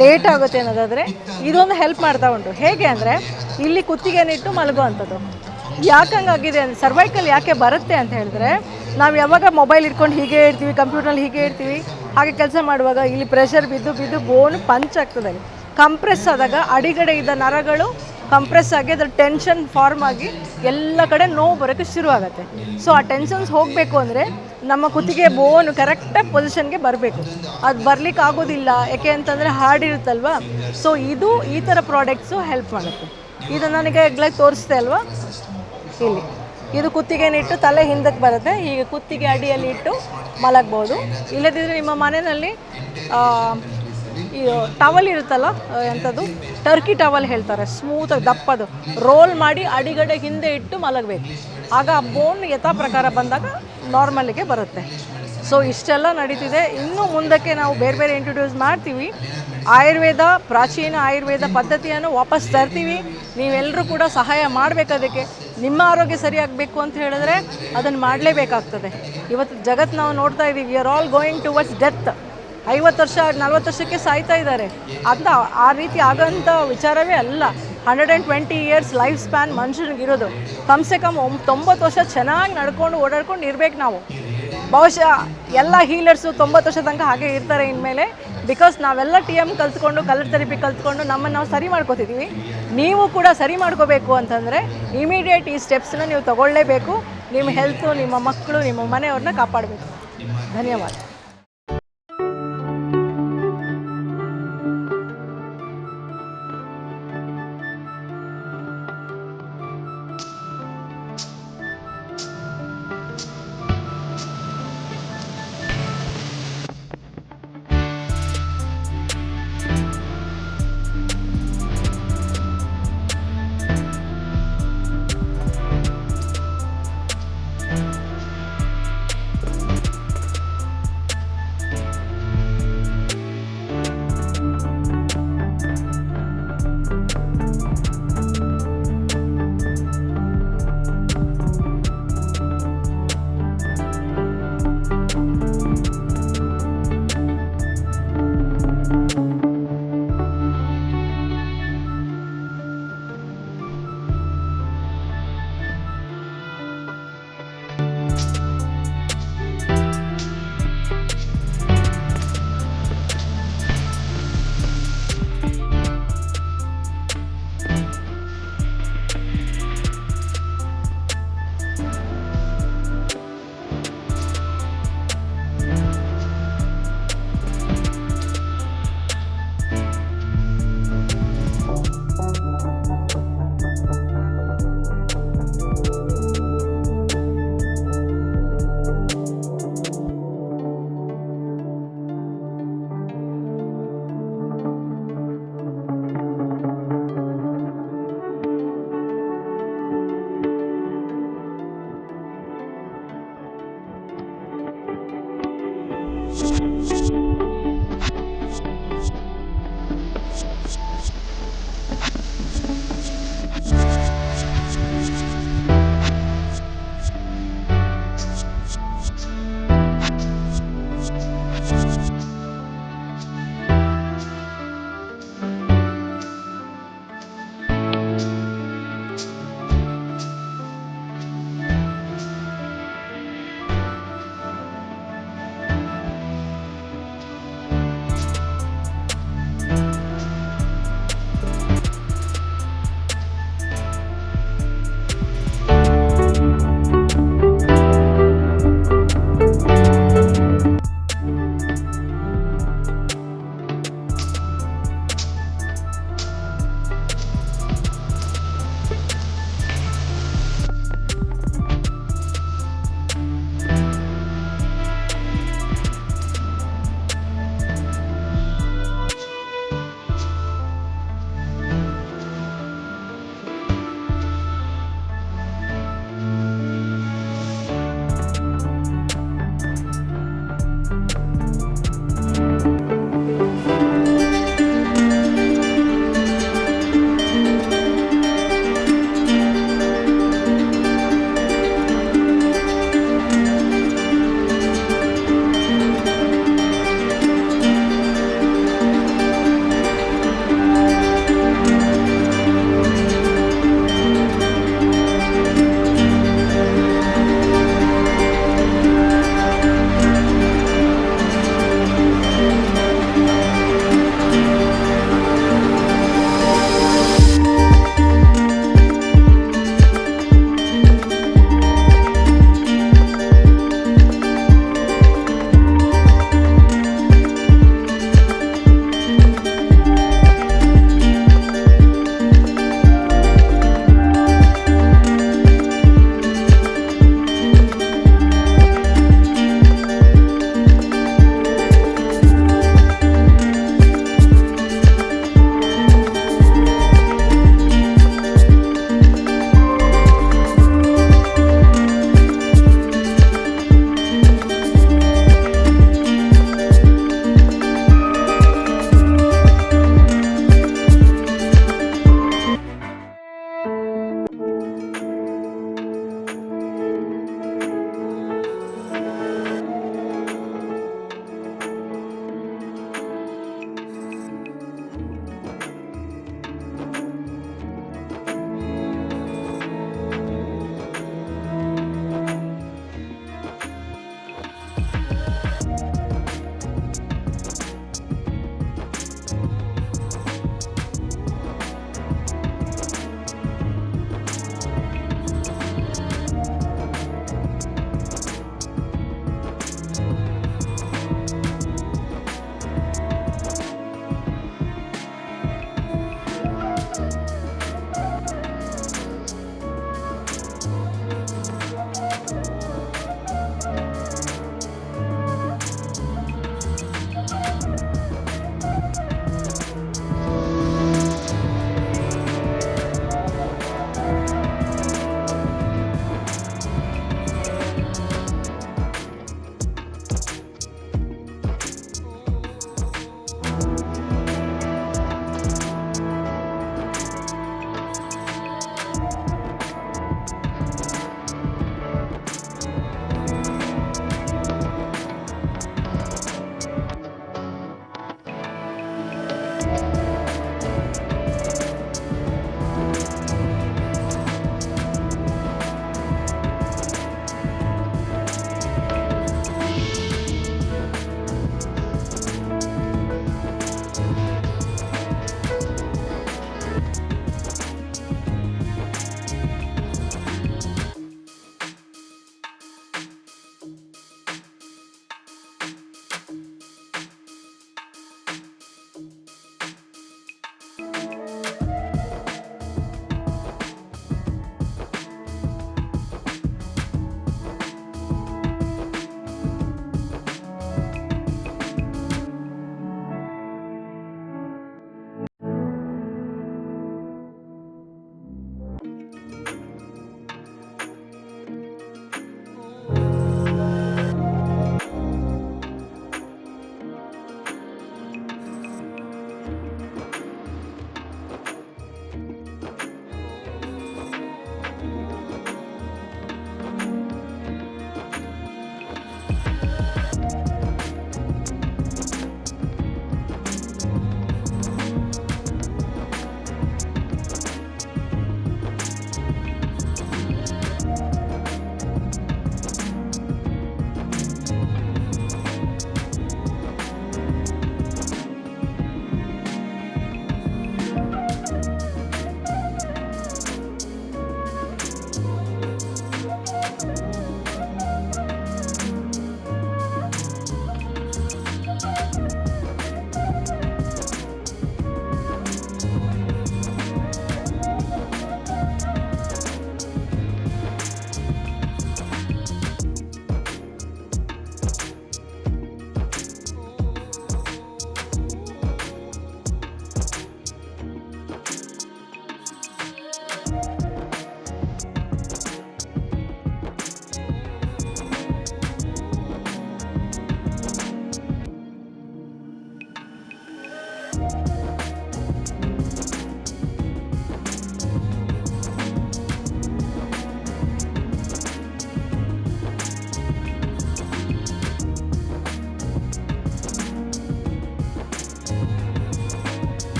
ಲೇಟ್ ಆಗುತ್ತೆ ಅನ್ನೋದಾದರೆ ಇದೊಂದು ಹೆಲ್ಪ್ ಮಾಡ್ತಾ ಉಂಟು. ಹೇಗೆ ಅಂದರೆ ಇಲ್ಲಿ ಕುತ್ತಿಗೆನಿಟ್ಟು ಮಲಗುವಂಥದ್ದು. ಯಾಕಂಗಾಗಿದೆ ಅಂದರೆ ಸರ್ವೈಕಲ್ ಯಾಕೆ ಬರುತ್ತೆ ಅಂತ ಹೇಳಿದ್ರೆ, ನಾವು ಯಾವಾಗ ಮೊಬೈಲ್ ಇಟ್ಕೊಂಡು ಹೀಗೆ ಇರ್ತೀವಿ, ಕಂಪ್ಯೂಟ್ರಲ್ಲಿ ಹೀಗೆ ಇರ್ತೀವಿ, ಹಾಗೆ ಕೆಲಸ ಮಾಡುವಾಗ ಇಲ್ಲಿ ಪ್ರೆಷರ್ ಬಿದ್ದು ಬೋನ್ ಪಂಚ್ ಆಗ್ತದೆ. ಕಂಪ್ರೆಸ್ ಆದಾಗ ಅಡಿಗಡೆ ಇದ್ದ ನರಗಳು ಕಂಪ್ರೆಸ್ ಆಗಿ ಅದರ ಟೆನ್ಷನ್ ಫಾರ್ಮ್ ಆಗಿ ಎಲ್ಲ ಕಡೆ ನೋವು ಬರೋಕ್ಕೆ ಶುರು ಆಗುತ್ತೆ. ಸೊ ಆ ಟೆನ್ಷನ್ಸ್ ಹೋಗಬೇಕು ಅಂದರೆ ನಮ್ಮ ಕುತ್ತಿಗೆ ಬೋನು ಕರೆಕ್ಟಾಗಿ ಪೊಸಿಷನ್ಗೆ ಬರಬೇಕು. ಅದು ಬರಲಿಕ್ಕೆ ಆಗೋದಿಲ್ಲ, ಯಾಕೆ ಅಂತಂದರೆ ಹಾರ್ಡ್ ಇರುತ್ತಲ್ವ. ಸೊ ಇದು ಈ ಥರ ಪ್ರಾಡಕ್ಟ್ಸು ಹೆಲ್ಪ್ ಮಾಡುತ್ತೆ. ಇದು ನನಗೆ ಎಗ್ಲಾಗಿ ತೋರಿಸ್ದೆ ಅಲ್ವಾ, ಇಲ್ಲಿ ಇದು ಕುತ್ತಿಗೆನಿಟ್ಟು ತಲೆ ಹಿಂದಕ್ಕೆ ಬರುತ್ತೆ. ಹೀಗೆ ಕುತ್ತಿಗೆ ಅಡಿಯಲ್ಲಿ ಇಟ್ಟು ಮಲಗ್ಬೋದು. ಇಲ್ಲದಿದ್ದರೆ ನಿಮ್ಮ ಮನೆಯಲ್ಲಿ ಈ ಟವಲ್ ಇರುತ್ತಲ್ಲ, ಎಂಥದ್ದು ಟರ್ಕಿ ಟವಲ್ ಹೇಳ್ತಾರೆ, ಸ್ಮೂತಾಗಿ ದಪ್ಪದು, ರೋಲ್ ಮಾಡಿ ಅಡಿಗಡೆ ಹಿಂದೆ ಇಟ್ಟು ಮಲಗಬೇಕು. ಆಗ ಆ ಬೋನ್ ಯಥಾ ಪ್ರಕಾರ ಬಂದಾಗ ನಾರ್ಮಲಿಗೆ ಬರುತ್ತೆ. ಸೊ ಇಷ್ಟೆಲ್ಲ ನಡೀತಿದೆ. ಇನ್ನೂ ಮುಂದಕ್ಕೆ ನಾವು ಬೇರೆ ಇಂಟ್ರೊಡ್ಯೂಸ್ ಮಾಡ್ತೀವಿ. ಪ್ರಾಚೀನ ಆಯುರ್ವೇದ ಪದ್ಧತಿಯನ್ನು ವಾಪಸ್ ತರ್ತೀವಿ. ನೀವೆಲ್ಲರೂ ಕೂಡ ಸಹಾಯ ಮಾಡಬೇಕು. ಅದಕ್ಕೆ ನಿಮ್ಮ ಆರೋಗ್ಯ ಸರಿಯಾಗಬೇಕು ಅಂತ ಹೇಳಿದ್ರೆ ಅದನ್ನು ಮಾಡಲೇಬೇಕಾಗ್ತದೆ. ಇವತ್ತು ಜಗತ್ತು ನಾವು ನೋಡ್ತಾ ಇದ್ದೀವಿ, we are all going towards death. 50 ವರ್ಷ 40 ವರ್ಷಕ್ಕೆ ಸಾಯ್ತಾ ಇದ್ದಾರೆ ಅಂತ. ಆ ರೀತಿ ಆಗೋಂಥ ವಿಚಾರವೇ ಅಲ್ಲ. 120 ಇಯರ್ಸ್ ಲೈಫ್ ಸ್ಪ್ಯಾನ್ ಮನುಷ್ಯನಿಗಿರೋದು. ಕಮ್ಸೆ ಕಮ್ 90 ವರ್ಷ ಚೆನ್ನಾಗಿ ಓಡಾಡ್ಕೊಂಡು ಇರಬೇಕು ನಾವು. ಬಹುಶಃ ಎಲ್ಲ ಹೀಲರ್ಸು 90 ವರ್ಷ ತನಕ ಹಾಗೆ ಇರ್ತಾರೆ ಇನ್ಮೇಲೆ. ಬಿಕಾಸ್ ನಾವೆಲ್ಲ TM ಕಲ್ತ್ಕೊಂಡು, ಕಲರ್ ಥೆರಪಿ ಕಲ್ತ್ಕೊಂಡು ನಮ್ಮನ್ನು ನಾವು ಸರಿ ಮಾಡ್ಕೋತಿದ್ದೀವಿ. ನೀವು ಕೂಡ ಸರಿ ಮಾಡ್ಕೋಬೇಕು ಅಂತಂದರೆ ಇಮಿಡಿಯೇಟ್ ಈ ಸ್ಟೆಪ್ಸನ್ನ ನೀವು ತಗೊಳ್ಳೇಬೇಕು. ನಿಮ್ಮ ಹೆಲ್ತು, ನಿಮ್ಮ ಮಕ್ಕಳು, ನಿಮ್ಮ ಮನೆಯವ್ರನ್ನ ಕಾಪಾಡಬೇಕು. ಧನ್ಯವಾದ.